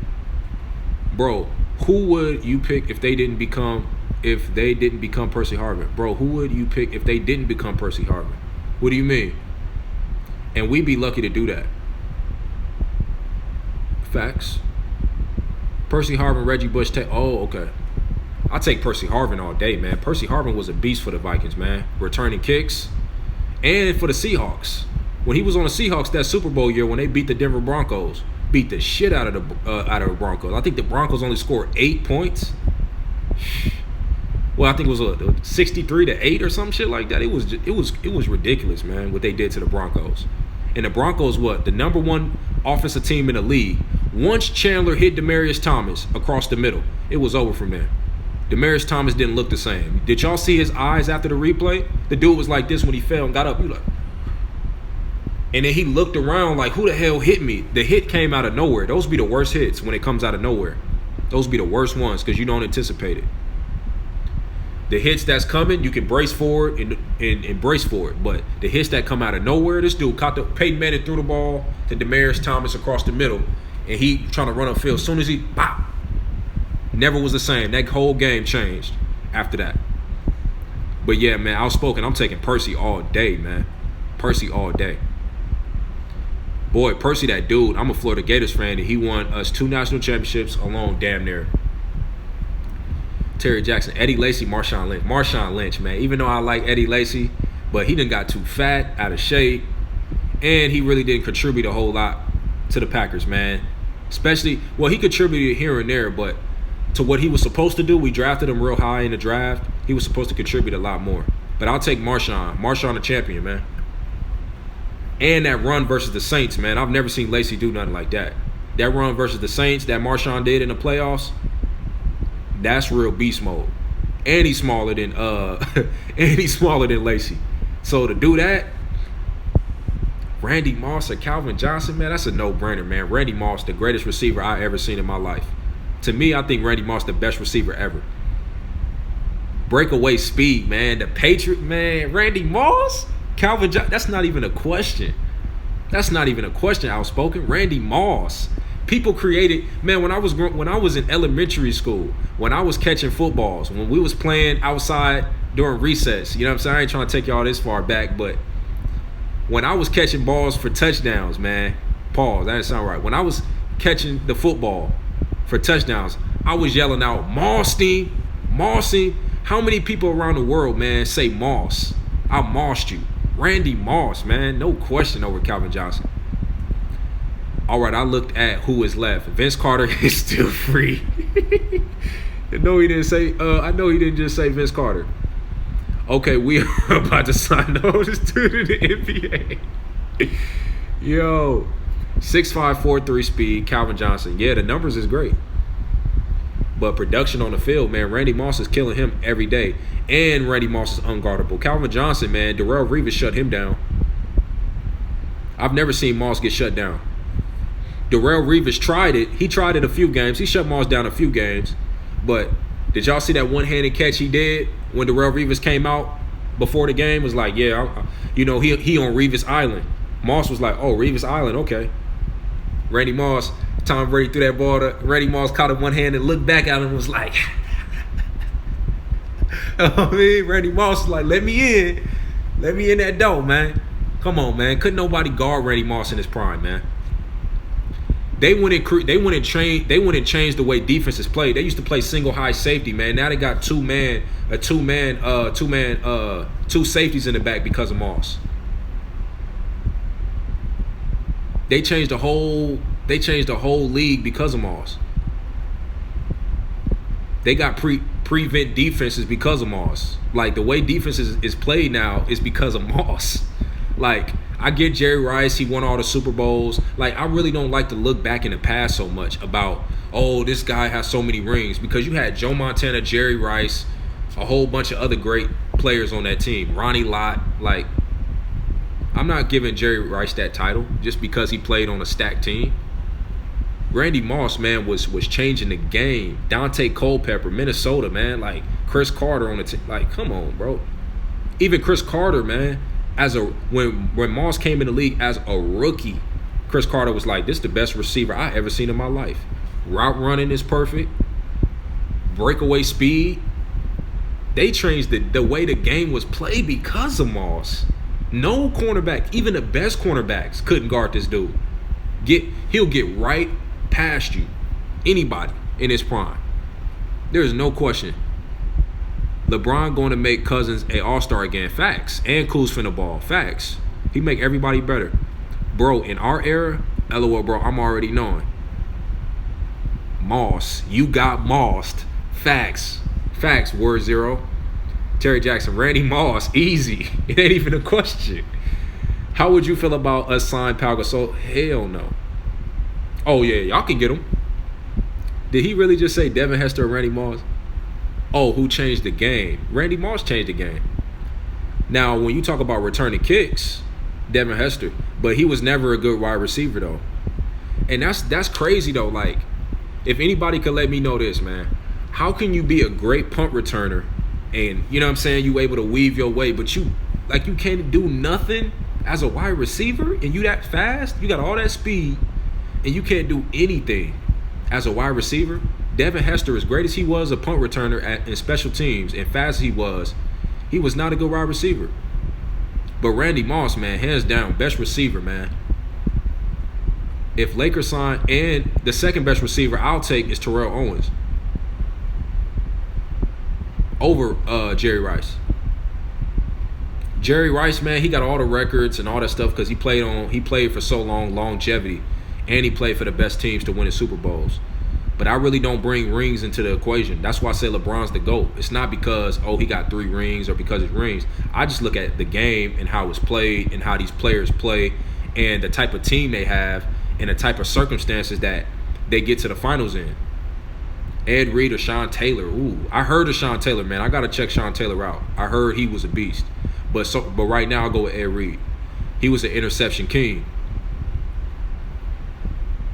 Bro, who would you pick if they didn't become Percy Harvin? Bro, who would you pick if they didn't become Percy Harvin? What do you mean? And we'd be lucky to do that. Facts. Percy Harvin, Reggie Bush. Oh, okay. I'll take Percy Harvin all day, man. Percy Harvin was a beast for the Vikings, man. Returning kicks. And for the Seahawks. When he was on the Seahawks that Super Bowl year when they beat the Denver Broncos. Beat the shit out of the Broncos. I think the Broncos only scored 8 points. Well, I think it was 63-8 or some shit like that. It was ridiculous, man, what they did to the Broncos. And the Broncos, the number one offensive team in the league. Once Chandler hit Demaryius Thomas across the middle, it was over from there. Demaryius Thomas didn't look the same. Did y'all see his eyes after the replay? The dude was like this when he fell and got up. He like, and then he looked around like, who the hell hit me? The hit came out of nowhere. Those be the worst hits when it comes out of nowhere. Those be the worst ones because you don't anticipate it. The hits that's coming, you can brace for it and brace for it. But the hits that come out of nowhere, this dude caught Peyton Manning threw the ball to Demaryius Thomas across the middle, and he trying to run upfield. As soon as he pop, never was the same. That whole game changed after that. But yeah, man, outspoken. I'm taking Percy all day, man. Percy all day. Boy, Percy, that dude, I'm a Florida Gators fan, and he won us 2 national championships alone, damn near. Terry Jackson, Eddie Lacy, Marshawn Lynch. Marshawn Lynch, man. Even though I like Eddie Lacy, but he done got too fat, out of shape, and he really didn't contribute a whole lot to the Packers, man. Especially, well, he contributed here and there, but to what he was supposed to do, we drafted him real high in the draft. He was supposed to contribute a lot more. But I'll take Marshawn. Marshawn the champion, man. And that run versus the Saints, man. I've never seen Lacy do nothing like that. That run versus the Saints that Marshawn did in the playoffs, that's real beast mode. And he's smaller than Lacy. So to do that, Randy Moss or Calvin Johnson, man, that's a no-brainer, man. Randy Moss, the greatest receiver I ever seen in my life. To me, I think Randy Moss the best receiver ever. Breakaway speed, man. The Patriot, man. Randy Moss, Calvin Johnson. That's not even a question. That's not even a question. Outspoken. Randy Moss. People created, man. When I was in elementary school, when I was catching footballs, when we was playing outside during recess, you know what I'm saying? I ain't trying to take y'all this far back, but when I was catching balls for touchdowns, man. Pause. That didn't sound right. When I was catching the football for touchdowns, I was yelling out, Mossy, Mossy. How many people around the world, man, say Moss? I mossed you. Randy Moss, man. No question over Calvin Johnson. All right, I looked at who is left. Vince Carter is still free. No, he didn't say, I know he didn't just say Vince Carter. Okay, we are about to sign the oldest dude in the NBA. Yo, 6'5", 4'3" speed, Calvin Johnson. Yeah, the numbers is great. But production on the field, man, Randy Moss is killing him every day. And Randy Moss is unguardable. Calvin Johnson, man, Darrelle Revis shut him down. I've never seen Moss get shut down. Darrelle Revis tried it. He tried it a few games. He shut Moss down a few games. But did y'all see that one-handed catch he did when Darrelle Revis came out before the game? Was like, yeah, he on Revis Island. Moss was like, oh, Revis Island, okay. Randy Moss, Tom Brady threw that ball to Randy Moss, caught it one hand and looked back at him and was like, I mean, Randy Moss was like, let me in that door, man. Come on, man. Couldn't nobody guard Randy Moss in his prime, man. They wouldn't change the way defenses played. They used to play single high safety, man. Now they got two safeties in the back because of Moss. They changed the whole league because of Moss. They got prevent defenses because of Moss. Like, the way defense is played now is because of Moss. Like, I get Jerry Rice, he won all the Super Bowls. Like, I really don't like to look back in the past so much about, oh, this guy has so many rings, because you had Joe Montana, Jerry Rice, a whole bunch of other great players on that team. Ronnie Lott. Like, I'm not giving Jerry Rice that title just because he played on a stacked team. Randy Moss, man, was changing the game. Dante Culpepper, Minnesota, man. Like, Chris Carter on the team. Like, come on, bro. Even Chris Carter, man, when Moss came in the league as a rookie, Chris Carter was like, this is the best receiver I ever seen in my life. Route running is perfect. Breakaway speed. They changed the way the game was played because of Moss. No cornerback, even the best cornerbacks, couldn't guard this dude. He'll get right past you. Anybody in his prime. There's no question. LeBron going to make Cousins an all-star again. Facts. And Kuz finna ball. Facts. He make everybody better. Bro, in our era, LOL, bro, I'm already knowing. Moss. You got mossed. Facts. Facts, word zero. Terry Jackson. Randy Moss. Easy. It ain't even a question. How would you feel about us signing Pau Gasol? Hell no. Oh, yeah, y'all can get him. Did he really just say Devin Hester or Randy Moss? Oh, who changed the game? Randy Moss changed the game. Now, when you talk about returning kicks, Devin Hester, but he was never a good wide receiver, though. And that's crazy, though. Like, if anybody could let me know this, man, how can you be a great punt returner and, you know what I'm saying, you able to weave your way, but you can't do nothing as a wide receiver, and you that fast, you got all that speed, and you can't do anything as a wide receiver? Devin Hester, as great as he was a punt returner in special teams and fast as he was not a good wide receiver. But Randy Moss, man, hands down, best receiver, man. If Lakers sign, and the second best receiver I'll take is Terrell Owens over Jerry Rice. Jerry Rice, man, he got all the records and all that stuff because he played for so long, longevity, and he played for the best teams to win the Super Bowls. But I really don't bring rings into the equation. That's why I say LeBron's the GOAT. It's not because, he got 3 rings or because it's rings. I just look at the game and how it's played and how these players play and the type of team they have and the type of circumstances that they get to the finals in. Ed Reed or Sean Taylor. Ooh, I heard of Sean Taylor, man. I got to check Sean Taylor out. I heard he was a beast. But right now I'll go with Ed Reed. He was an interception king.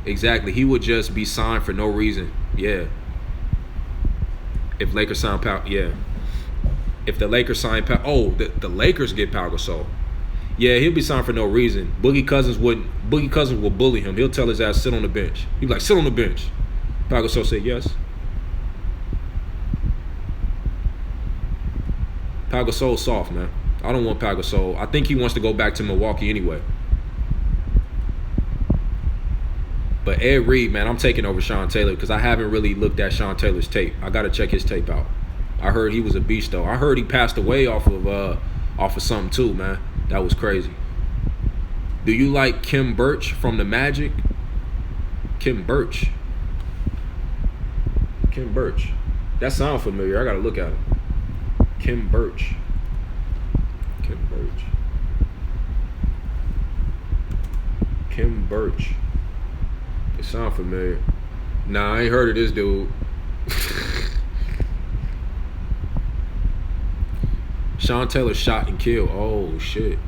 Exactly. He would just be signed for no reason. Yeah. If Lakers sign If the Lakers sign the Lakers get Pau Gasol. Yeah, he'll be signed for no reason. Boogie Cousins will bully him. He'll tell his ass sit on the bench. He'll be like, sit on the bench. Pau Gasol said yes. Pau Gasol's soft, man. I don't want Pau Gasol. I think he wants to go back to Milwaukee anyway. But Ed Reed, man, I'm taking over Sean Taylor because I haven't really looked at Sean Taylor's tape. I got to check his tape out. I heard he was a beast, though. I heard he passed away off of something, too, man. That was crazy. Do you like Kim Birch from the Magic? Kim Birch. That sounds familiar. I got to look at him. Kim Birch. It sound familiar. Nah, I ain't heard of this dude. Sean Taylor shot and killed. Oh, shit.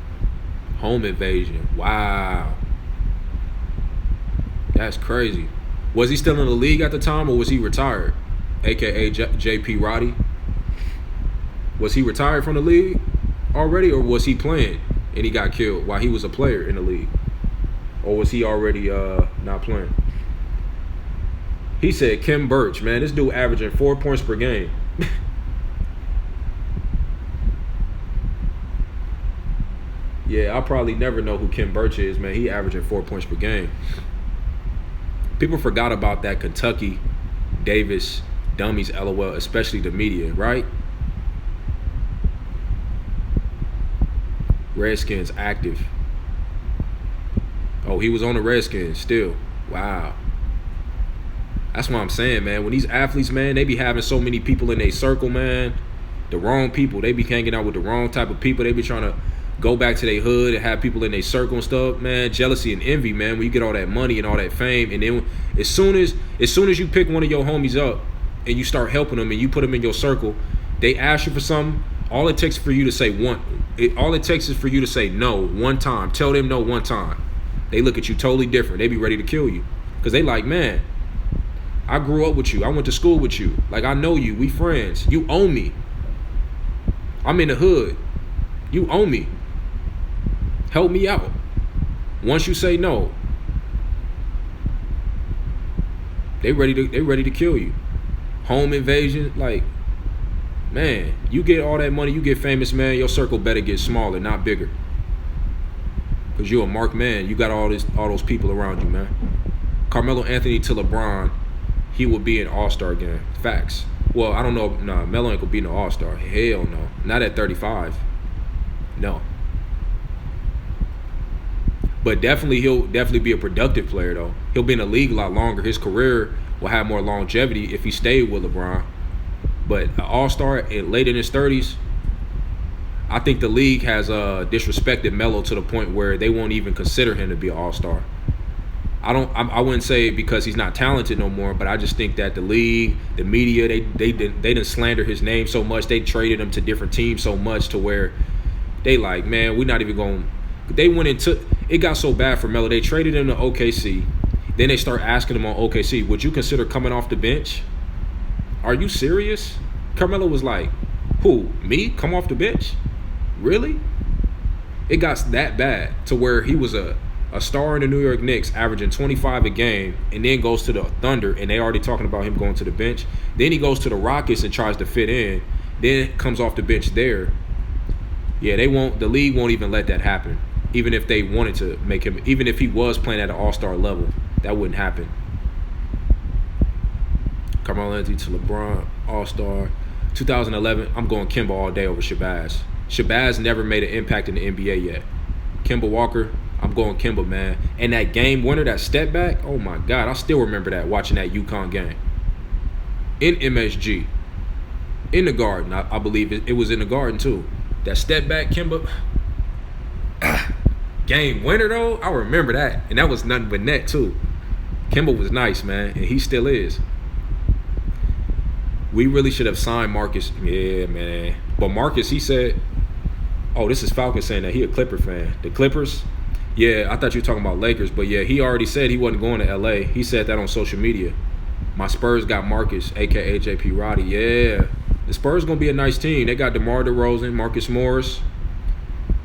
Home invasion. Wow. That's crazy. Was he still in the league at the time or was he retired? AKA JP Roddy. Was he retired from the league already or was he playing and he got killed while he was a player in the league? Or was he already not playing? He said Kim Birch, man. This dude averaging 4 points per game. Yeah, I'll probably never know who Kim Birch is, man. He averaging 4 points per game. People forgot about that Kentucky Davis dummies, LOL, especially the media, right? Redskins active. Oh, he was on the Redskins still. Wow. That's what I'm saying, man. When these athletes, man, they be having so many people in their circle, man. The wrong people. They be hanging out with the wrong type of people. They be trying to go back to their hood and have people in their circle and stuff, man. Jealousy and envy, man. When you get all that money and all that fame, and then as soon as you pick one of your homies up and you start helping them and you put them in your circle, they ask you for something. All it takes is for you to say no one time. Tell them no one time. They look at you totally different. They be ready to kill you because they like, man, I grew up with you. I went to school with you. Like, I know you. We friends. You owe me. I'm in the hood. You owe me. Help me out. Once you say no, they ready to kill you. Home invasion, like, man, you get all that money, you get famous, man, your circle better get smaller, not bigger. Because you're a marked man. You got all those people around you, man. Carmelo Anthony to LeBron, he would be an all-star game. Facts. Well, I don't know. Nah, Melo ain't gonna be no all-star. Hell no. Not at 35. No. But he'll definitely be a productive player, though. He'll be in the league a lot longer. His career will have more longevity if he stayed with LeBron. But an all-star late in his 30s, I think the league has disrespected Melo to the point where they won't even consider him to be an all-star. I wouldn't say because he's not talented no more, but I just think that the league, the media, they didn't slander his name so much. They traded him to different teams so much to where they like, man, we're not even going. They went into it. Got so bad for Melo. They traded him to OKC. Then they start asking him on OKC, would you consider coming off the bench? Are you serious? Carmelo was like, who? Me? Come off the bench? Really? It got that bad to where he was a star in the New York Knicks, averaging 25 a game, and then goes to the Thunder, and they already talking about him going to the bench. Then he goes to the Rockets and tries to fit in, then comes off the bench there. Yeah, the league won't even let that happen. Even if they wanted to make him, even if he was playing at an all-star level, that wouldn't happen. Carmelo Anthony to LeBron, all-star. 2011, I'm going Kemba all day over Shabazz. Shabazz never made an impact in the NBA yet. Kemba Walker, I'm going Kemba, man. And that game winner, that step back, oh my God, I still remember that watching that UConn game. In MSG. In the Garden, I believe it was in the Garden too. That step back, Kemba. Game winner though, I remember that. And that was nothing but net too. Kemba was nice, man, and he still is. We really should have signed Marcus. Yeah, man. But Marcus, he said, oh, this is Falcon saying that he a Clipper fan. The Clippers? Yeah, I thought you were talking about Lakers. But yeah, he already said he wasn't going to LA. He said that on social media. My Spurs got Marcus, a.k.a. JP Roddy. Yeah. The Spurs going to be a nice team. They got DeMar DeRozan, Marcus Morris.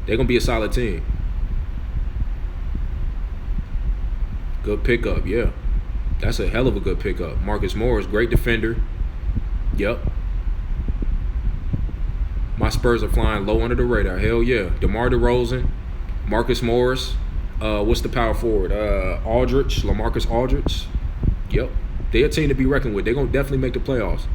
They're going to be a solid team. Good pickup, yeah. That's a hell of a good pickup. Marcus Morris, great defender. Yep. My Spurs are flying low under the radar. Hell yeah. DeMar DeRozan, Marcus Morris. What's the power forward? Aldridge, LaMarcus Aldridge. Yep. They're a team to be reckoned with. They're going to definitely make the playoffs.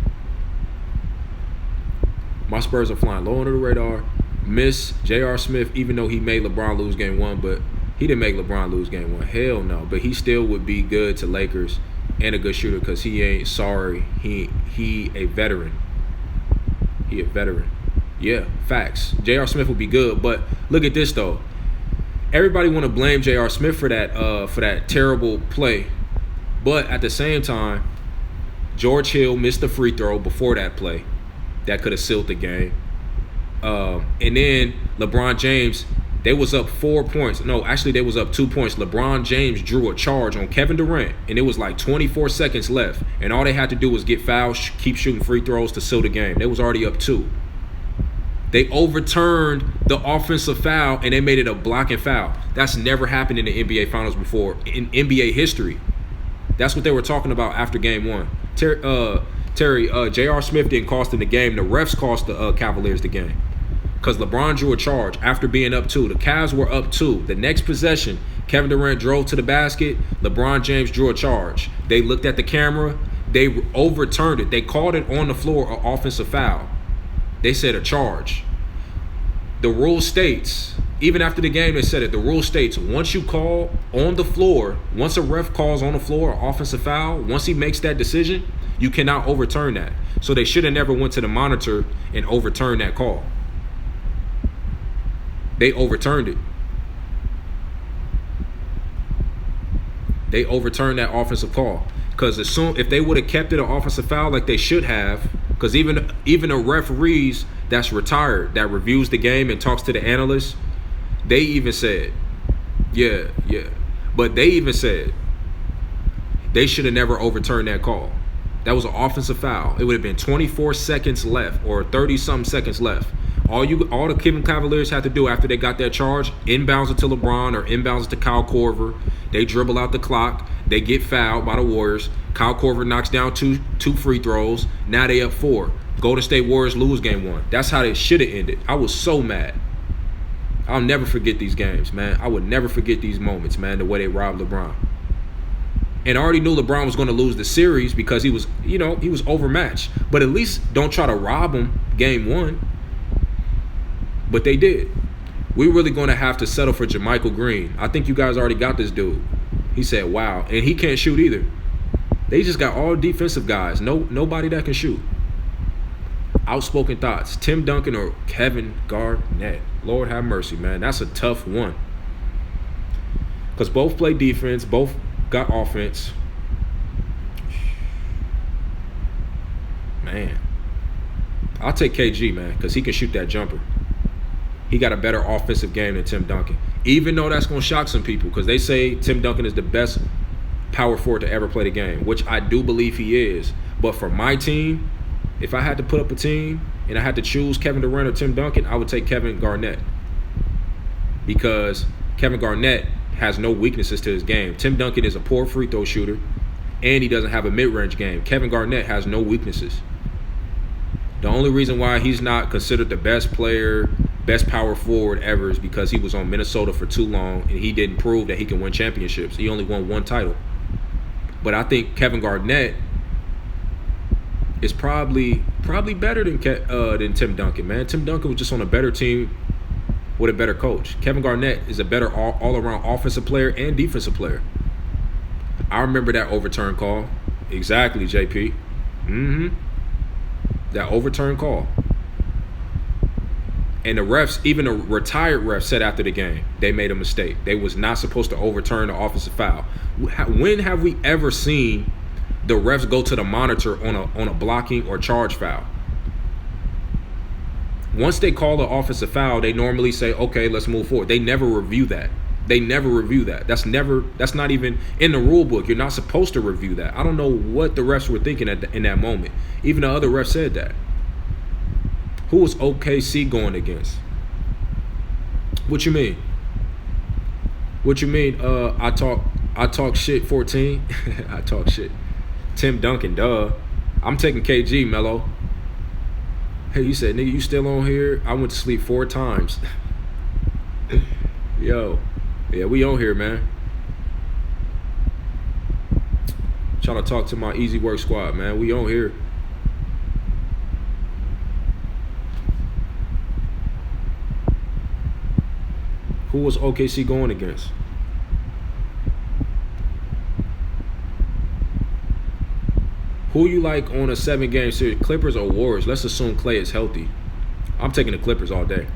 My Spurs are flying low under the radar. Miss J.R. Smith, even though he made LeBron lose game one, but he didn't make LeBron lose game one. Hell no. But he still would be good to Lakers and a good shooter because he ain't sorry. He a veteran. He a veteran. Yeah, facts. J.R. Smith would be good, but look at this though. Everybody want to blame J.R. Smith for that terrible play, but at the same time, George Hill missed the free throw before that play that could have sealed the game. And then LeBron James, they was up 4 points. No, actually they was up 2 points. LeBron James drew a charge on Kevin Durant, and it was like 24 seconds left, and all they had to do was get fouled, keep shooting free throws to seal the game. They was already up 2. They overturned the offensive foul, and they made it a blocking foul. That's never happened in the NBA Finals before in NBA history. That's what they were talking about after Game 1. J.R. Smith didn't cost them the game. The refs cost the Cavaliers the game because LeBron drew a charge after being up 2. The Cavs were up 2. The next possession, Kevin Durant drove to the basket. LeBron James drew a charge. They looked at the camera. They overturned it. They called it on the floor an offensive foul. They said a charge. The rule states, even after the game they said it, the rule states once you call on the floor, once a ref calls on the floor an offensive foul, once he makes that decision, you cannot overturn that. So they should have never went to the monitor and overturned that call. They overturned it. They overturned that offensive call. Because if they would have kept it an offensive foul like they should have, because even the referees that's retired, that reviews the game and talks to the analysts, they even said, yeah. But they even said they should have never overturned that call. That was an offensive foul. It would have been 24 seconds left or 30-something seconds left. All the Cleveland Cavaliers had to do after they got that charge, inbounds it to LeBron or inbounds it to Kyle Korver. They dribble out the clock. They get fouled by the Warriors. Kyle Korver knocks down two free throws. Now they up 4. Golden State Warriors lose game 1. That's how they should have ended. I was so mad. I'll never forget these games, man. I would never forget these moments, man, the way they robbed LeBron. And I already knew LeBron was going to lose the series because he was overmatched. But at least don't try to rob him game 1. But they did. We're really going to have to settle for JaMychal Green. I think you guys already got this dude. He said, wow. And he can't shoot either. They just got all defensive guys. Nobody that can shoot. Outspoken thoughts. Tim Duncan or Kevin Garnett. Lord have mercy, man. That's a tough one. Because both play defense. Both got offense. Man. I'll take KG, man, because he can shoot that jumper. He got a better offensive game than Tim Duncan. Even though that's going to shock some people because they say Tim Duncan is the best power forward to ever play the game, which I do believe he is. But for my team, if I had to put up a team and I had to choose Kevin Durant or Tim Duncan, I would take Kevin Garnett because Kevin Garnett has no weaknesses to his game. Tim Duncan is a poor free throw shooter and he doesn't have a mid-range game. Kevin Garnett has no weaknesses. The only reason why he's not considered the best player best power forward ever is because he was on Minnesota for too long and he didn't prove that he can win championships. He only won one title. But I think Kevin Garnett is probably better than Tim Duncan, man. Tim Duncan was just on a better team with a better coach. Kevin Garnett is a better all-around offensive player and defensive player. I remember that overturn call. Exactly, JP. That overturn call. And the refs, even the retired refs, said after the game they made a mistake. They was not supposed to overturn the offensive foul. When have we ever seen the refs go to the monitor on a blocking or charge foul? Once they call the offensive foul, they normally say, okay, let's move forward. They never review that. That's not even in the rule book. You're not supposed to review that. I don't know what the refs were thinking in that moment. Even the other refs said that. Who was OKC going against? What you mean? I talk shit 14? I talk shit. Tim Duncan, duh. I'm taking KG, Melo. Hey, you said, nigga, you still on here? I went to sleep 4 times. Yo. Yeah, we on here, man. Trying to talk to my Easy Work squad, man. We on here. Who was OKC going against? Who you like on a 7-game series? Clippers or Warriors? Let's assume Klay is healthy. I'm taking the Clippers all day.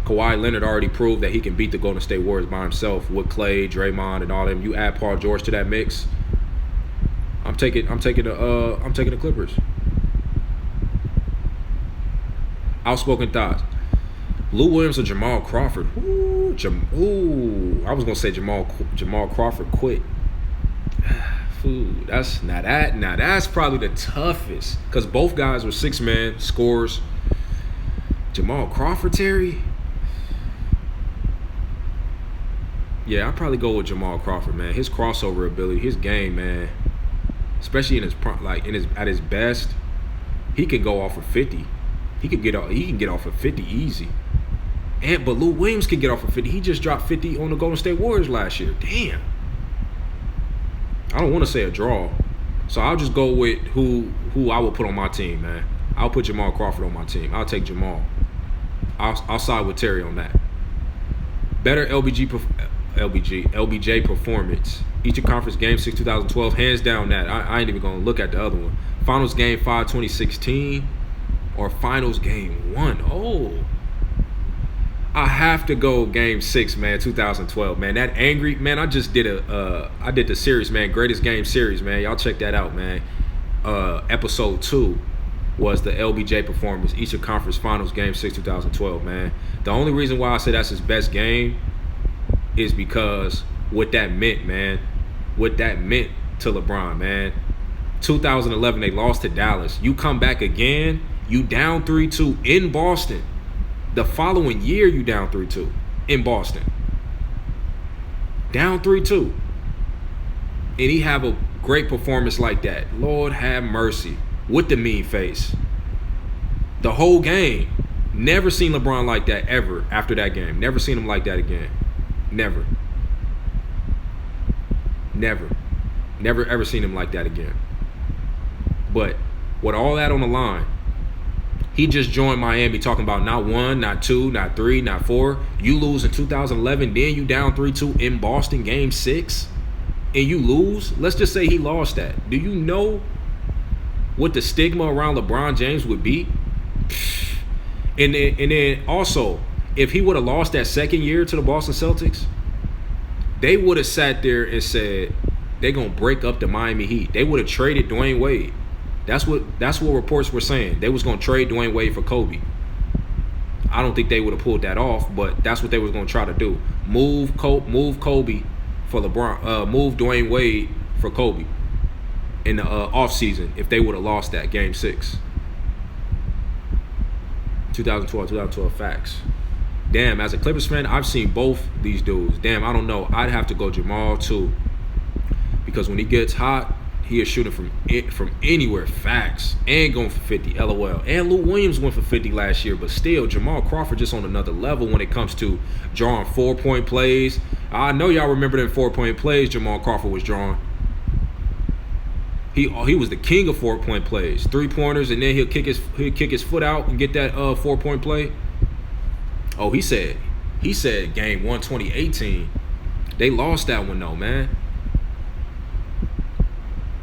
Kawhi Leonard already proved that he can beat the Golden State Warriors by himself with Klay, Draymond, and all them. You add Paul George to that mix. I'm taking the Clippers. Outspoken thoughts. Lou Williams or Jamal Crawford? I was gonna say Jamal Crawford quit. That's probably the toughest because both guys were 6-man scorers. Jamal Crawford, Terry. Yeah, I'd probably go with Jamal Crawford, man. His crossover ability, his game, man, especially at his best, he can go off of 50. He can get off of 50 easy. But Lou Williams can get off of 50. He just dropped 50 on the Golden State Warriors last year. Damn. I don't want to say a draw, so I'll just go with who I would put on my team, man. I'll put Jamal Crawford on my team. I'll take Jamal. I'll side with Terry on that. Better LBJ performance. Eastern Conference Game 6 2012, hands down that. I ain't even going to look at the other one. Finals Game 5 2016 or Finals Game 1. Oh. I have to go Game 6, man, 2012, man. That angry, man, I just did I did the series, man, Greatest Game Series, man. Y'all check that out, man. Episode 2 was the LBJ performance, Eastern Conference Finals Game 6 2012, man. The only reason why I say that's his best game is because what that meant, man. What that meant to LeBron, man. 2011, they lost to Dallas. You come back again, you down 3-2 in Boston. The following year, you down 3-2 in Boston. Down 3-2. And he have a great performance like that. Lord have mercy. With the mean face. The whole game. Never seen LeBron like that ever after that game. Never seen him like that again. Never. Never ever seen him like that again. But with all that on the line, he just joined Miami talking about not 1, not 2, not 3, not 4. You lose in 2011, then you down 3-2 in Boston, Game 6, and you lose. Let's just say he lost that. Do you know what the stigma around LeBron James would be? And then also, if he would have lost that second year to the Boston Celtics, they would have sat there and said they're going to break up the Miami Heat. They would have traded Dwayne Wade. That's what reports were saying. They was going to trade Dwayne Wade for Kobe. I don't think they would have pulled that off, but that's what they was going to try to do. Move Kobe for LeBron. Move Dwayne Wade for Kobe in the offseason if they would have lost that Game 6. 2012 facts. Damn, as a Clippers fan, I've seen both these dudes. Damn, I don't know. I'd have to go Jamal too. Because when he gets hot, He is shooting from anywhere. Facts. And going for 50. LOL. And Lou Williams went for 50 last year. But still, Jamal Crawford just on another level when it comes to drawing 4-point plays. I know y'all remember them 4-point plays Jamal Crawford was drawing. He was the king of 4-point plays. 3-pointers, and then he'll kick his foot out and get that 4-point play. Oh, he said game 1, 2018. They lost that one though, man.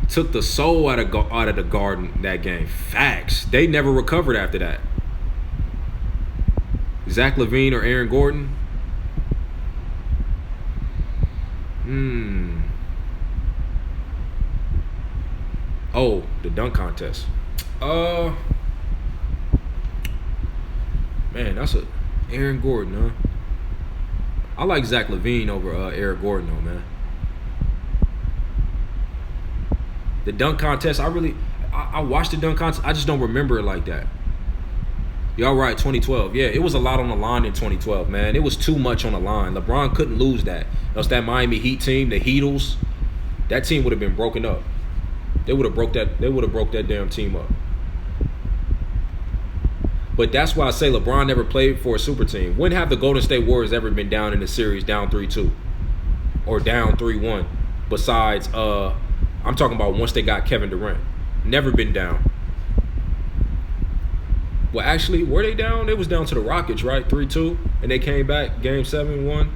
Took the soul out of the Garden that game. Facts. They never recovered after that. Zach LaVine or Aaron Gordon? Oh, the dunk contest. Man, that's a Aaron Gordon, huh? I like Zach LaVine over Aaron Gordon though, man. The dunk contest, I watched the dunk contest. I just don't remember it like that. Y'all right, 2012. Yeah, it was a lot on the line in 2012, man. It was too much on the line. LeBron couldn't lose that. That Miami Heat team, the Heatles. That team would have been broken up. They would have broke that damn team up. But that's why I say LeBron never played for a super team. When have the Golden State Warriors ever been down in the series, down 3-2 or down 3-1? Besides, I'm talking about once they got Kevin Durant. Never been down. Well, actually, were they down? It was down to the Rockets, right? 3-2, and they came back game 7-1.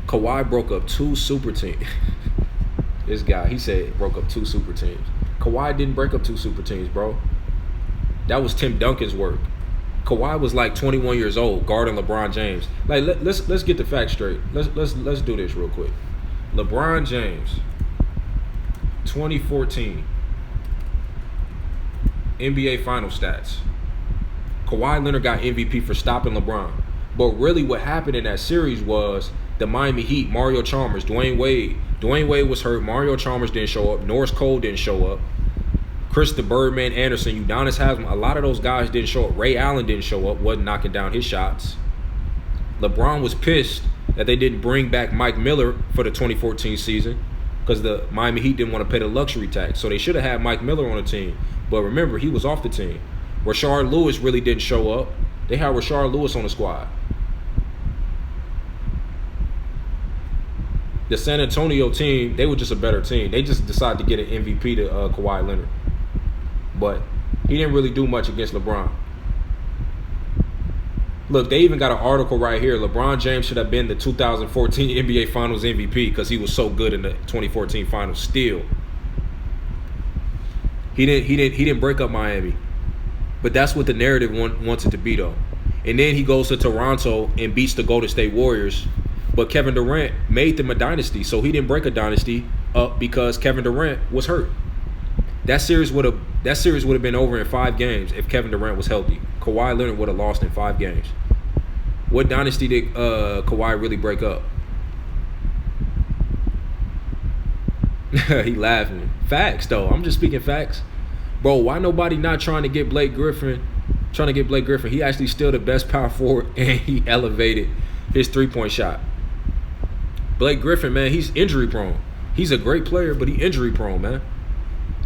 Kawhi broke up 2 super teams. This guy, he said broke up 2 super teams. Kawhi didn't break up 2 super teams, bro. That was Tim Duncan's work. Kawhi was like 21 years old, guarding LeBron James. Like, let's get the facts straight. Let's do this real quick. LeBron James, 2014 NBA final stats. Kawhi Leonard got MVP for stopping LeBron. But really what happened in that series was the Miami Heat, Mario Chalmers, Dwayne Wade. Dwayne Wade was hurt. Mario Chalmers didn't show up. Norris Cole didn't show up. Chris the Birdman Anderson, Udonis Haslem, a lot of those guys didn't show up. Ray Allen didn't show up, wasn't knocking down his shots. LeBron was pissed that they didn't bring back Mike Miller for the 2014 season because the Miami Heat didn't want to pay the luxury tax. So they should have had Mike Miller on the team. But remember, he was off the team. Rashard Lewis really didn't show up. They had Rashard Lewis on the squad. The San Antonio team, they were just a better team. They just decided to get an MVP to Kawhi Leonard. But he didn't really do much against LeBron. Look, they even got an article right here. LeBron James should have been the 2014 NBA Finals MVP because he was so good in the 2014 Finals. Still, he didn't break up Miami, but that's what the narrative wants it to be, though. And then he goes to Toronto and beats the Golden State Warriors. But Kevin Durant made them a dynasty, so he didn't break a dynasty up because Kevin Durant was hurt. That series would have been over in 5 games if Kevin Durant was healthy. Kawhi Leonard would have lost in 5 games. What dynasty did Kawhi really break up? He laughing. Facts, though. I'm just speaking facts. Bro, why nobody not trying to get Blake Griffin? He actually still the best power forward, and he elevated his 3-point shot. Blake Griffin, man, he's injury prone. He's a great player, but he injury prone, man.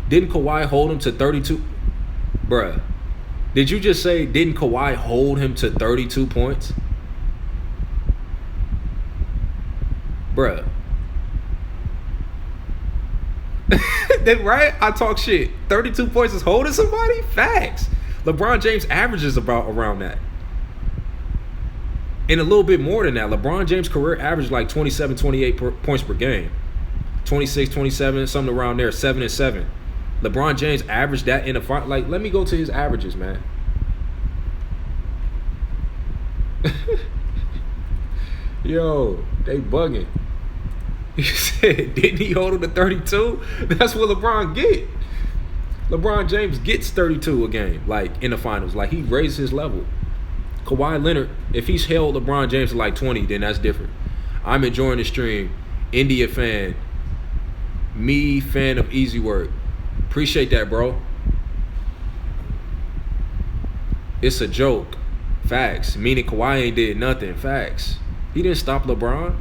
Didn't Kawhi hold him to 32? Bruh, did you just say didn't Kawhi hold him to 32 points? Bruh. Right? I talk shit. 32 points is holding somebody? Facts. LeBron James averages about around that. And a little bit more than that. LeBron James' career averaged like 27, 28 points per game. 26, 27, something around there. 7 and 7. LeBron James averaged that in a fight. Like, let me go to his averages, man. Yo, they bugging. He said, didn't he hold him to 32? That's what LeBron get. LeBron James gets 32 a game, like, in the finals. Like, he raised his level. Kawhi Leonard, if he's held LeBron James to like 20, then that's different. I'm enjoying the stream. India fan. Me, fan of Easy Work. Appreciate that, bro. It's a joke. Facts. Meaning Kawhi ain't did nothing. Facts. He didn't stop LeBron.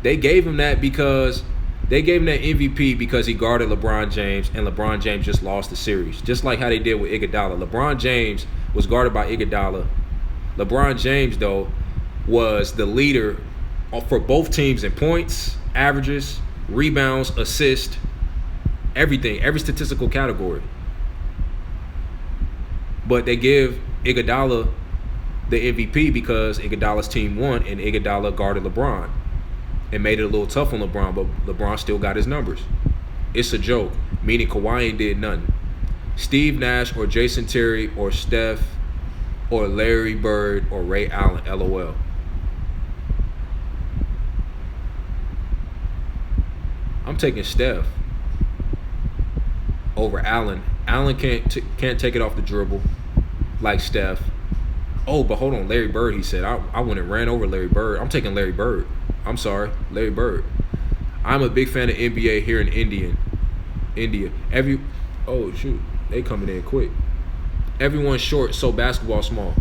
They gave him that MVP because he guarded LeBron James, and LeBron James just lost the series. Just like how they did with Iguodala. LeBron James was guarded by Iguodala. LeBron James, though, was the leader for both teams in points, averages, rebounds, assists, everything, every statistical category. But they give Iguodala the MVP because Iguodala's team won and Iguodala guarded LeBron and made it a little tough on LeBron, but LeBron still got his numbers. It's a joke, meaning Kawhi ain't did nothing. Steve Nash or Jason Terry or Steph or Larry Bird or Ray Allen, LOL. I'm taking Steph over Allen. Allen can't take it off the dribble like Steph. Oh, but hold on, Larry Bird, he said. I went and ran over Larry Bird. I'm taking Larry Bird. I'm sorry, Larry Bird. I'm a big fan of NBA here in India. Oh, shoot, they coming in quick. Everyone's short, so basketball small.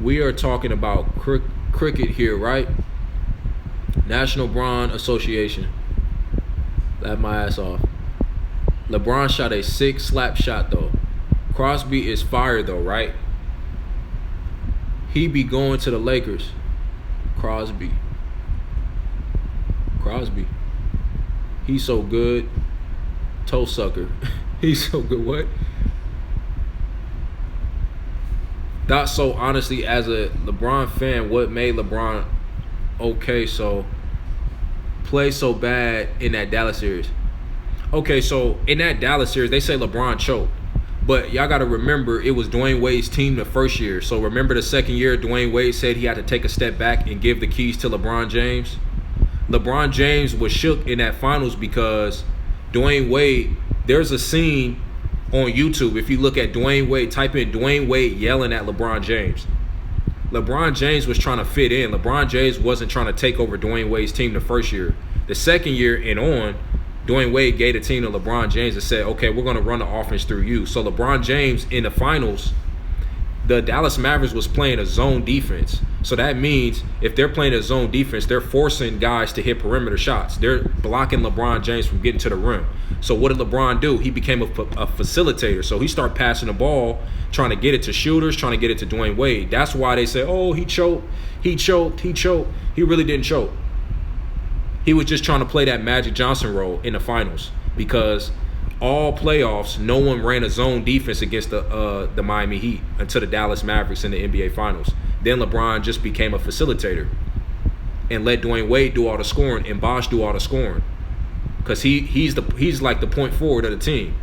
We are talking about cricket here, right? National Brawn Association. Laugh my ass off. LeBron shot a sick slap shot, though. Crosby is fire, though, right? He be going to the Lakers. Crosby. He's so good. Toe sucker. He's so good. What? That's so honestly, as a LeBron fan, what made LeBron okay so play so bad in that Dallas series? Okay, so in that Dallas series, they say LeBron choked. But y'all got to remember, it was Dwayne Wade's team the first year. So remember the second year, Dwayne Wade said he had to take a step back and give the keys to LeBron James? LeBron James was shook in that finals because Dwayne Wade, there's a scene on YouTube. If you look at Dwayne Wade, type in Dwayne Wade yelling at LeBron James. LeBron James was trying to fit in. LeBron James wasn't trying to take over Dwayne Wade's team the first year. The second year and on, Dwayne Wade gave the team to LeBron James and said, okay, we're going to run the offense through you. So LeBron James in the finals, the Dallas Mavericks was playing a zone defense. So that means if they're playing a zone defense, they're forcing guys to hit perimeter shots. They're blocking LeBron James from getting to the rim. So what did LeBron do? He became a facilitator. So he started passing the ball, trying to get it to shooters, trying to get it to Dwayne Wade. That's why they say, oh, he choked. He really didn't choke. He was just trying to play that Magic Johnson role in the finals because all playoffs, no one ran a zone defense against the Miami Heat until the Dallas Mavericks in the NBA Finals. Then LeBron just became a facilitator and let Dwayne Wade do all the scoring and Bosh do all the scoring because he's like the point forward of the team.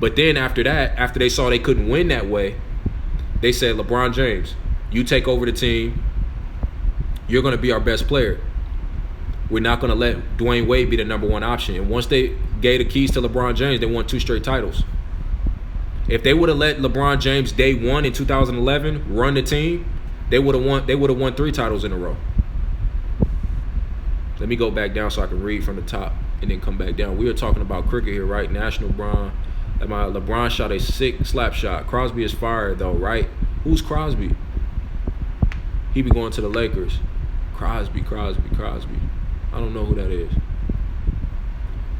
But then after that, after they saw they couldn't win that way, they said, LeBron James, you take over the team. You're going to be our best player. We're not going to let Dwayne Wade be the number one option. And once they gave the keys to LeBron James, they won 2 straight titles. If they would have let LeBron James day one in 2011 run the team, they would have won. They would have won 3 titles in a row. Let me go back down so I can read from the top and then come back down. We are talking about cricket here, right? National Brawn. LeBron shot a sick slap shot. Crosby is fired though, right? Who's Crosby? He be going to the Lakers. Crosby. I don't know who that is.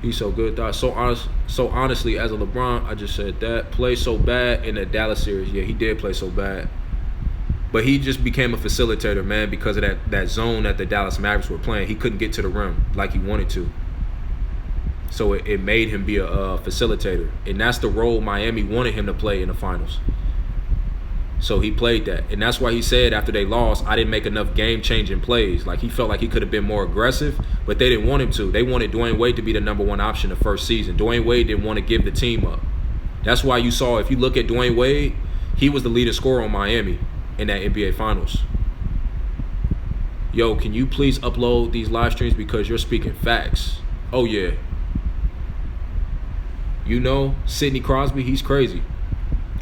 He's so good, though. So honestly, as a LeBron, I just said that. Play so bad in the Dallas series. Yeah, he did play so bad. But he just became a facilitator, man, because of that zone that the Dallas Mavericks were playing. He couldn't get to the rim like he wanted to. So it made him be a facilitator. And that's the role Miami wanted him to play in the finals. So he played that. And that's why he said after they lost, I didn't make enough game-changing plays. Like, he felt like he could have been more aggressive, but they didn't want him to. They wanted Dwayne Wade to be the number one option the first season. Dwayne Wade didn't want to give the team up. That's why you saw, if you look at Dwayne Wade, he was the leading scorer on Miami in that NBA Finals. Yo, can you please upload these live streams because you're speaking facts? Oh, yeah. You know, Sidney Crosby, he's crazy.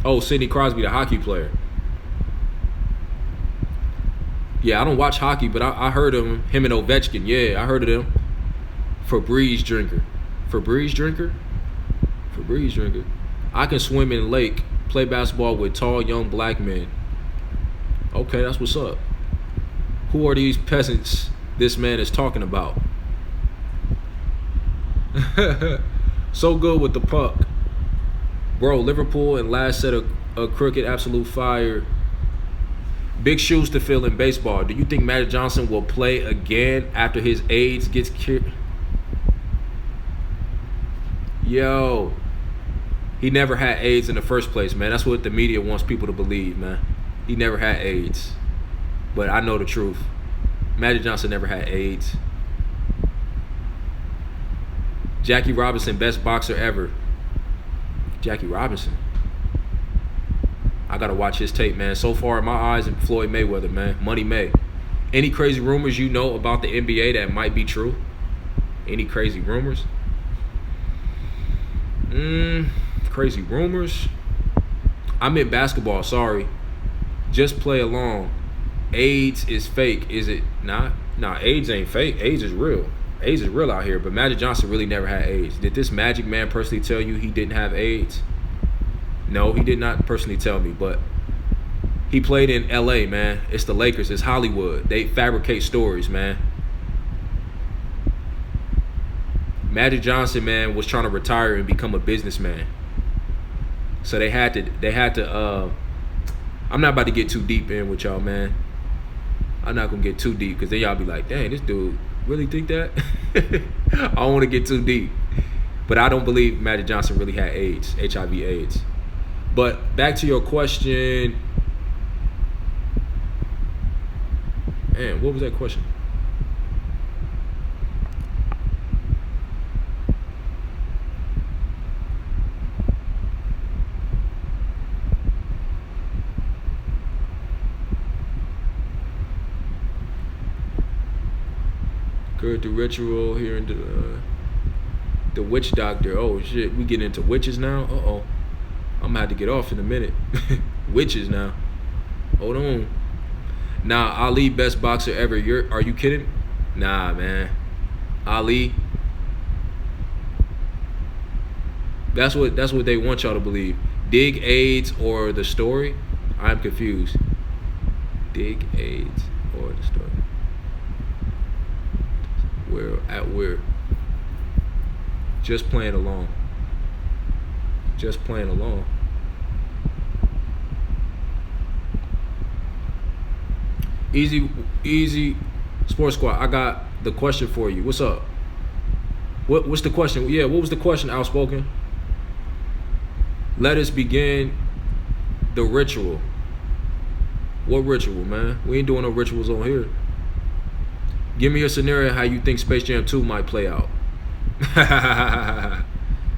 Oh, Sidney Crosby, the hockey player. Yeah, I don't watch hockey, but I heard of him and Ovechkin. Yeah, I heard of them. Febreze drinker. I can swim in lake, play basketball with tall, young black men. Okay, that's what's up. Who are these peasants this man is talking about? So good with the puck. Bro, Liverpool and last set of crooked absolute fire. Big shoes to fill in baseball. Do you think Magic Johnson will play again after his AIDS gets cured? Yo, he never had AIDS in the first place, man. That's what the media wants people to believe, man. He never had AIDS. But I know the truth. Magic Johnson never had AIDS. Jackie Robinson, best boxer ever. Jackie Robinson. I gotta watch his tape, man. So far, in my eyes, and Floyd Mayweather, man. Money May. Any crazy rumors you know about the NBA that might be true? Any crazy rumors? Crazy rumors? I'm in basketball, sorry. Just play along. AIDS is fake, is it not? Nah, AIDS ain't fake. AIDS is real. AIDS is real out here, but Magic Johnson really never had AIDS. Did this Magic man personally tell you he didn't have AIDS? No, he did not personally tell me, but he played in LA, man. It's the Lakers. It's Hollywood. They fabricate stories, man. Magic Johnson, man, was trying to retire and become a businessman. So they had to I'm not about to get too deep in with y'all, man. I'm not gonna get too deep because then y'all be like, dang, this dude really think that? I don't want to get too deep. But I don't believe Magic Johnson really had AIDS, HIV AIDS. But back to your question. Man, what was that question? Good, the ritual here in the witch doctor. Oh shit, we get into witches now. I'm gonna have to get off in a minute. Witches now. Hold on. Nah, Ali, best boxer ever. Are you kidding? Nah, man. Ali. That's what they want y'all to believe. Dig AIDS or the story? I'm confused. Dig AIDS or the story? Where? Just playing along. Just playing along. Easy Sports Squad. I got the question for you. What's up? What's the question? Yeah, what was the question, Outspoken? Let us begin the ritual. What ritual, man? We ain't doing no rituals on here. Give me a scenario how you think Space Jam 2 might play out.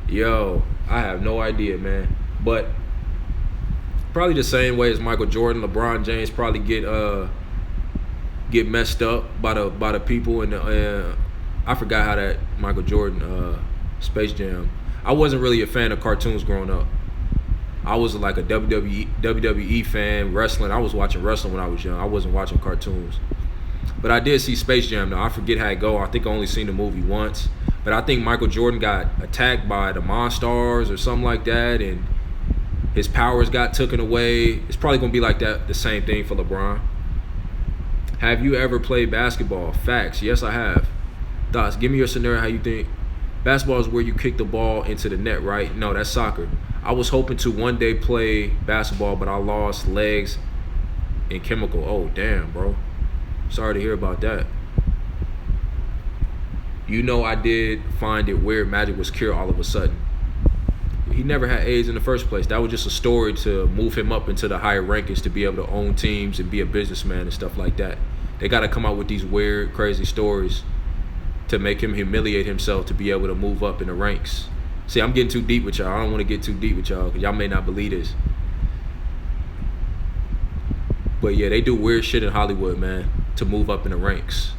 Yo, I have no idea, man. But probably the same way as Michael Jordan, LeBron James probably get messed up by the people, and I forgot how that Michael Jordan Space Jam. I wasn't really a fan of cartoons growing up. I was like a WWE fan, wrestling. I was watching wrestling when I was young. I wasn't watching cartoons. But I did see Space Jam, though. I forget how it go. I think I only seen the movie once. But I think Michael Jordan got attacked by the Monstars or something like that, and his powers got taken away. It's probably going to be like that, the same thing for LeBron. Have you ever played basketball? Facts. Yes, I have. Thoughts. Give me your scenario how you think. Basketball is where you kick the ball into the net, right? No, that's soccer. I was hoping to one day play basketball, but I lost legs and chemical. Oh, damn, bro. Sorry to hear about that. You know, I did find it weird Magic was cured all of a sudden. He never had AIDS in the first place. That was just a story to move him up into the higher rankings to be able to own teams and be a businessman and stuff like that. They got to come out with these weird, crazy stories to make him humiliate himself to be able to move up in the ranks. See, I'm getting too deep with y'all. I don't want to get too deep with y'all because y'all may not believe this. But yeah, they do weird shit in Hollywood, man, to move up in the ranks.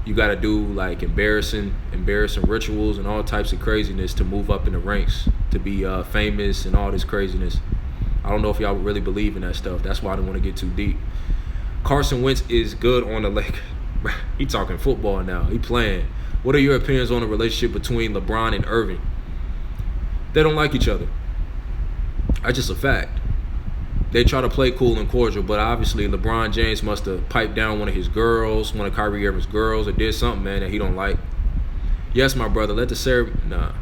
You got to do like embarrassing rituals and all types of craziness to move up in the ranks, to be famous and all this craziness. I don't know if y'all really believe in that stuff. That's why I don't want to get too deep. Carson Wentz is good on the Lakers. He talking football now. He playing. What are your opinions on the relationship between LeBron and Irving? They don't like each other. That's just a fact. They try to play cool and cordial, but obviously LeBron James must have piped down one of his girls, one of Kyrie Irving's girls, or did something, man, that he don't like. Yes, my brother, let the ceremony. Nah.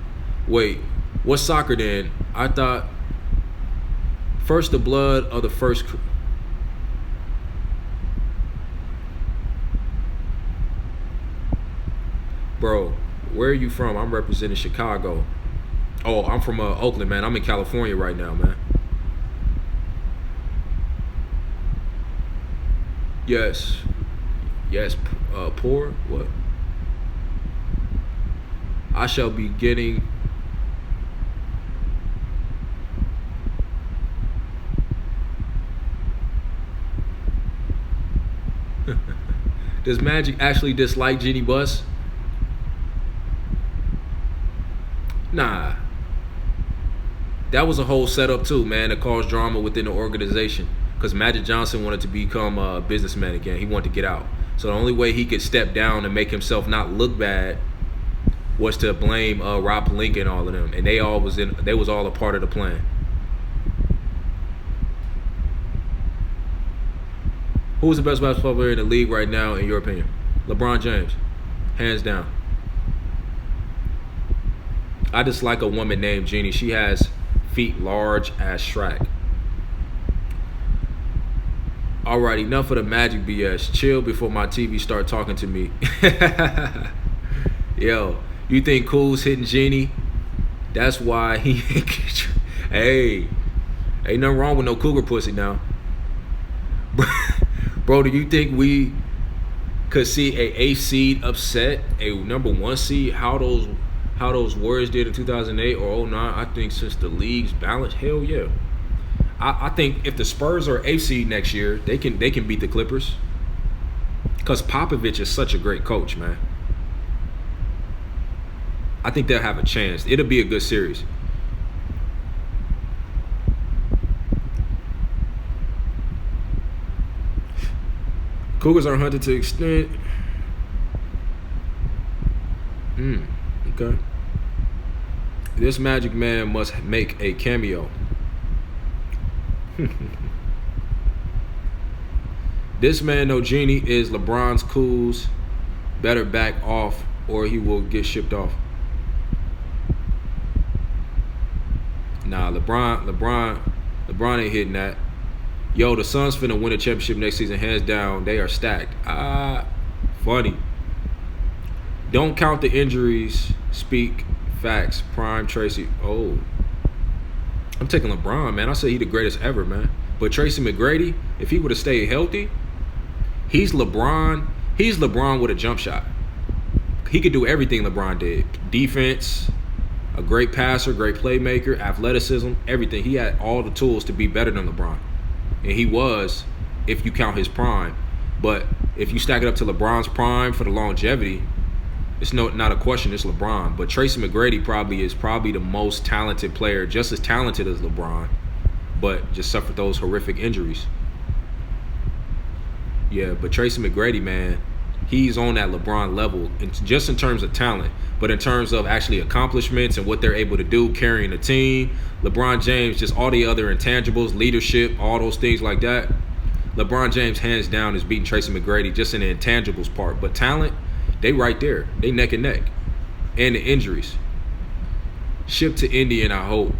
Wait, what's soccer then? I thought first the blood of the first. Bro, where are you from? I'm representing Chicago. Oh, I'm from Oakland, man. I'm in California right now, man. Yes. Yes. Poor? What? I shall be getting. Does Magic actually dislike Jeanie Buss? Nah. That was a whole setup too, man, to cause drama within the organization. Because Magic Johnson wanted to become a businessman again. He wanted to get out. So the only way he could step down and make himself not look bad was to blame Rob Pelinka and all of them. And they was all a part of the plan. Who's the best basketball player in the league right now, in your opinion? LeBron James. Hands down. I dislike a woman named Jeannie. She has feet large as Shrek. Alright, enough of the Magic BS. Chill before my TV start talking to me. Yo, you think Cool's hitting Jeannie? That's why he ain't get you. Hey, ain't nothing wrong with no cougar pussy now. Bro, do you think we could see a 8 seed upset a number 1 seed? How those Warriors did in 2008 or 09? I think since the league's balance, hell yeah. I think if the Spurs are 8 seed next year, they can beat the Clippers. Because Popovich is such a great coach, man. I think they'll have a chance. It'll be a good series. Cougars are hunted to extent. Okay. This Magic Man must make a cameo. This man, no Genie, is LeBron's Cool's. Better back off or he will get shipped off. Nah, LeBron ain't hitting that. Yo, the Suns finna win a championship next season, hands down. They are stacked. Funny. Don't count the injuries. Speak facts. Prime Tracy. Oh, I'm taking LeBron, man. I say he the greatest ever, man. But Tracy McGrady, if he would have stayed healthy, he's LeBron. He's LeBron with a jump shot. He could do everything LeBron did. Defense, a great passer, great playmaker, athleticism, everything. He had all the tools to be better than LeBron. And he was, if you count his prime. But if you stack it up to LeBron's prime for the longevity, it's not a question, it's LeBron. But Tracy McGrady is probably the most talented player, just as talented as LeBron, but just suffered those horrific injuries. Yeah, but Tracy McGrady, man, he's on that LeBron level, just in terms of talent. But in terms of actually accomplishments and what they're able to do, carrying a team, LeBron James, just all the other intangibles, leadership, all those things like that, LeBron James, hands down, is beating Tracy McGrady just in the intangibles part. But talent, they right there. They neck and neck. And the injuries. Shipped to India, and I hope.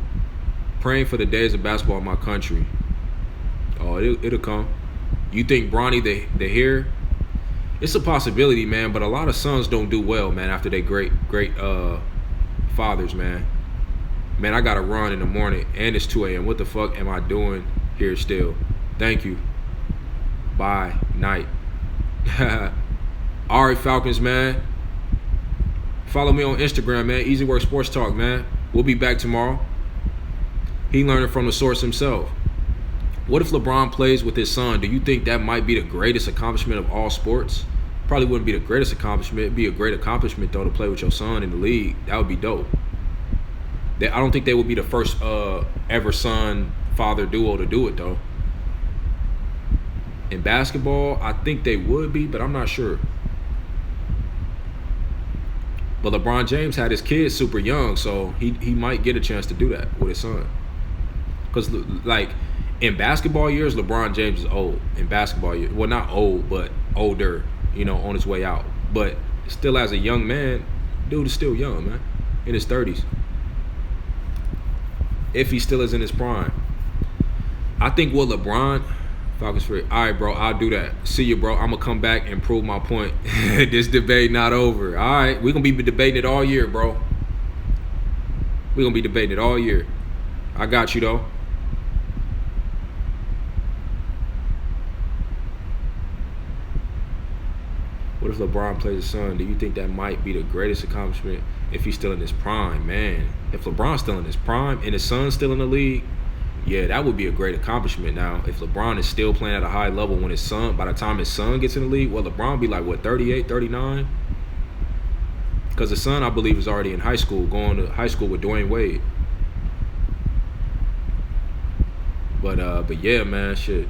Praying for the days of basketball in my country. Oh, it'll come. You think Bronny the hair? It's a possibility, man, but a lot of sons don't do well, man, after they great fathers, man. Man, I got to run in the morning, and it's 2 a.m. What the fuck am I doing here still? Thank you. Bye. Night. All right, Falcons, man. Follow me on Instagram, man. Easy Work Sports Talk, man. We'll be back tomorrow. He learning from the source himself. What if LeBron plays with his son? Do you think that might be the greatest accomplishment of all sports? Probably wouldn't be the greatest accomplishment. It'd be a great accomplishment, though, to play with your son in the league. That would be dope. I don't think they would be the first ever son-father duo to do it, though. In basketball, I think they would be, but I'm not sure. But LeBron James had his kids super young, so he might get a chance to do that with his son. Because, like, In basketball years, LeBron James is old. In basketball years, well, not old, but older. On his way out. But still, as a young man, dude is still young, man, in his 30s. If he still is in his prime, I think what LeBron, Falcons free. All right, bro, I'll do that. See you, bro. I'm gonna come back and prove my point. This debate not over. All right, we're gonna be debating it all year, bro. We're gonna be debating it all year. I got you though. What if LeBron plays his son? Do you think that might be the greatest accomplishment if he's still in his prime? Man, if LeBron's still in his prime and his son's still in the league, yeah, that would be a great accomplishment. Now, if LeBron is still playing at a high level when by the time his son gets in the league, well, LeBron be like, what, 38, 39? Because his son, I believe, is already in high school, going to high school with Dwayne Wade. But yeah, man, shit.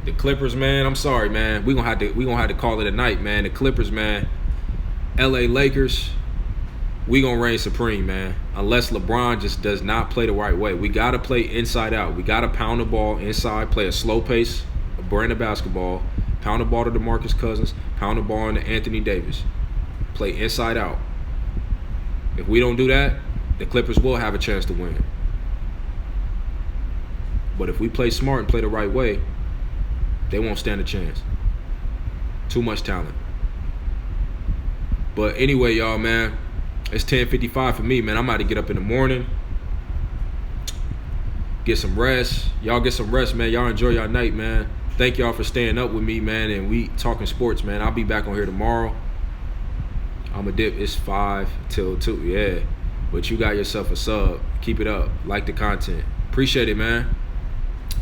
The Clippers, man, I'm sorry, man. We're gonna have to call it a night, man. The Clippers, man. LA Lakers, we gonna reign supreme, man. Unless LeBron just does not play the right way. We gotta play inside out. We gotta pound the ball inside, play a slow pace, a brand of basketball, pound the ball to DeMarcus Cousins, pound the ball into Anthony Davis. Play inside out. If we don't do that, the Clippers will have a chance to win. But if we play smart and play the right way, they won't stand a chance. Too much talent. But anyway, y'all, man, it's 10:55 for me, man. I'm about to get up in the morning, get some rest. Y'all get some rest, man. Y'all enjoy your night, man. Thank y'all for staying up with me, man, and we talking sports, man. I'll be back on here tomorrow. I'm a dip. It's 5 till 2, yeah. But you got yourself a sub. Keep it up. Like the content. Appreciate it, man.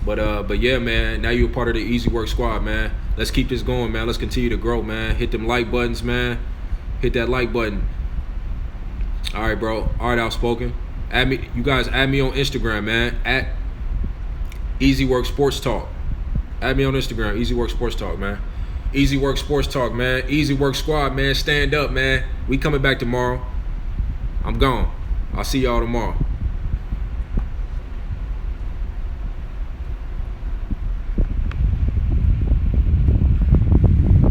But yeah, man, now you're a part of the Easy Work Squad, man. Let's keep this going, man. Let's continue to grow, man. Hit them like buttons, man. Hit that like button. All right, bro. All right, Outspoken. Add me. You guys add me on Instagram, man. At Easy Work Sports Talk. Add me on Instagram. Easy Work Sports Talk, man. Easy Work Sports Talk, man. Easy Work Squad, man. Stand up, man. We coming back tomorrow. I'm gone. I'll see y'all tomorrow.